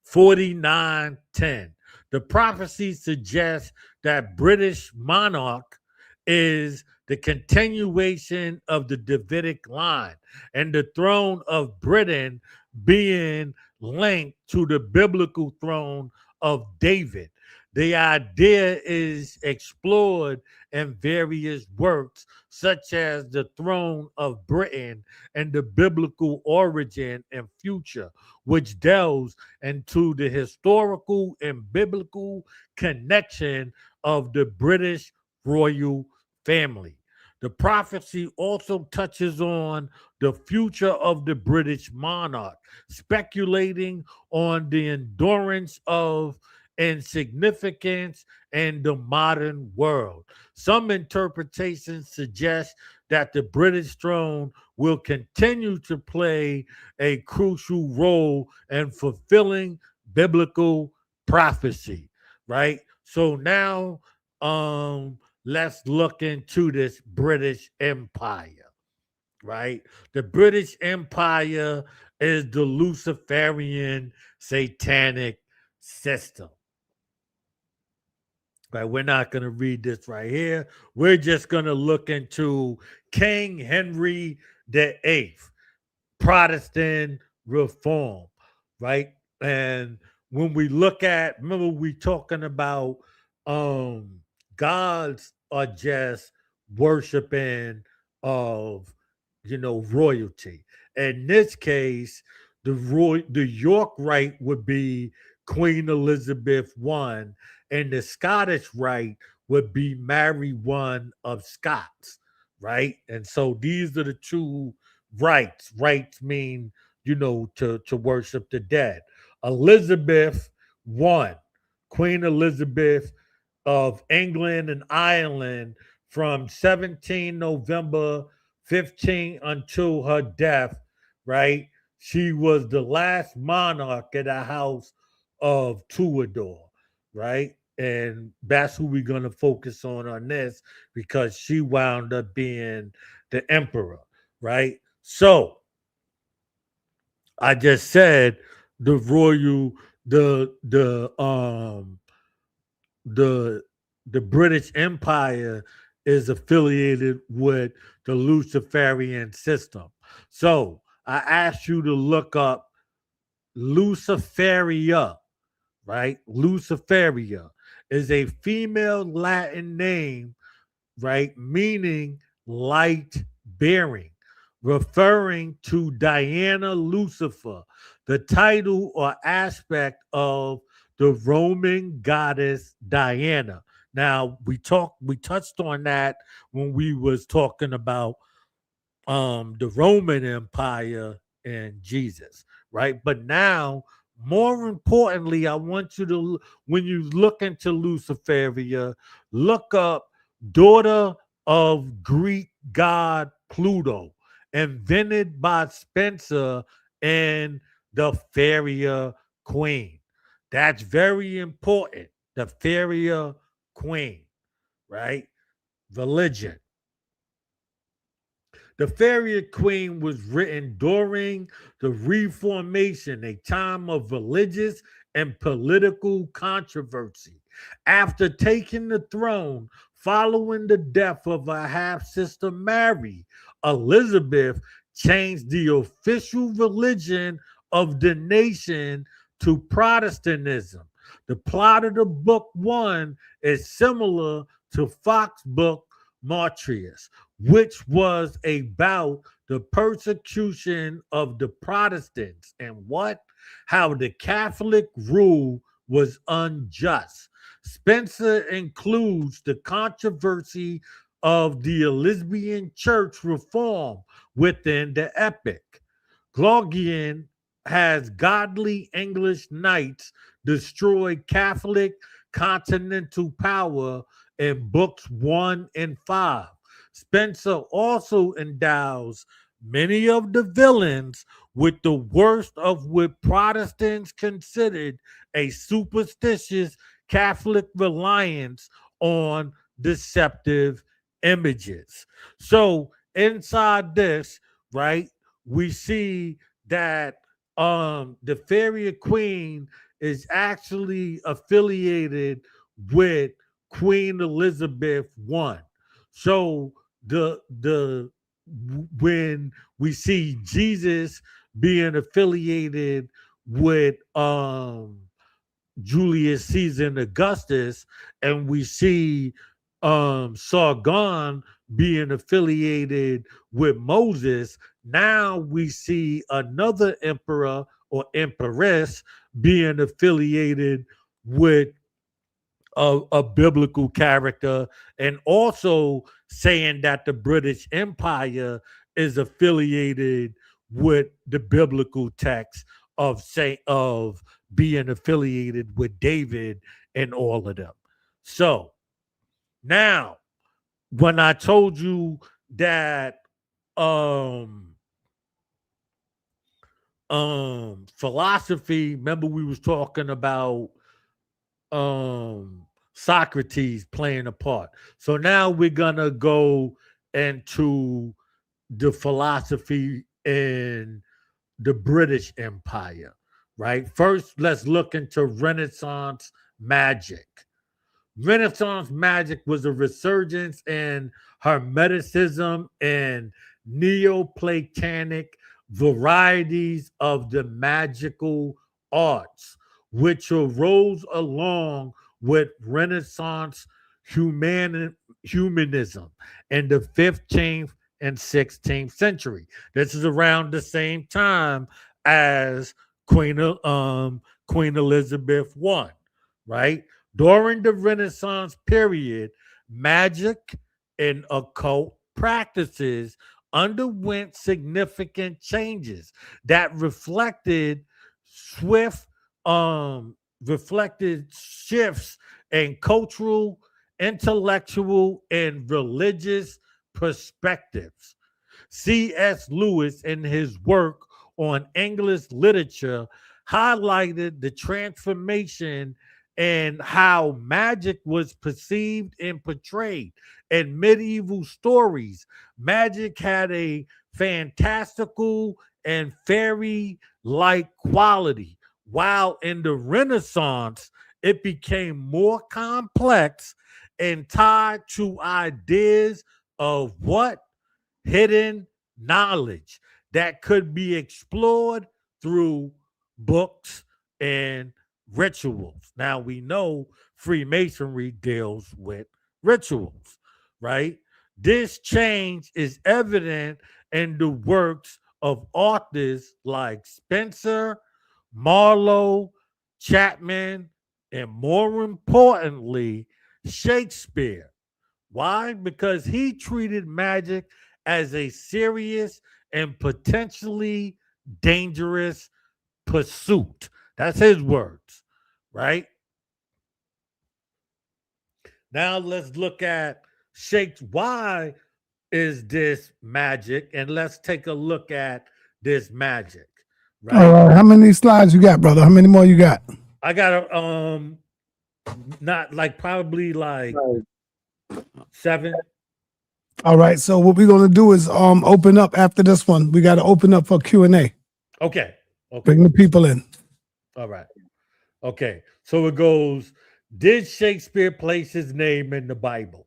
49:10. The prophecy suggests that British monarch is the continuation of the Davidic line and the throne of Britain being linked to the biblical throne of David. The idea is explored in various works, such as The Throne of Britain and the Biblical Origin and Future, which delves into the historical and biblical connection of the British royal family. The prophecy also touches on the future of the British monarch, speculating on the endurance of and significance in the modern world. Some interpretations suggest that the British throne will continue to play a crucial role in fulfilling biblical prophecy, right? So now let's look into this British Empire, right? The British Empire is the Luciferian satanic system. Right, we're not going to read this right here. We're just going to look into King Henry VIII, Protestant reform, right? And when we look at, remember we talking about gods are just worshiping of royalty. In this case, the York Rite would be Queen Elizabeth I, and the Scottish Rite would be Mary I of Scots, right? And so these are the two rights. Rights mean, to worship the dead. Elizabeth I, Queen Elizabeth of England and Ireland from 17 November 15 until her death, right? She was the last monarch of the House of Tudor, right? And that's who we're going to focus on this because she wound up being the emperor, right? So I just said the royal, the the British Empire is affiliated with the Luciferian system. So I asked you to look up Luciferia, right? Luciferia is a female Latin name, right? Meaning light bearing, referring to Diana Lucifer, the title or aspect of the Roman goddess Diana. Now we touched on that when we was talking about the Roman Empire and Jesus, right? But now, more importantly, I want you to, when you look into Luciferia, look up daughter of Greek god Pluto, invented by Spencer and the Feria Queen. That's very important. The Feria Queen, right? Religion. The Fairy Queen was written during the Reformation, a time of religious and political controversy. After taking the throne following the death of her half sister Mary, Elizabeth changed the official religion of the nation to Protestantism. The plot of the book one is similar to Fox book Martyrs, which was about the persecution of the Protestants and how the Catholic rule was unjust. Spencer includes the controversy of the Elizabethan church reform within the epic. Glaucian has godly English knights destroy Catholic continental power in books 1 and 5. Spencer also endows many of the villains with the worst of what Protestants considered a superstitious Catholic reliance on deceptive images. So inside this, right, we see that the Fairy Queen is actually affiliated with Queen Elizabeth I. So the when we see Jesus being affiliated with Julius Caesar and Augustus, and we see Sargon being affiliated with Moses, now we see another emperor or empress being affiliated with a biblical character, and also saying that the British Empire is affiliated with the biblical text of being affiliated with David and all of them. So now, when I told you that philosophy, remember we was talking about Socrates playing a part. So now we're gonna go into the philosophy in the British Empire, right? First, let's look into Renaissance magic. Renaissance magic was a resurgence in Hermeticism and Neoplatonic varieties of the magical arts, which arose along with Renaissance humanism in the 15th and 16th century. This is around the same time as Queen Elizabeth I, right? During the Renaissance period, magic and occult practices underwent significant changes that reflected shifts in cultural, intellectual, and religious perspectives. C.S. Lewis, in his work on English literature, highlighted the transformation and how magic was perceived and portrayed. In medieval stories, magic had a fantastical and fairy-like quality, while in the Renaissance, it became more complex and tied to ideas of what? Hidden knowledge that could be explored through books and rituals. Now we know Freemasonry deals with rituals, right? This change is evident in the works of authors like Spencer, Marlowe, Chapman, and more importantly, Shakespeare. Why? Because he treated magic as a serious and potentially dangerous pursuit. That's his words, right? Now let's look at Shakespeare. Why is this magic? And let's take a look at this magic, right? All right. How many slides you got, brother? How many more you got? I got not like probably like 7. All right. So what we're gonna do is open up after this one. We got to open up for Q&A. Okay. Bring the people in. All right. Okay. So it goes, did Shakespeare place his name in the Bible?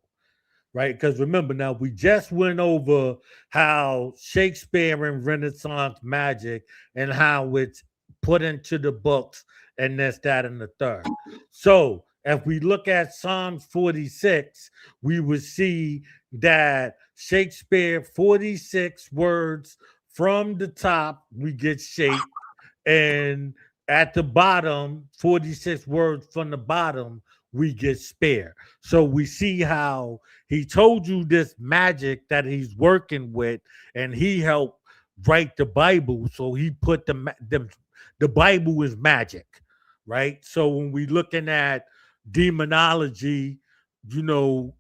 Right? Because remember, now we just went over how Shakespeare and Renaissance magic and how it's put into the books and this, that, and the third. So if we look at Psalms 46, we would see that Shakespeare 46 words from the top, we get shape, and at the bottom, 46 words from the bottom, we get spared. So we see how he told you this magic that he's working with, and he helped write the Bible. So he put the Bible is magic, right? So when we looking at demonology, you know,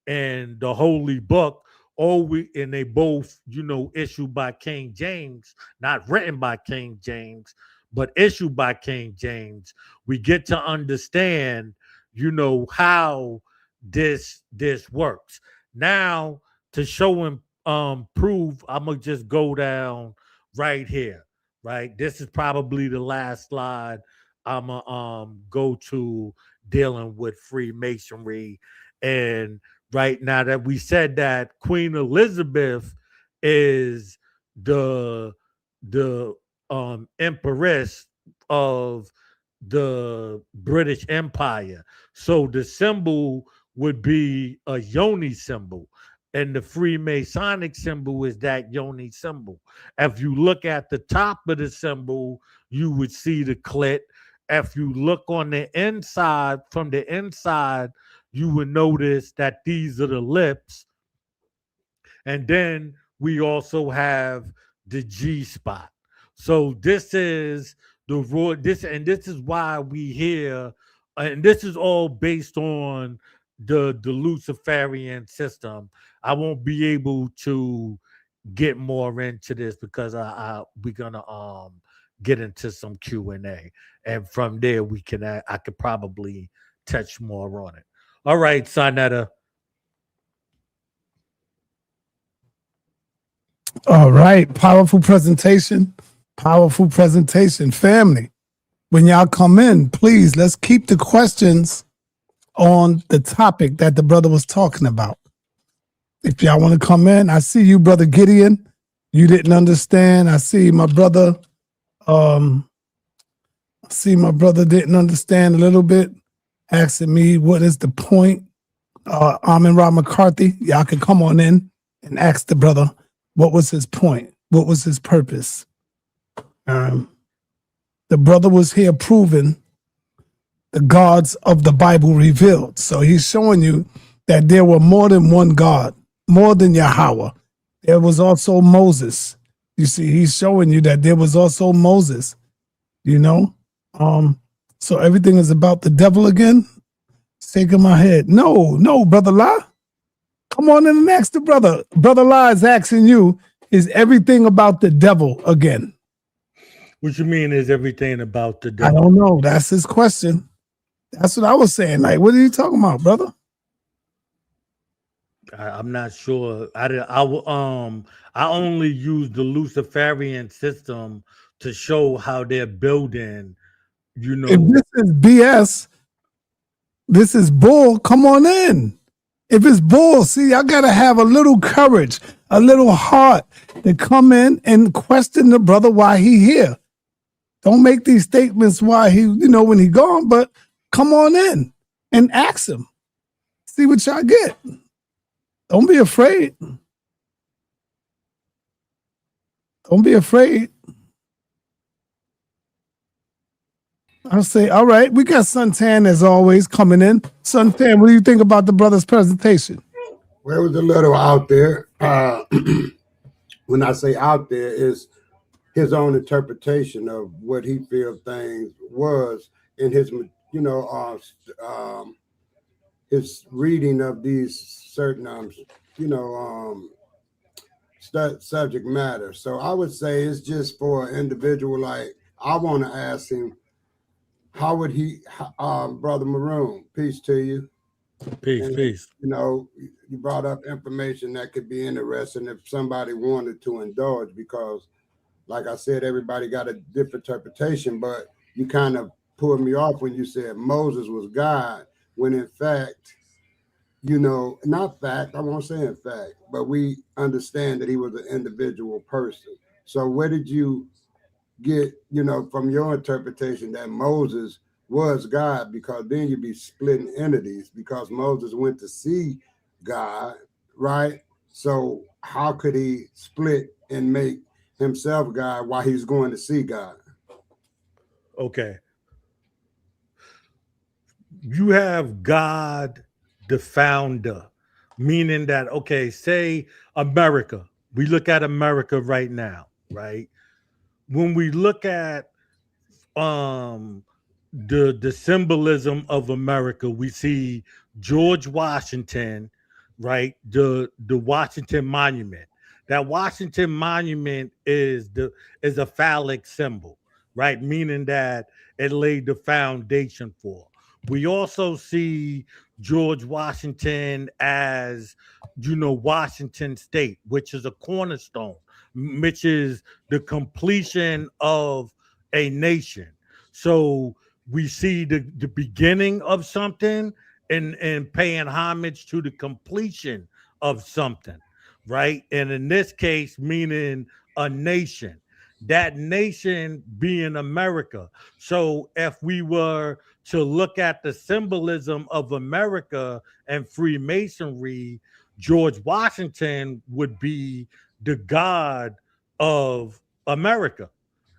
and the Holy Book, and they both, you know, issued by King James, not written by King James, but issued by King James. We get to understand, you know, how this works. Now, to show and prove, I'm gonna just go down right here. Right, this is probably the last slide I'm gonna go to, dealing with Freemasonry. And right now that we said that Queen Elizabeth is the empress of the British Empire. So the symbol would be a yoni symbol. And the Freemasonic symbol is that yoni symbol. If you look at the top of the symbol, you would see the clit. If you look on the inside, from the inside, you would notice that these are the lips. And then we also have the G spot. So this is the raw, this is why we hear, and this is all based on the Luciferian system. I won't be able to get more into this because we're gonna get into some Q&A, and from there we can I could probably touch more on it. All right, sa.neter. All right, powerful presentation, family. When y'all come in, please let's keep the questions on the topic that the brother was talking about. If y'all want to come in, I see you, brother Gideon. You didn't understand. I see my brother. Didn't understand a little bit, asking me what is the point. Amin Ra McCarthy, y'all can come on in and ask the brother what was his point, what was his purpose. The brother was here proving the gods of the Bible revealed. So he's showing you that there were more than one God, more than Yahweh. There was also Moses. You see, he's showing you that there was also Moses, you know? So everything is about the devil again? Shaking my head. No, Brother La. Come on in and ask the brother. Brother La is asking you, is everything about the devil again? What you mean is everything about the I devil? don't know. That's his question. That's what I was saying. Like, what are you talking about, brother? I'm not sure. I only use the Luciferian system to show how they're building, you know. If this is BS, this is bull, come on in. If it's bull, see, I gotta have a little courage, a little heart to come in and question the brother why he here. Don't make these statements why he, when he gone, but come on in and ask him. See what y'all get. Don't be afraid. Don't be afraid. I'll say, all right, we got Suntan as always coming in. Suntan, what do you think about the brother's presentation? Well, it was a little out there. When I say out there, is his own interpretation of what he feels things was in his, his reading of these certain, subject matter. So I would say it's just for an individual. Like, I want to ask him, how would he, Brother Maroon, peace to you. Peace. You brought up information that could be interesting if somebody wanted to indulge, because like I said, everybody got a different interpretation, but you kind of pulled me off when you said Moses was God, when in fact, not fact, I won't say in fact, but we understand that he was an individual person. So where did you get, from your interpretation that Moses was God? Because then you'd be splitting entities, because Moses went to see God, right? So how could he split and make himself God while he's going to see God? Okay. you have God, the founder, meaning that, okay, say America. We look at America right now, right? When we look at um the symbolism of America, we see George Washington, right? The Washington Monument. That Washington Monument is a phallic symbol, right? Meaning that it laid the foundation for. We also see George Washington as, Washington State, which is a cornerstone, which is the completion of a nation. So we see the beginning of something and paying homage to the completion of something, right? And in this case, meaning a nation, that nation being America. So if we were to look at the symbolism of America and Freemasonry, George Washington would be the god of America.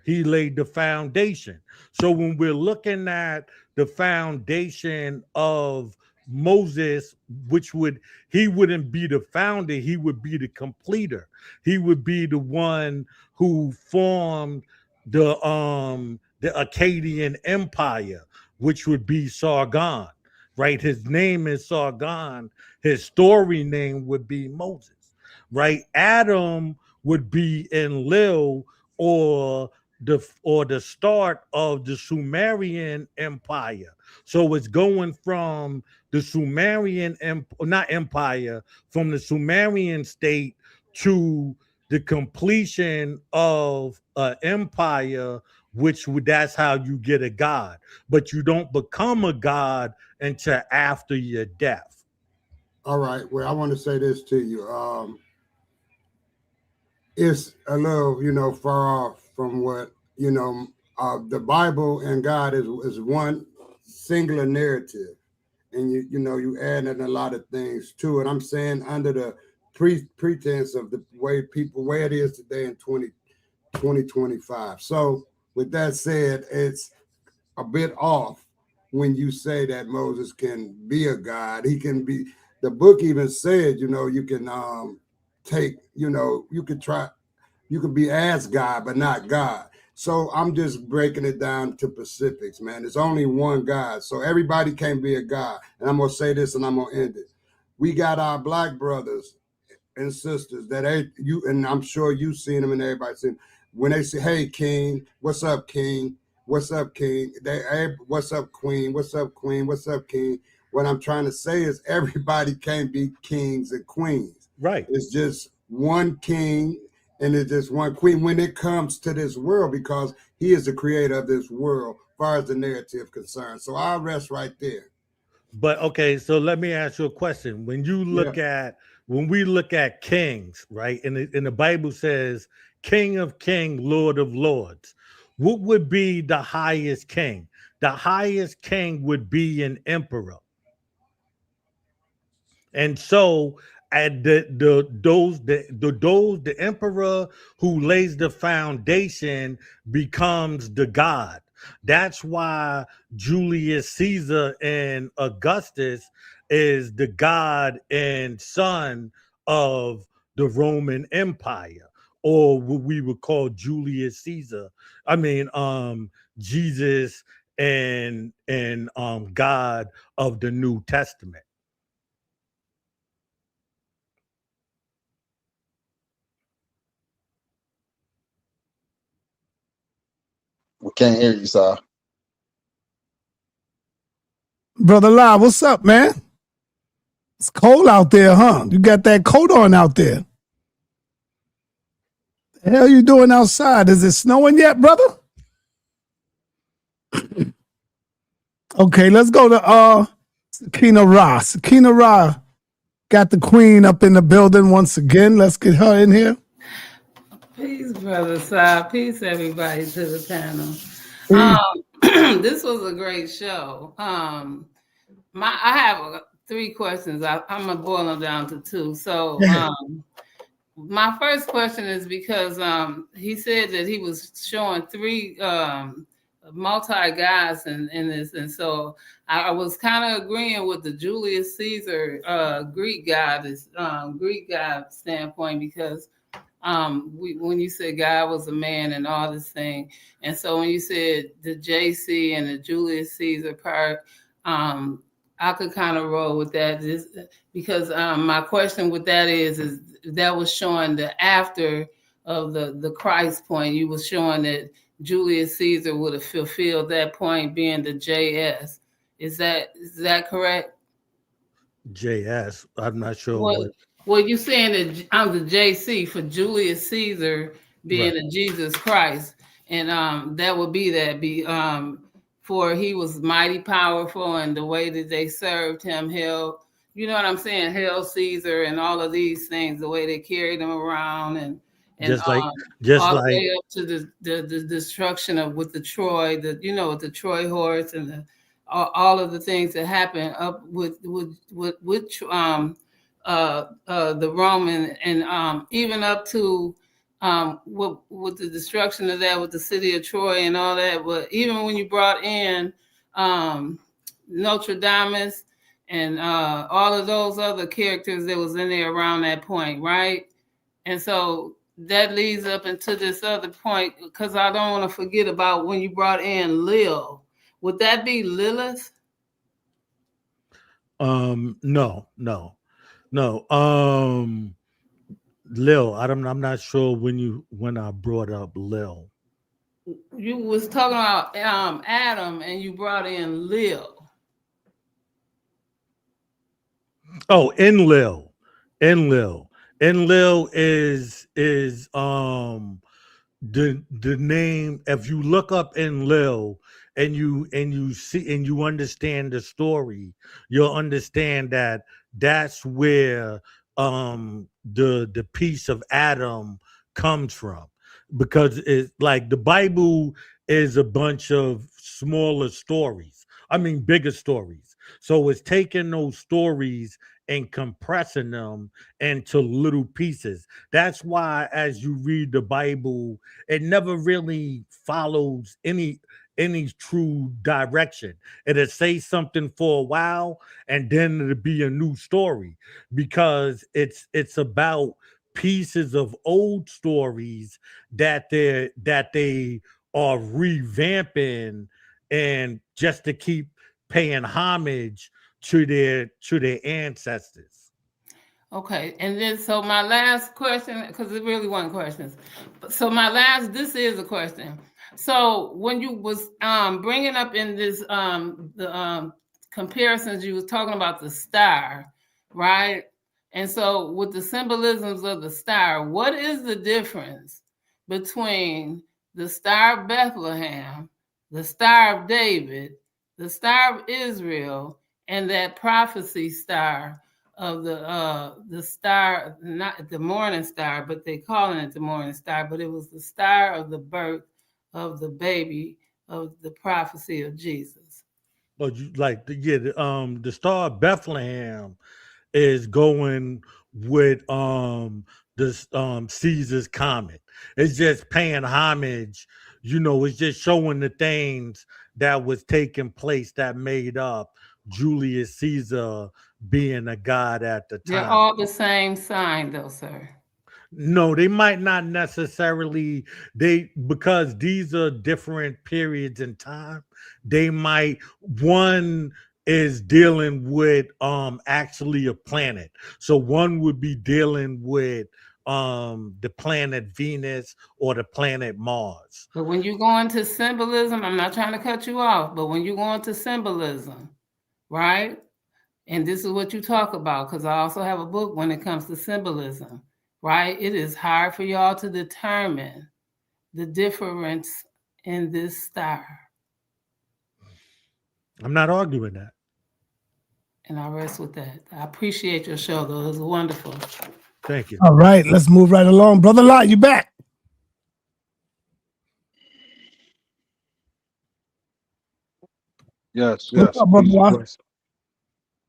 He laid the foundation. So when we're looking at the foundation of Moses, he wouldn't be the founder, he would be the completer. He would be the one who formed the Akkadian Empire, which would be Sargon, right? His name is Sargon. His story name would be Moses, right? Adam would be Enlil, or the start of the Sumerian Empire. So it's going from the Sumerian not empire, from the Sumerian state to the completion of an empire, that's how you get a god. But you don't become a god until after your death. All right. Well, I want to say this to you. It's a little, far off from what, the Bible and God is one singular narrative. And you adding a lot of things to it. I'm saying under the pretense of the way it is today in 2025. So with that said, it's a bit off when you say that Moses can be a God. He can be, the book even said, you can take, you can be as God, but not God. So I'm just breaking it down to specifics, man. There's only one God. So everybody can't be a God. And I'm going to say this and I'm going to end it. We got our black brothers and sisters that you, and I'm sure you've seen them and everybody's seen them. When they say, hey, King, what's up, King? What's up, King? What's up, Queen? What's up, Queen? What's up, King? What I'm trying to say is everybody can't be kings and queens. Right. It's just one king and it's just one queen when it comes to this world, because he is the creator of this world as far as the narrative concerned. So I'll rest right there. But okay, so let me ask you a question. When we look at kings, right? And the Bible says King of Kings, Lord of Lords. What would be the highest king? The highest king would be an emperor. And so at the emperor who lays the foundation becomes the god. That's why Julius Caesar and Augustus is the god and son of the Roman Empire, or what we would call Julius Caesar. I mean, Jesus and God of the New Testament. We can't hear you, sir. Brother La, what's up, man? It's cold out there, huh? You got that coat on out there. The hell you doing outside? Is it snowing yet, brother? Okay, let's go to Sakina Ra. Sakina Ra got the queen up in the building once again. Let's get her in here. Peace, brother Sa. Peace, everybody, to the panel. This was a great show. I have 3 questions. I'm gonna boil them down to 2. So, my first question is because he said that he was showing 3 multi-gods in this, and so I was kind of agreeing with the Julius Caesar Greek god standpoint, because when you said God was a man and all this thing, and so when you said the JC and the Julius Caesar part, I could kind of roll with that, because my question with that is that was showing the after of the Christ point. You was showing that Julius Caesar would have fulfilled that point, being the JS. Is that correct? JS. I'm not sure what. Well, you saying that I'm the JC for Julius Caesar being Right. a Jesus Christ, and that would be for he was mighty powerful, and the way that they served him, hell, you know what I'm saying, Hail Caesar, and all of these things, the way they carried him around, and Just like all the way up to the destruction of with the Troy, with the Troy horse, and all of the things that happened up with the Roman, and even up to with the destruction of that, with the city of Troy and all that. But even when you brought in Notre Dame and all of those other characters that was in there around that point, right? And so that leads up into this other point, because I don't want to forget about when you brought in Lil. Would that be Lilith? No. Lil, I'm not sure when I brought up Lil. You was talking about Adam, and you brought in Lil. Oh, Enlil is the name. If you look up Enlil and you see and you understand the story, you'll understand that that's where the piece of Adam comes from, because it's like the Bible is a bunch of smaller stories. I mean, bigger stories. So it's taking those stories and compressing them into little pieces. That's why, as you read the Bible, it never really follows any true direction. It'll say something for a while, and then it'll be a new story, because it's about pieces of old stories that they are revamping, and just to keep paying homage to their ancestors. Okay, and then so my last question, because it really wasn't questions. So this is a question. So when you was bringing up in this the comparisons, you was talking about the star, right? And so with the symbolisms of the star, what is the difference between the Star of Bethlehem, the Star of David, the Star of Israel, and that prophecy star of the star, not the morning star, but they calling it the morning star, but it was the star of the birth of the baby of the prophecy of Jesus? But you like the Star of Bethlehem is going with this Caesar's comet. It's just paying homage, it's just showing the things that was taking place that made up Julius Caesar being a god at the time. They're all the same sign though, sir. No, they might not necessarily, because these are different periods in time. They might, one is dealing with actually a planet. So one would be dealing with the planet Venus or the planet Mars. But when you go into symbolism, I'm not trying to cut you off, but when you go into symbolism, right? And this is what you talk about, because I also have a book when it comes to symbolism, right? It is hard for y'all to determine the difference in this star. I'm not arguing that. And I rest with that. I appreciate your show, though. It was wonderful. Thank you. All right, let's move right along. Brother Lot, you back? Yes. What's up, Brother Lot?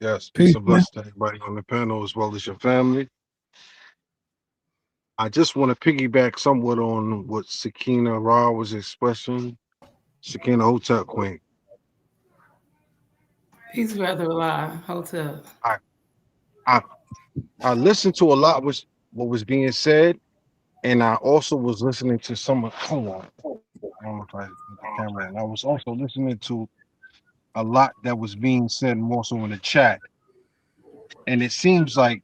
Yes, Peace, peace and blessings to everybody on the panel as well as your family. I just want to piggyback somewhat on what Sakina Ra was expressing Sakina Hotel Queen. Peace, brother. Alive. Hotel. I listened to a lot what was being said, and I also was listening to some of. Hold on, I don't know if I put the camera on. I was also listening to a lot that was being said more so in the chat, and it seems like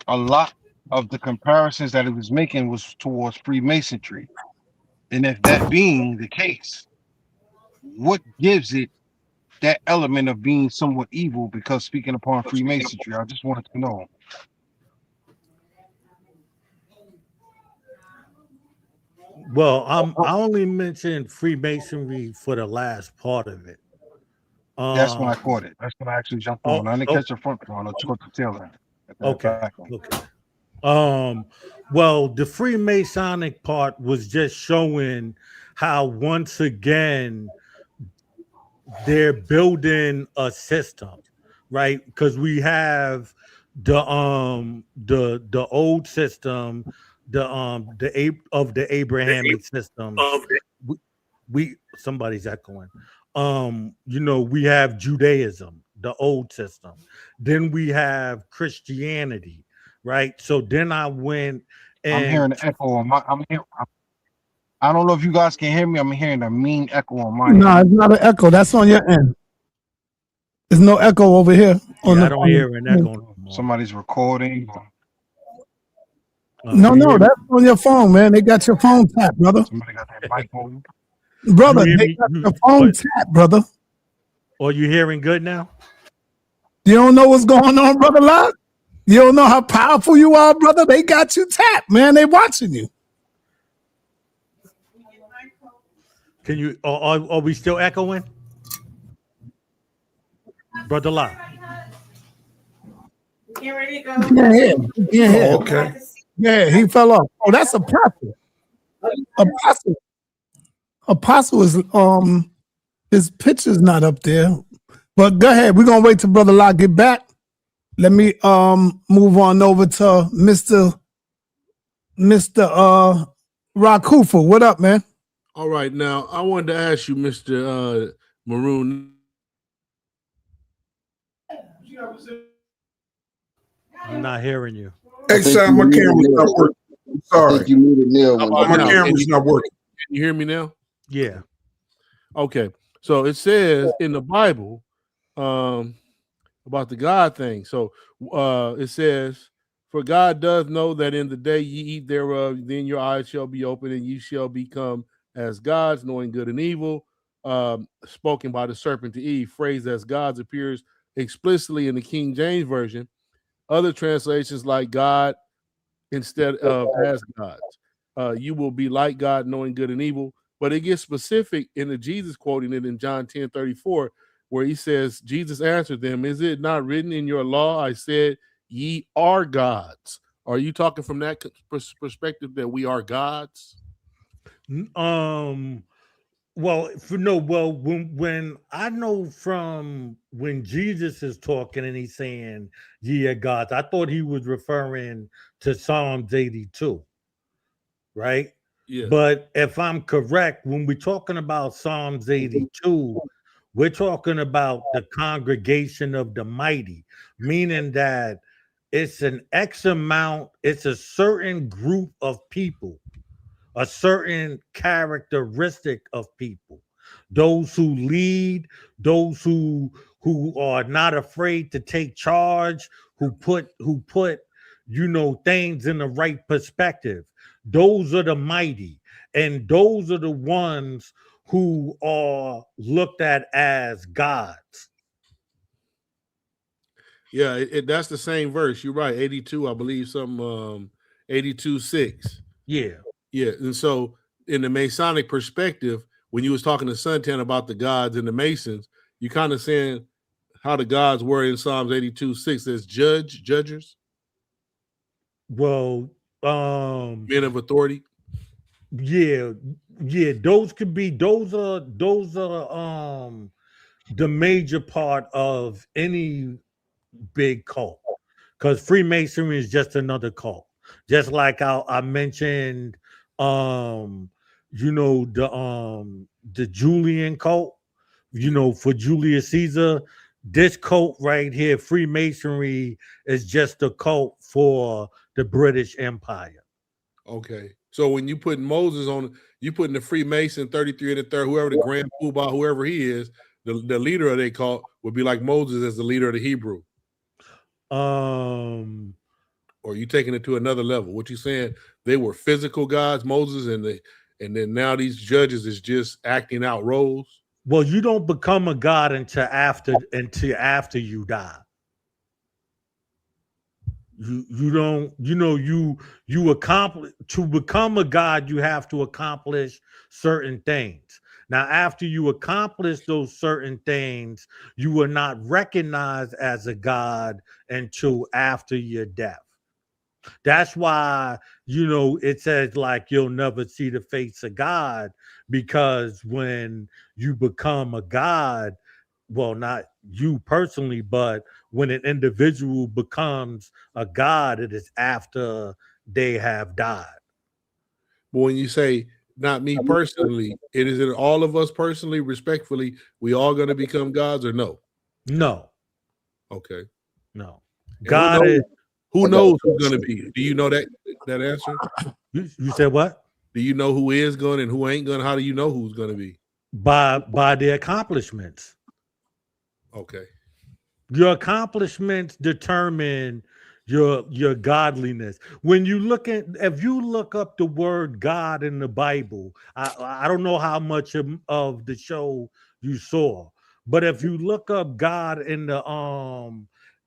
a lot of the comparisons that it was making was towards Freemasonry. And if that being the case, what gives it that element of being somewhat evil? Because speaking upon Freemasonry, I just wanted to know. Well, I only mentioned Freemasonry for the last part of it. That's when I caught it. That's when I actually jumped on. I didn't catch the front one. I took the tail end. Okay. Well, the Freemasonic part was just showing how once again they're building a system, right? Because we have the old system, the Abrahamic systems. We somebody's echoing. We have Judaism, the old system. Then we have Christianity, right? So then I went and I'm hearing the echo on my. I don't know if you guys can hear me. I'm hearing a mean echo on my No, end. it's not an echo. That's on your end. There's no echo over here. I don't hear an echo. Somebody's recording. No, that's on your phone, man. They got your phone tapped, brother. Somebody got that mic on. Brother, they got your phone tapped, brother. Are you hearing good now? You don't know what's going on, brother Locke? You don't know how powerful you are, brother? They got you tapped, man. They watching you. Can you? Are we still echoing, brother Locke? Yeah. Okay. Yeah, he fell off. Oh, that's Apostle. Apostle is his picture's not up there. But go ahead. We're gonna wait till Brother Locke get back. Let me move on over to Mr. Rakufa. What up, man? All right, now I wanted to ask you, Mr. Maroon. I'm not hearing you. Hey, Sam, my camera's not working. I'm sorry. I think you muted Neil. My camera's not working. Can you hear me now? Yeah. Okay. So it says in the Bible about the God thing. So it says, "For God doth know that in the day ye eat thereof, then your eyes shall be open, and you shall become as gods, knowing good and evil." Spoken by the serpent to Eve, phrased as gods appears explicitly in the King James Version. Other translations like God instead of as gods. You will be like God, knowing good and evil. But it gets specific in the Jesus quoting it in John 10:34, where he says, Jesus answered them, "Is it not written in your law, I said, ye are gods?" Are you talking from that perspective that we are gods? Well, when I know from when Jesus is talking and he's saying, "Ye are gods," I thought he was referring to Psalms 82, right? Yeah. But if I'm correct, when we're talking about Psalms 82, we're talking about the congregation of the mighty, meaning that it's an X amount, it's a certain group of people, a certain characteristic of people, those who lead, those who are not afraid to take charge, who put things in the right perspective. Those are the mighty, and those are the ones who are looked at as gods. Yeah, that's the same verse. You're right. 82, I believe, some 82:6. Yeah. Yeah. And so in the Masonic perspective, when you was talking to Suntan about the gods and the Masons, you kind of saying how the gods were in Psalms 82:6 as judges. Well, men of authority. Yeah, those could be those are the major part of any big cult, because Freemasonry is just another cult. Just like I mentioned, the Julian cult, for Julius Caesar. This cult right here, Freemasonry, is just a cult for the British Empire. Okay. So when you put Moses on, you putting the Freemason 33 and the third, whoever the Grand Poobah, whoever he is, the leader of they cult would be like Moses as the leader of the Hebrew. Or you taking it to another level? What you saying? They were physical gods, Moses, and then now these judges is just acting out roles. Well, you don't become a god until after you die. You don't, you accomplish, to become a god, you have to accomplish certain things. Now, after you accomplish those certain things, you are not recognized as a god until after your death. That's why, it says like you'll never see the face of God, because when you become a god, well, not you personally, but when an individual becomes a god, it is after they have died. But when you say not me personally, is it all of us personally, respectfully, we all going to become gods or no? No. Okay. No. God is. Who knows who's going to be? Do you know that answer? You said what? Do you know who is going and who ain't going? How do you know who's going to be? By their accomplishments. Okay. Your accomplishments determine your godliness. When you if you look up the word God in the Bible, I don't know how much of the show you saw, but if you look up God in the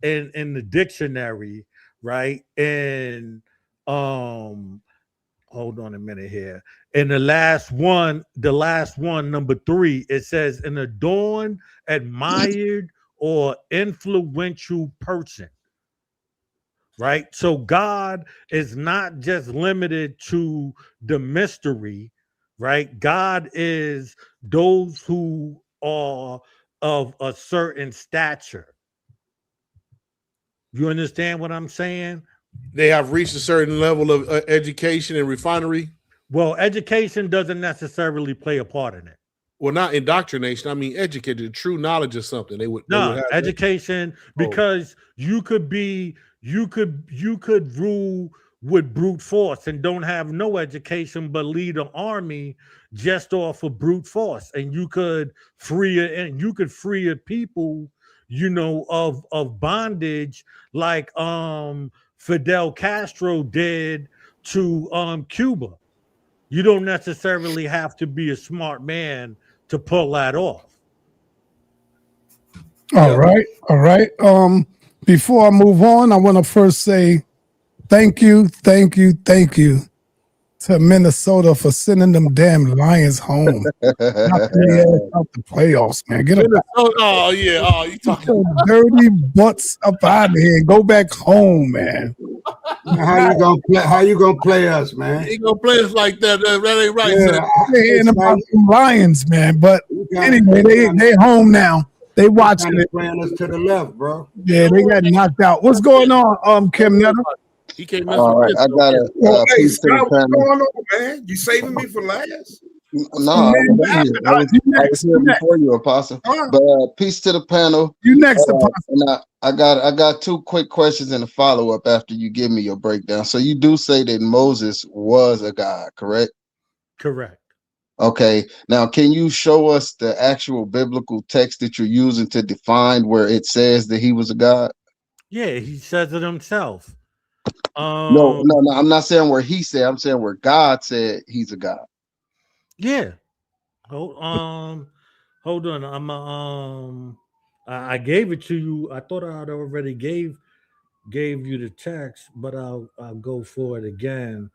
in the dictionary, right? And hold on a minute here. And the last one, number 3, it says an adorned, admired, or influential person. Right? So God is not just limited to the mystery, right? God is those who are of a certain stature. You understand what I'm saying? They have reached a certain level of education and refinery. Well, education doesn't necessarily play a part in it. Well, not indoctrination. I mean, educated, true knowledge of something. They would have education, because you could rule with brute force and don't have no education, but lead an army just off of brute force, and you could free a people, of bondage, like Fidel Castro did to Cuba. You don't necessarily have to be a smart man to pull that off. All right. Before I move on, I want to first say thank you to Minnesota for sending them damn Lions home. Not out the playoffs, man. Get up. Oh yeah. Oh, you talking dirty butts up out of here and go back home, man. How you gonna play us, man? You ain't gonna play us like that. That ain't right. Yeah, I'm hearing about the Lions, man. But anyway, they home now. They watching it. Playing us to the left, bro. Yeah, they got knocked out. What's going on, Kim Netter? He can't All right, I got a piece to the what's panel. going on, man? You saving me for last? No, I was here before you, Apostle. But peace to the panel. You next, Apostle. And I got 2 quick questions and a follow-up after you give me your breakdown. So you do say that Moses was a god, correct? Correct. Okay. Now, can you show us the actual biblical text that you're using to define where it says that he was a god? Yeah, he says it himself. No, I'm not saying where he said. I'm saying where God said he's a god. Yeah. Hold on. I gave it to you. I thought I had already gave you the text, but I'll go for it again.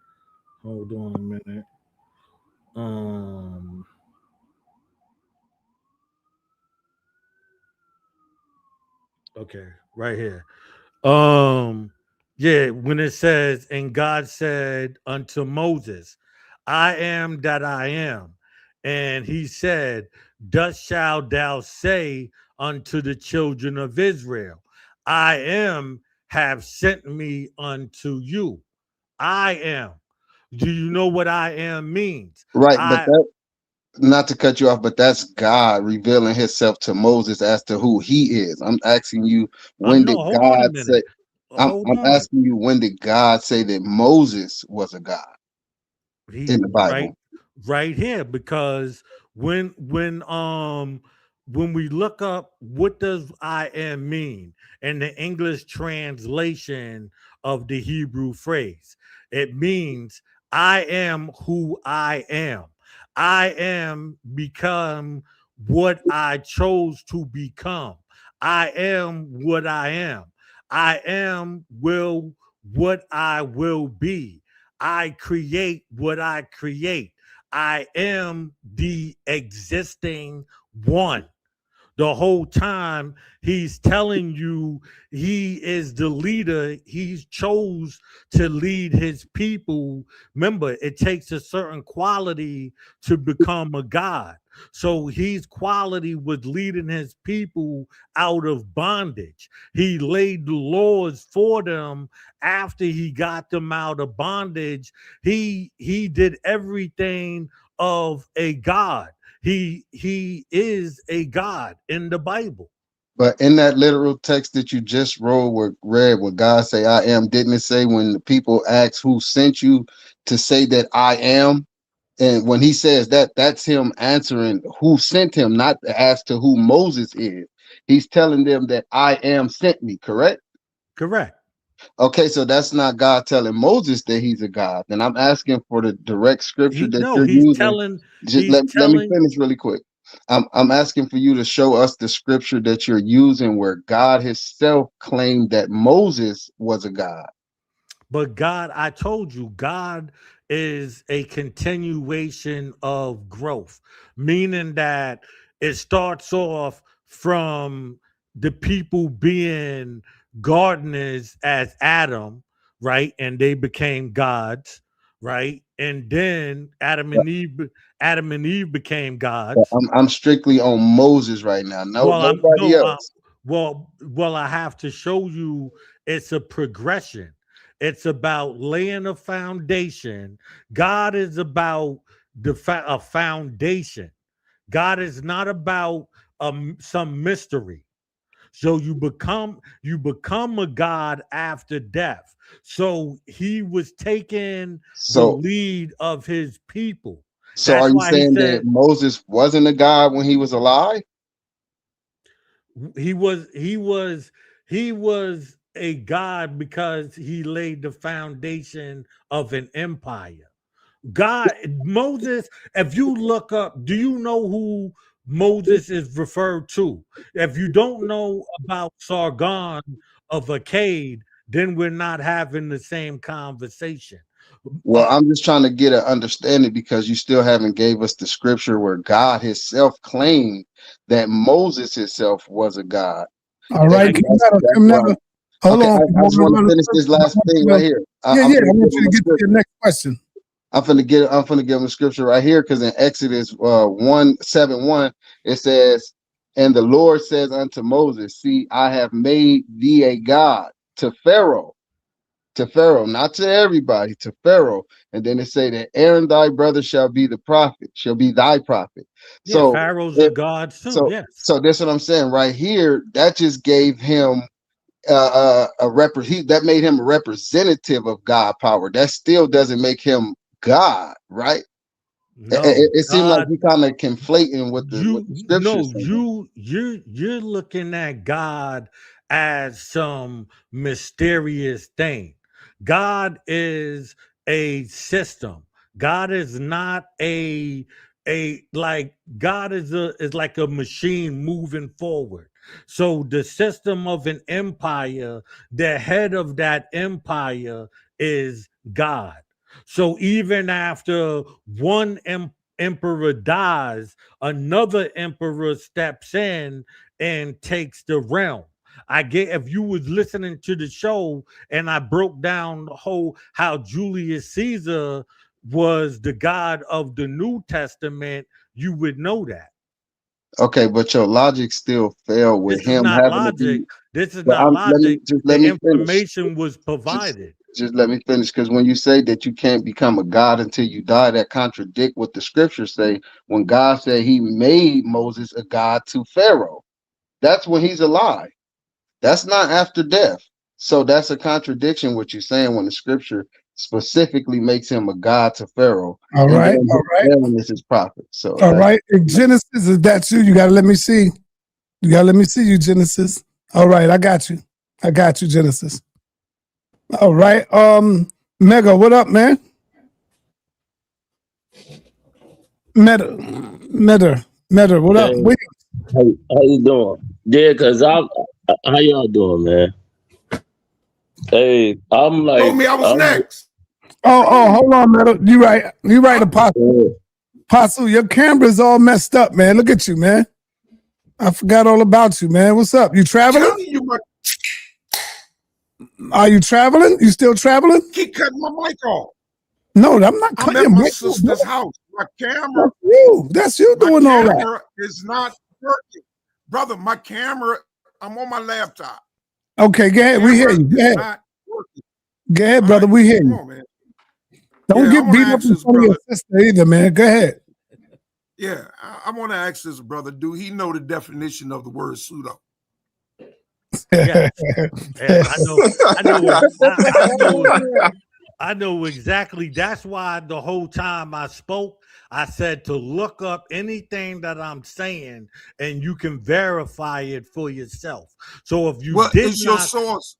Hold on a minute. Okay, right here. Yeah, when it says, and God said unto Moses, I am that I am. And he said, thus shalt thou say unto the children of Israel, I am have sent me unto you. I am. Do you know what I am means? Right, not to cut you off, but that's God revealing himself to Moses as to who he is. I'm asking you, when No, did hold on a God say, minute. I'm Hold on. asking you, when did God say that Moses was a God He in the Bible? right here, because when we look up what does I am mean in the English translation of the Hebrew phrase, it means I am who I am. I am become what I chose to become. I am what I am. I am will what I will be. I create what I create. I am the existing one. The whole time he's telling you he is the leader. He's chose to lead his people. Remember, it takes a certain quality to become a god. So his quality was leading his people out of bondage. He laid the laws for them after he got them out of bondage. He did everything of a god. He is a God in the Bible. But in that literal text that you just read, where God say I am, didn't it say when the people ask who sent you to say that I am? And when he says that, that's him answering who sent him, not as to who Moses is. He's telling them that I am sent me, correct? Correct. Okay, so that's not God telling Moses that he's a God. And I'm asking for the direct scripture that you're He's using. telling Just let me finish really quick. I'm asking for you to show us the scripture that you're using where God himself claimed that Moses was a God. But God, I told you, God is a continuation of growth, meaning that it starts off from the people being gardeners as Adam, right? And they became gods, right? And then Adam and Eve became gods. I'm strictly on Moses right now. No, Well, nobody else. I have to show you it's a progression. It's about laying a foundation. God is about a foundation. God is not about some mystery. So you become a god after death. So he was taking the So lead of his people. so are That's you why he saying that said Moses wasn't a God when he was alive? he was a god because he laid the foundation of an empire. God, Moses, if you look up, do you know who Moses is referred to? If you don't know about Sargon of Akkad, then we're not having the same conversation. Well, I'm just trying to get an understanding because you still haven't gave us the scripture where God himself claimed that Moses himself was a God. All right, And that's Kim why. Netter, hold Okay, on. I just want to finish this last thing right here. Yeah, I'm yeah. I gonna want give you him to a get to your scripture. next question. I'm gonna give him a scripture right here because in Exodus 1:7-1 it says, "And the Lord says unto Moses, See, I have made thee a God to Pharaoh." To Pharaoh, not to everybody, to Pharaoh. And then it say that Aaron thy brother shall be the prophet, shall be thy prophet. Yeah, So Pharaoh's a it, god too. so Yes. so that's what I'm saying right here. That just gave him that made him a representative of God power. That still doesn't make him God, right? No, It seemed like God. you kind of conflating with You the scriptures. no, you're looking at God as some mysterious thing. God is a system. God is not a like God is like a machine moving forward. So the system of an empire, the head of that empire is God. So even after one emperor dies, another emperor steps in and takes the realm. I get if you was listening to the show and I broke down the whole how Julius Caesar was the God of the New Testament, you would know that. Okay, but your logic still failed with This is him not having to logic. be. This is But not let logic. me The finish. information was Just provided. just let me finish, because when you say that you can't become a god until you die, that contradict what the scriptures say. When God said he made Moses a god to Pharaoh, that's when he's alive. That's not after death. So that's a contradiction what you're saying when the scripture specifically makes him a god to Pharaoh. All And right, then all right, Aaron is his prophet. So all right. In Genesis, is that you? You gotta let me see. You gotta let me see you, Genesis. All right, I got you. I got you, Genesis. All right. Mega, what up, man? Meta, what up? Hey, Wait. how you doing? Yeah, cause how y'all doing, man? Hey, I'm like, Told me I was next. Oh, hold on, Meta. You right, Apostle. Apostle, your camera's all messed up, man. Look at you, man. I forgot all about you, man. What's up? You traveling? Are you traveling? You still traveling? Keep cutting my mic off. No, I'm not I'm cutting at your my mic. sister's house. My camera. That's you My doing all that. camera is not working, brother. My camera. I'm on my laptop. Okay, go ahead. We hear you. Go ahead. Go ahead, brother. We hear you. On, man. Don't Yeah, get beat up in front of your sister either, man. Go ahead. Yeah, I want to ask this brother, do he know the definition of the word pseudo? Yeah, I know exactly. That's why the whole time I spoke, I said to look up anything that I'm saying, and you can verify it for yourself. So if you What did is not, your source?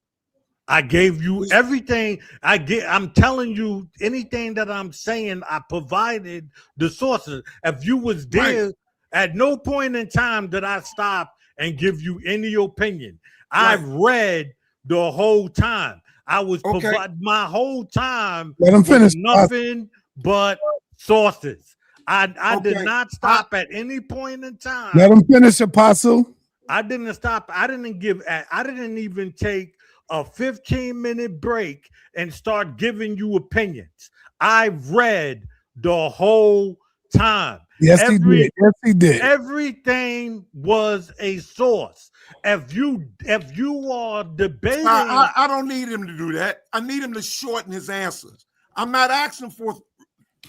I gave you everything. I'm telling you anything that I'm saying. I provided the sources. If you was there, at no point in time did I stop and give you any opinion. I've read the whole time. I was providing my whole time. Let him finish. Nothing but sources. I did not stop at any point in time. Let him finish, Apostle. I didn't stop. I didn't even take a 15-minute break and start giving you opinions. I've read the whole time. Yes, he did. Yes, he did. Everything was a source. If you are debating, I don't need him to do that. I need him to shorten his answers. I'm not asking for.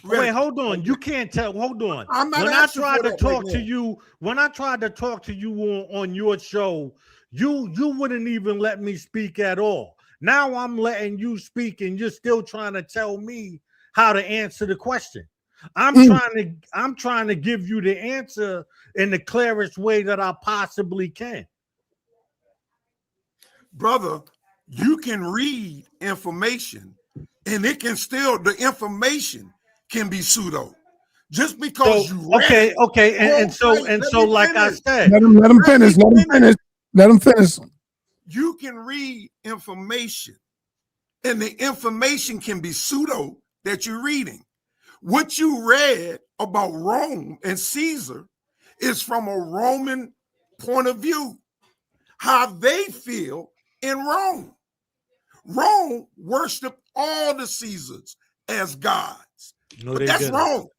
Wait, hold on. You can't tell. Hold on. I'm not when I asking tried for to that talk right to now. you, when I tried to talk to you on your show, you wouldn't even let me speak at all. Now I'm letting you speak, and you're still trying to tell me how to answer the question. I'm trying to give you the answer in the clearest way that I possibly can. Brother, you can read information, and it can still, the information can be pseudo. Just because you read okay, and so like I said, let him finish. Let him finish. You can read information, and the information can be pseudo that you're reading. What you read about Rome and Caesar is from a Roman point of view, how they feel in Rome. Rome worshiped all the Caesars as gods. No, but that's wrong.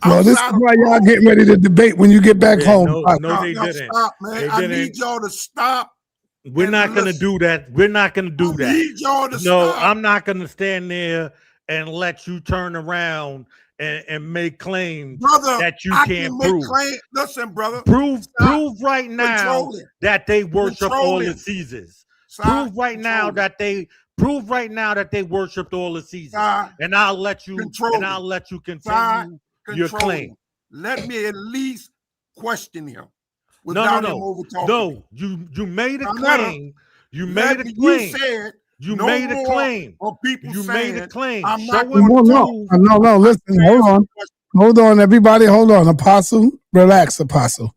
Well, this is why y'all getting ready to debate when you get back home. No, they didn't. Stop, man. They I didn't. need y'all to stop. We're not going to do that. We're not going to do that. Need y'all to no, stop. I'm not going to stand there and let you turn around and make claims that you can't prove. Listen, brother. Prove right now that they worship all the Caesars. Prove right now that they worshiped all the Caesars. And I'll let you continue your claim. Let me at least question him. No. You made a claim. You made a claim. You made a claim. You made a claim. No. Listen, hold on, everybody. Hold on, Apostle. Relax, Apostle.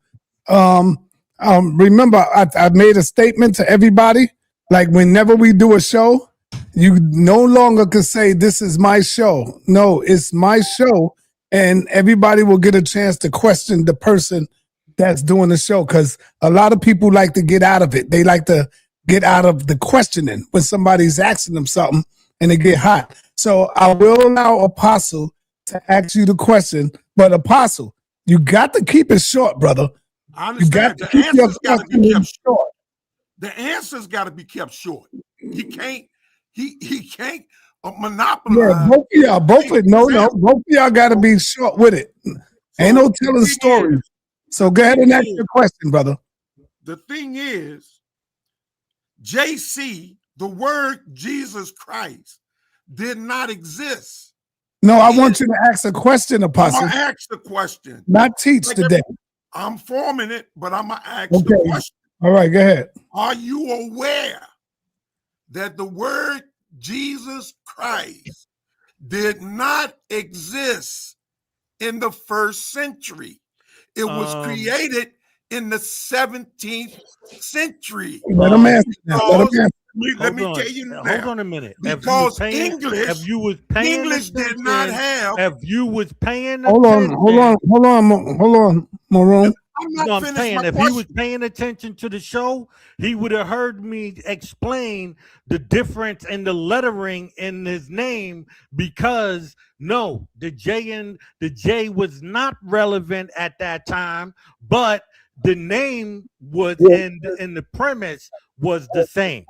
Remember, I made a statement to everybody. Like whenever we do a show, you no longer can say this is my show. No, it's my show, and everybody will get a chance to question the person that's doing the show, because a lot of people like to get out of it. They like to get out of the questioning when somebody's asking them something and they get hot. So I will allow Apostle to ask you the question, but Apostle, you got to keep it short, brother. I understand. The answer's got to be kept short. The answer's got to be kept short. He can't monopolize. Yeah, both of y'all, both of y'all got to be short with it. Ain't no telling stories. So go ahead and ask your question, brother. The thing is, JC, the word Jesus Christ, did not exist. No, I want you to ask a question, I'm Apostle. gonna ask the question. Not teach today. I'm forming it, but I'm gonna ask Okay. the question. All right, go ahead. Are you aware that the word Jesus Christ did not exist in the first century? It was created in the 17th century. Let him answer now. Let me tell you now. Hold on a minute. Because if you was paying English did not have. If you was paying hold on, Maroon. I'm saying if he was paying attention to the show, he would have heard me explain the difference in the lettering in his name, because no, the J was not relevant at that time, but the name was in the premise was the same.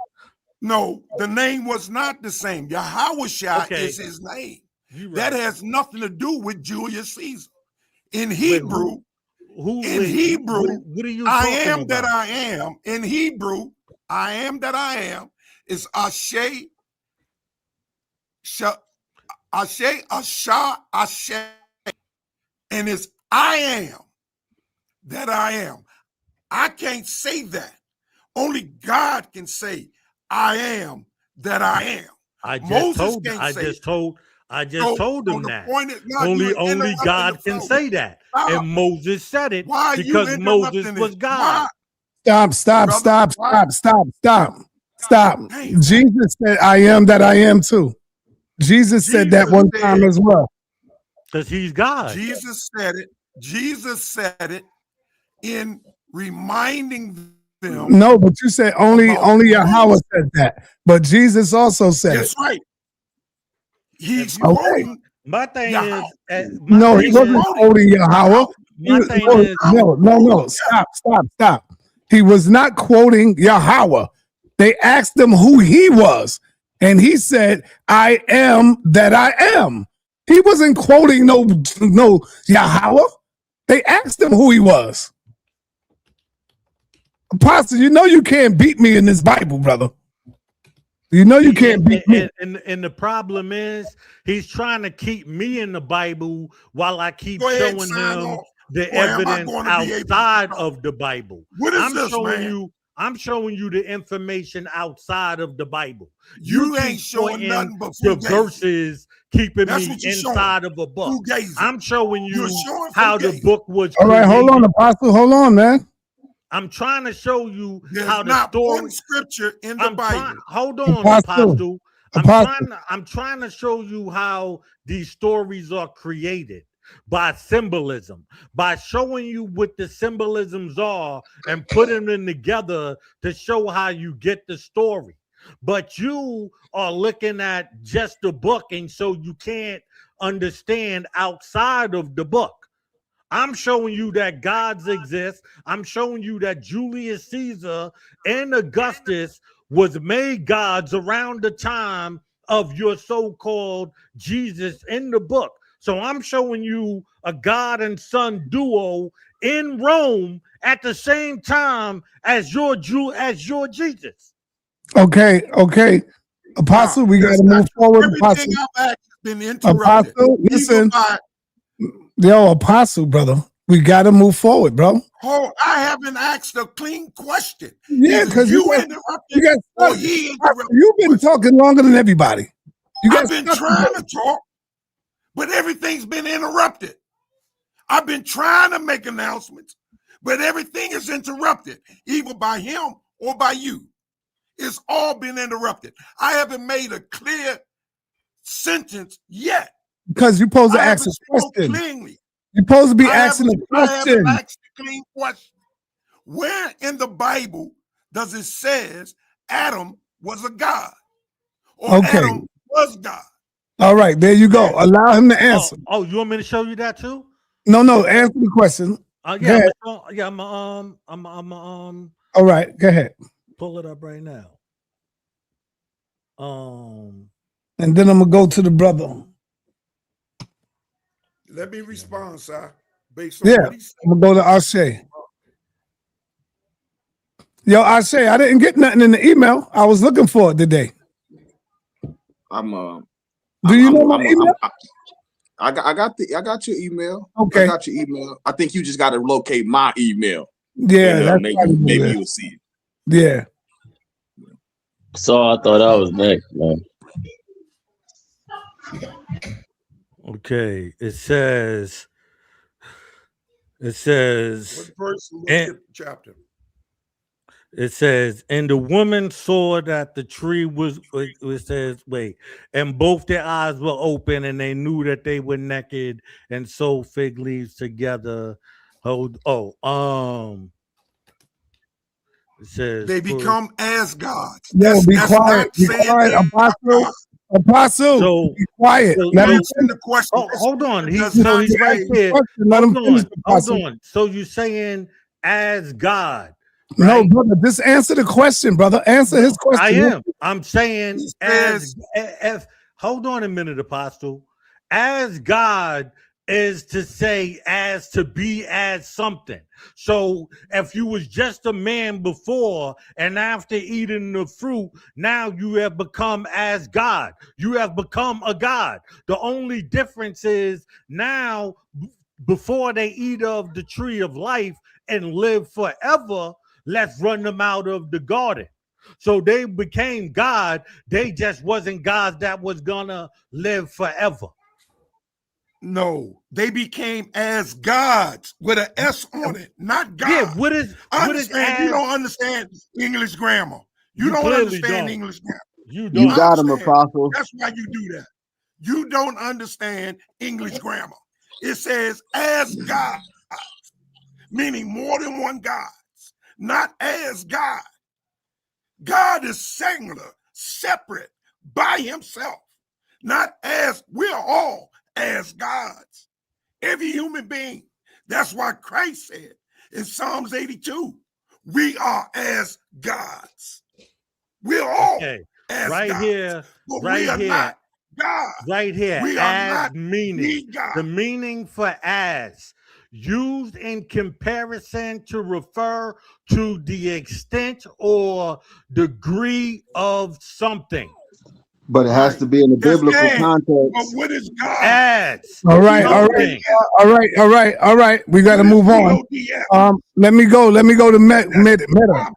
No, the name was not the same. Yahushua is his name. Right. That has nothing to do with Julius Caesar. In Hebrew, what are you I am about? that I am. In Hebrew, I am that I am is Ashe, Ashe, and it's I am that I am. I can't say that. Only God can say I am that I am. I just told him that. Only God can say that. And Moses said it because Moses was God. Stop. Jesus said, I am that I am too. Jesus said that one time as well. Because he's God. Jesus said it in reminding them. No, but you said only Yahweh said that. But Jesus also said it. That's right. He's quoting. My thing is, no, he wasn't quoting Yahweh. No. Stop. He was not quoting Yahweh. They asked him who he was, and he said, I am that I am. He wasn't quoting no Yahweh. They asked him who he was. Apostle, you know you can't beat me in this Bible, brother. You know you can't beat me. And the problem is he's trying to keep me in the Bible while I keep showing him the evidence outside of the Bible. What is this, man? I'm showing you the information outside of the Bible. You ain't showing nothing but the verses keeping me inside of a book. I'm showing you how the book was created. All right, hold on, Apostle. Hold on, man. I'm trying to show you how the story. One scripture in the Bible. Hold on, Apostle. I'm trying to show you how these stories are created by symbolism, by showing you what the symbolisms are and putting them together to show how you get the story. But you are looking at just the book, and so you can't understand outside of the book. I'm showing you that gods exist. I'm showing you that Julius Caesar and Augustus was made gods around the time of your so-called Jesus in the book. So I'm showing you a God and son duo in Rome at the same time as your Jesus. Okay. Apostle, we got to move forward. Apostle, been interrupted. Apostle, listen. Yo, Apostle, brother, we got to move forward, bro. Oh, I haven't asked a clean question. Yeah, because you interrupted. interrupted. You've been talking longer than everybody. I've been trying to talk, but everything's been interrupted. I've been trying to make announcements, but everything is interrupted, either by him or by you. It's all been interrupted. I haven't made a clear sentence yet. Because you're supposed to ask a question. You're supposed to be asking a question. I haven't asked a clean question. Where in the Bible does it says Adam was a god? Or Adam was God? All right, there you go. Allow him to answer. Oh, you want me to show you that too? No, answer the question. I'm all right, go ahead. Pull it up right now. and then I'm gonna go to the brother. Let me respond, sir, based on Yeah, what he said. I'm gonna go to Ashe. Yo, Ashe, I didn't get nothing in the email. I was looking for it today. Do you know my email? I got your email. Okay. I got your email. I think you just got to locate my email. Yeah, and, that's maybe you'll see it. Yeah. So I thought I was next, man. Okay, it says. What verse? What chapter? It says, and the woman saw that the tree was, it says, wait, and both their eyes were open and they knew that they were naked and sewed fig leaves together. It says, They become as gods. Yo, be quiet. Be quiet, Apostle. So, be quiet. Let me finish the question. Hold on. He's not right there. Let him finish the Hold on. So you're saying as God. Right? No, brother, just answer the question, brother. Answer his question. I am. I'm saying as hold on a minute, Apostle. As God is to say as to be as something. So if you was just a man before and after eating the fruit, now you have become as God. You have become a God. The only difference is now before they eat of the tree of life and live forever, let's run them out of the garden. So they became God. They just wasn't God that was gonna live forever. No, they became as gods with an S on it, not God. Yeah, what is you don't understand English grammar. You don't understand English grammar. You got him, Apostle. That's why you do that. You don't understand English grammar. It says as God, meaning more than one God, not as God. God is singular, separate, by himself, not as we're all as gods. Every human being. That's why Christ said in Psalms 82, we are as gods. We're all as right gods. Here, but right we are here, not God. Right here, we as are not meaning. The meaning for as used in comparison to refer to the extent or degree of something. But it has to be in the biblical context. But what is God? As. All right. We got to move on. Let me go to Meta.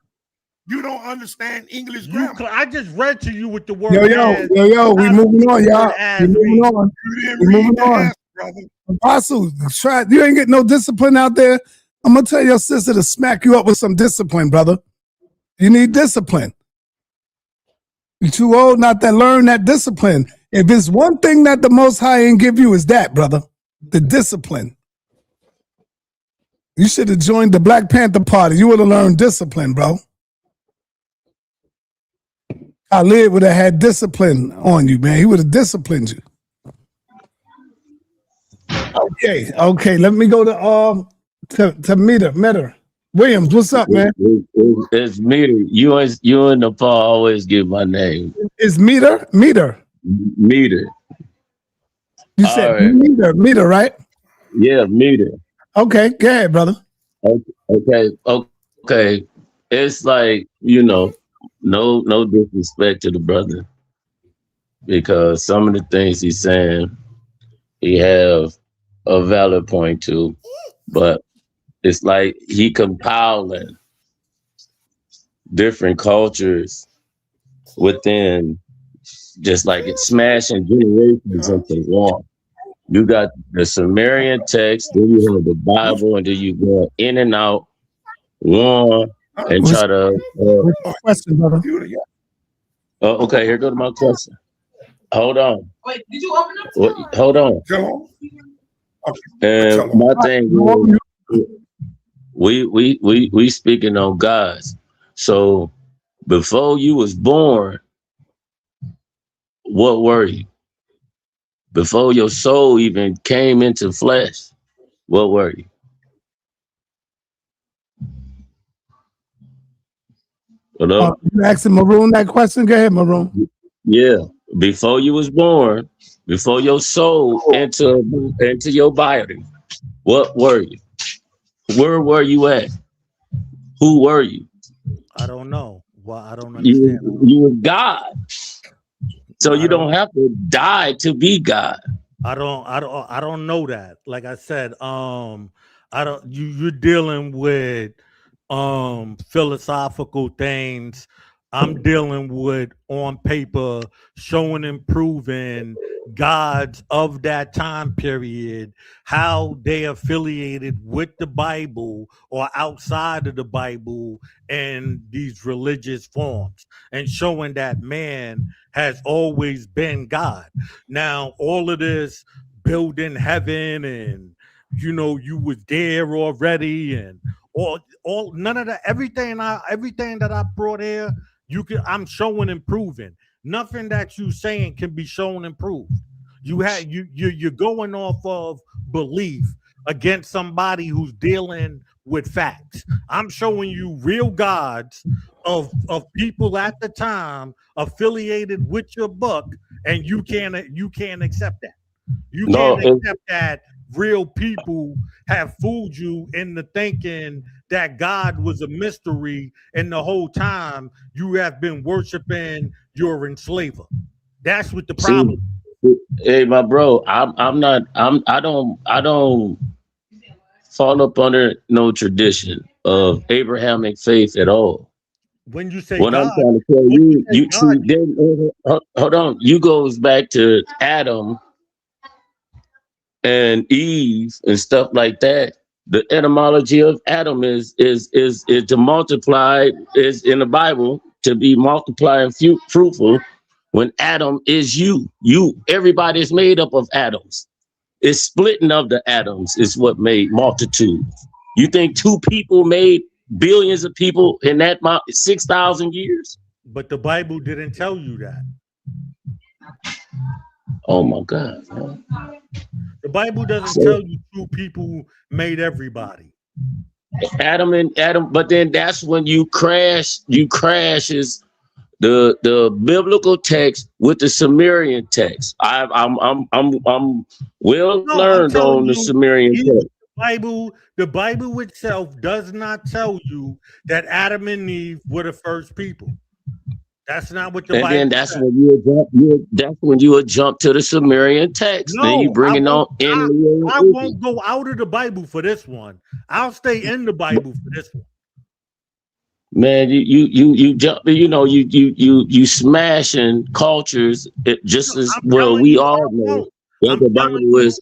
You don't understand English grammar. I just read to you with the word Yo, we moving on, y'all. We moving on. Apostle, you ain't getting no discipline out there. I'm gonna tell your sister to smack you up with some discipline, brother. You need discipline. You're too old not to learn that discipline. If it's one thing that the Most High ain't give you, is that, brother, the discipline. You should have joined the Black Panther Party. You would have learned discipline, bro. Khalid would have had discipline on you, man. He would have disciplined you. Okay. Let me go to Meter. Williams, what's up, man? It's Meter. You and the Paul always give my name. It's Meter. Meter. You said Meter, right? Yeah, Meter. Okay, go ahead, brother. Okay. It's like, no disrespect to the brother, because some of the things he's saying, he have a valid point to, but it's like he compiling different cultures within, just like it's smashing generations into one. You got the Sumerian text, then you have the Bible, and then you go in and out one and try to. Question, brother. Okay, here goes my question. Hold on. Wait, did you open up? Hold on. And my thing is, we speaking on gods. So before you was born, what were you? Before your soul even came into flesh, what were you? Hello? You asking Maroon that question? Go ahead, Maroon. Yeah. Before you was born, before your soul into your body, what were you? Where were you at? Who were you? I don't know. Well, I don't You understand. you were God. So I you don't. don't have to die to be God. I don't know that. Like I said, I don't. You're dealing with philosophical things. I'm dealing with on paper showing and proving gods of that time period, how they affiliated with the Bible or outside of the Bible and these religious forms, and showing that man has always been God. Now, all of this building heaven and you was there already and all none of that, everything that I brought here, I'm showing and proving. Nothing that you saying can be shown and proved. You're going off of belief against somebody who's dealing with facts. I'm showing you real gods of people at the time affiliated with your book, and you can't accept that. You No, can't accept that real people have fooled you into thinking that God was a mystery, and the whole time you have been worshiping your enslaver. That's what the problem. hey, my bro, I don't fall up under no tradition of Abrahamic faith at all. When you say What I'm God, trying to tell when you you, say God, hold on. You goes back to Adam and Eve and stuff like that. The etymology of Adam is to multiply, is in the Bible to be multiply and fruitful. When Adam is everybody is made up of atoms. It's splitting of the atoms is what made multitude. You think two people made billions of people in that 6,000 years? but the Bible didn't tell you that. Oh my God, man. The Bible doesn't So tell you two people made everybody. Adam and Adam, but then that's when you crashes the biblical text with the Sumerian text. I'm well No, I'm learned telling on the you, Sumerian even text. the Bible itself does not tell you that Adam and Eve were the first people. That's not what the And then Bible that's says. when you would jump to the Sumerian text. Then you No, bring it on in. I won't go out of the Bible for this one. I'll stay in the Bible for this one. Man, you jump, you smashing cultures just as I'm well. telling We you, all I know won't. that I'm the telling Bible you.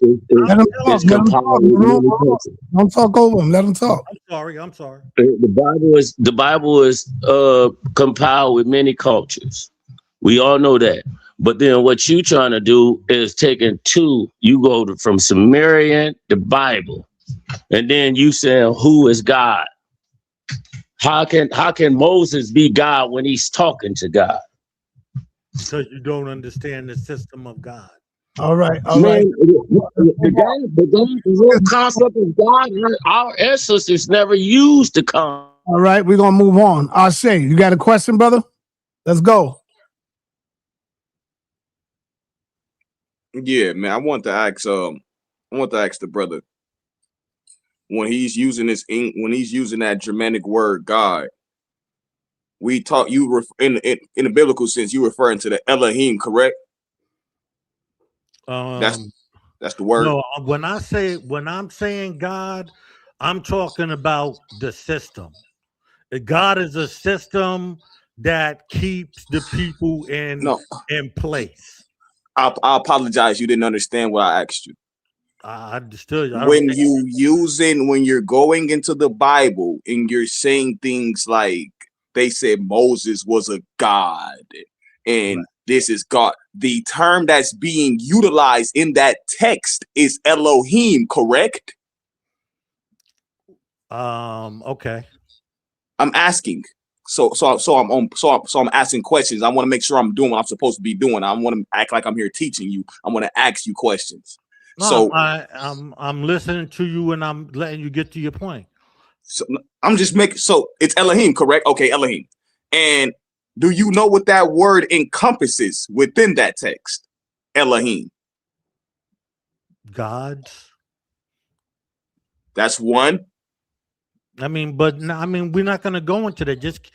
Let him talk. is Let him compiled talk. with Maroon. many texts. Don't talk over him. Let him talk. I'm sorry. The Bible is compiled with many cultures. We all know that. But then what you trying to do is taking you go from Sumerian to Bible, and then you saying who is God? How can Moses be God when he's talking to God? Because you don't understand the system of God. All right. Man, the whole concept of God, our ancestors never used the concept. All right, we're gonna move on. Ashe, you got a question, brother? Let's go. Yeah, man. I want to ask the brother when he's using that Germanic word God. We taught you in the biblical sense. You referring to the Elohim, correct? That's the word. No, when I'm saying God, I'm talking about the system. God is a system that keeps the people in place. I apologize. You didn't understand what I asked you. I understood. When you're going into the Bible and you're saying things like they said Moses was a god and this is God, the term that's being utilized in that text is Elohim, correct? Okay. I'm asking. So I'm asking questions. I want to make sure I'm doing what I'm supposed to be doing. I want to act like I'm here teaching you. I want to ask you questions. No, I'm listening to you and I'm letting you get to your point. So I'm just making, so it's Elohim, correct? Okay, Elohim. And Do you know what that word encompasses within that text? Elohim. Gods. That's one. I mean, but no, I mean, we're not gonna go into that. Just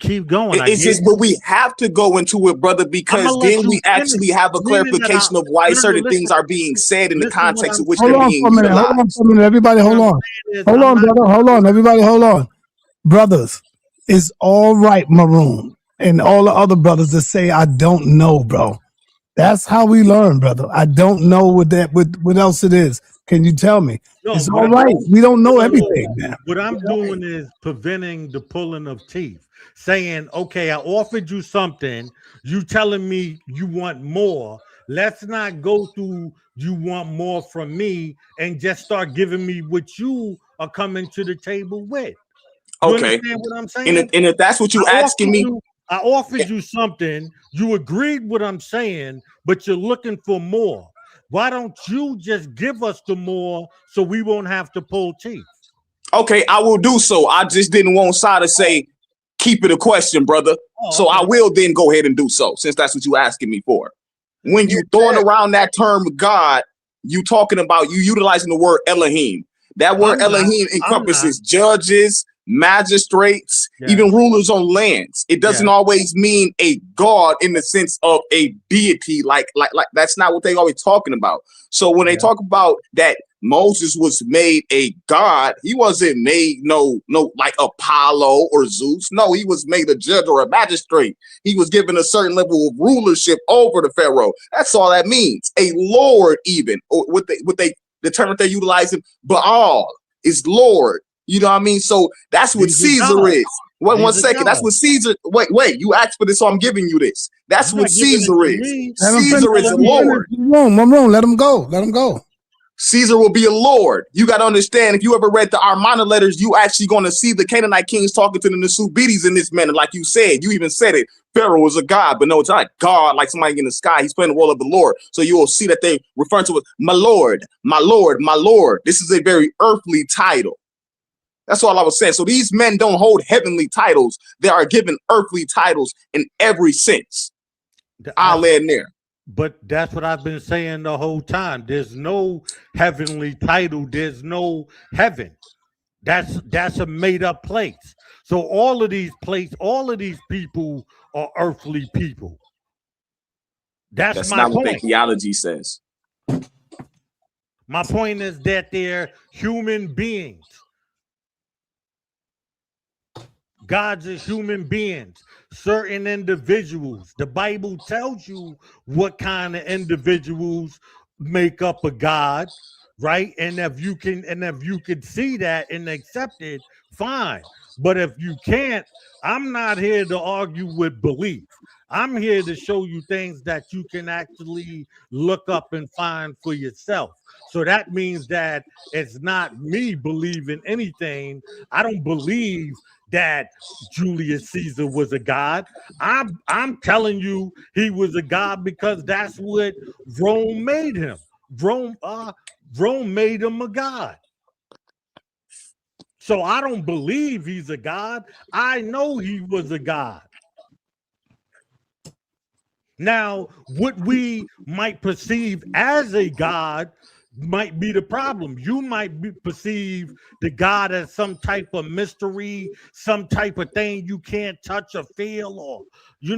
keep going. It's just, but we have to go into it, brother, because then we actually have a clarification of why certain things are being said in the context of which they're being utilized. Hold on for a minute. Everybody, hold on. Hold on, brother. Hold on. Everybody, hold on. Brothers, it's all right, Maroon, and all the other brothers that say, I don't know, bro. That's how we learn, brother. I don't know what else it is. Can you tell me? No, it's all right. We don't know everything, man. What I'm doing is preventing the pulling of teeth, saying, okay, I offered you something. You telling me you want more. Let's not go through you want more from me and just start giving me what you are coming to the table with. You Okay. understand what I'm saying? And if that's what you're asking me, I offered you something. You agreed what I'm saying, but you're looking for more. Why don't you just give us the more so we won't have to pull teeth? Okay, I will do so. I just didn't want Sa to say, keep it a question, brother. So I will then go ahead and do so, since that's what you're asking me for. When you throwing around that term God, you talking about, you utilizing the word Elohim. That word Elohim encompasses judges, magistrates, even rulers on lands. It doesn't always mean a god in the sense of a deity, like that's not what they always talking about. So when they talk about that Moses was made a god, he wasn't made no like Apollo or Zeus. No, he was made a judge or a magistrate. He was given a certain level of rulership over the Pharaoh. That's all that means. A lord, even, or the term that they're utilizing, Baal is Lord. You know what I mean? So that's what Caesar is. Wait one second. That's what Caesar. Wait. You asked for this, so I'm giving you this. That's what Caesar is. Caesar is a lord. Maroon, let him go. Let him go. Caesar will be a lord. You got to understand, if you ever read the Armana letters, you actually going to see the Canaanite kings talking to the Nasubites in this manner. Like you said, you even said it. Pharaoh is a god, but no, it's not God like somebody in the sky. He's playing the role of the Lord. So you will see that they refer to it, my Lord, my Lord, my Lord. This is a very earthly title. That's all I was saying. So these men don't hold heavenly titles. They are given earthly titles in every sense. I'll land there. But that's what I've been saying the whole time. There's no heavenly title. There's no heaven. That's a made up place. So all of these people are earthly people. That's my not point. What their theology says. My point is that they're human beings. Gods are human beings, certain individuals. The Bible tells you what kind of individuals make up a God, right? And if you could see that and accept it, fine. But if you can't, I'm not here to argue with belief. I'm here to show you things that you can actually look up and find for yourself. So that means that it's not me believing anything. I don't believe that Julius Caesar was a god. I'm telling you he was a god because that's what Rome made him. Rome made him a god. So I don't believe he's a god. I know he was a god. Now, what we might perceive as a god might be the problem. You might perceive the God as some type of mystery, some type of thing you can't touch or feel, or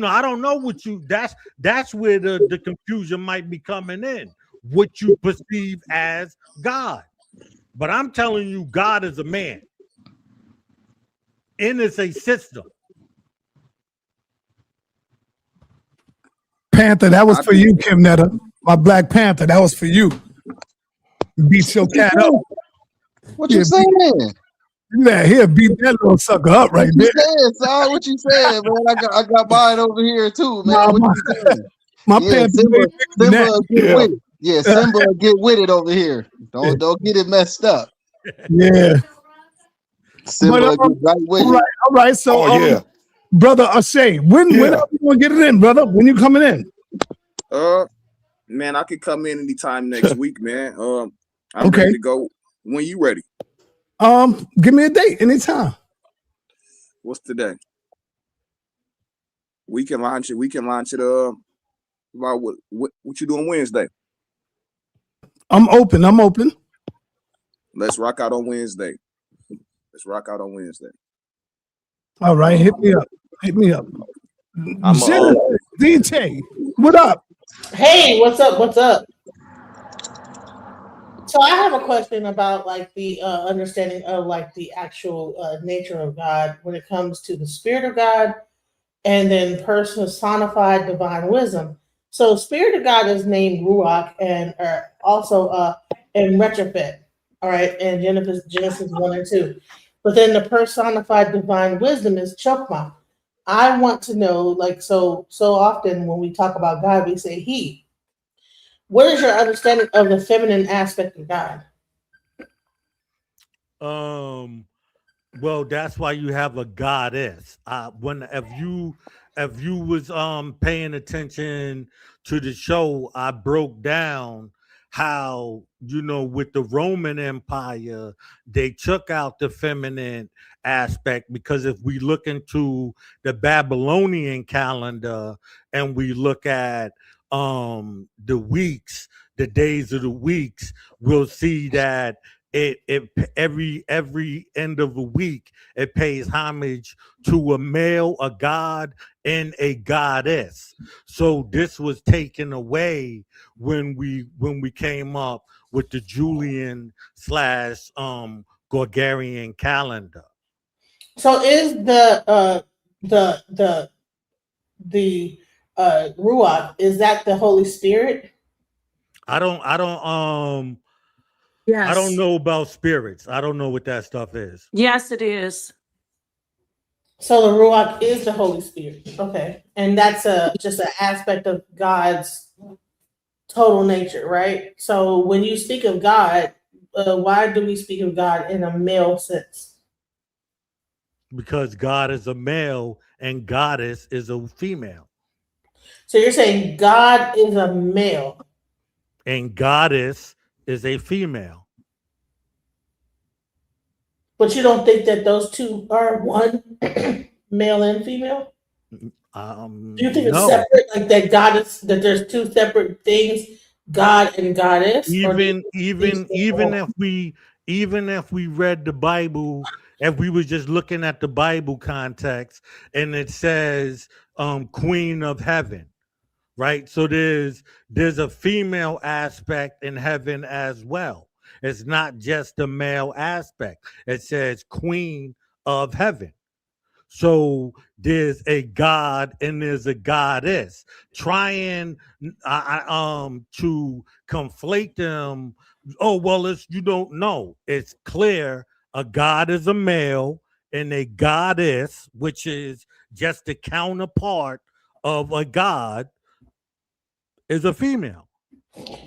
I don't know what you. That's where the confusion might be coming in. What you perceive as God, but I'm telling you, God is a man, and it's a system. Panther, that was for you, Kim Netta. My Black Panther, that was for you. Beat your cat up. What you saying? Yeah, here, beat that little sucker up right there. What you saying, man? I got mine over here too, man. What you saying? My Panther, Simba get with it. Yeah, Simba get with it over here. Don't get it messed up. Yeah. Simba get right with it. All right. So, brother Ashay, when are you gonna get it in, brother? When you coming in? Man, I could come in anytime next week, man. I'm ready to go when you ready. Give me a date anytime. What's today? We can launch it. We can launch it. About what you doing Wednesday? I'm open. I'm open. Let's rock out on Wednesday. Let's rock out on Wednesday. All right, hit me up. Hit me up. Genesis, DJ, what up? Hey, what's up? What's up? So I have a question about like the understanding of like the actual nature of God when it comes to the Spirit of God and then personified divine wisdom. So Spirit of God is named Ruach and also in retrofit, all right, in Genesis 1 and 2. But then the personified divine wisdom is Chokmah. I want to know, like, so often when we talk about God, we say He. What is your understanding of the feminine aspect of God? Well, that's why you have a goddess. If you was paying attention to the show, I broke down how, you know, with the Roman Empire, they took out the feminine aspect, because if we look into the Babylonian calendar and we look at the weeks, the days of the weeks, we'll see that it every end of the week it pays homage to a male, a god, and a goddess. So this was taken away when we came up with the Julian / Gregorian calendar. So is the Ruach, is that the Holy Spirit? I don't Yes. I don't know about spirits. I don't know what that stuff is. Yes, it is. So the Ruach is the Holy Spirit. Okay. And that's just an aspect of God's total nature, right? So when you speak of God, why do we speak of God in a male sense? Because God is a male and goddess is a female. So you're saying God is a male and goddess is a female. But you don't think that those two are one, male and female? Do you think it's No. separate, like that goddess, that there's two separate things, God and goddess? Even if we read the Bible, if we were just looking at the Bible context and it says Queen of Heaven, right? So there's a female aspect in heaven as well. It's not just the male aspect. It says Queen of Heaven. So there's a god and there's a goddess. Trying to conflate them. Oh, well, you don't know. It's clear a god is a male and a goddess, which is just the counterpart of a god, is a female.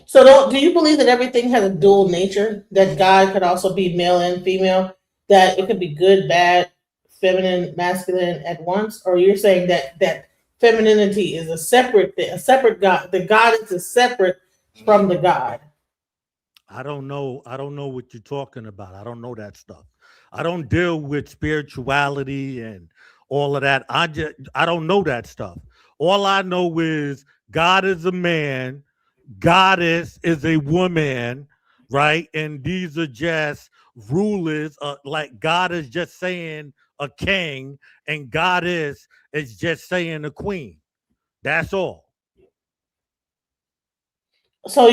So do you believe that everything has a dual nature? That God could also be male and female? That it could be good, bad, feminine, masculine at once? Or you're saying that femininity is a separate thing, a separate God? The goddess is separate from the God? I don't know what you're talking about. I don't know that stuff. I don't deal with spirituality and all of that. I don't know that stuff. All I know is God is a man, goddess is a woman, right? And these are just rulers. Like God is just saying a king, and goddess is just saying a queen. That's all. So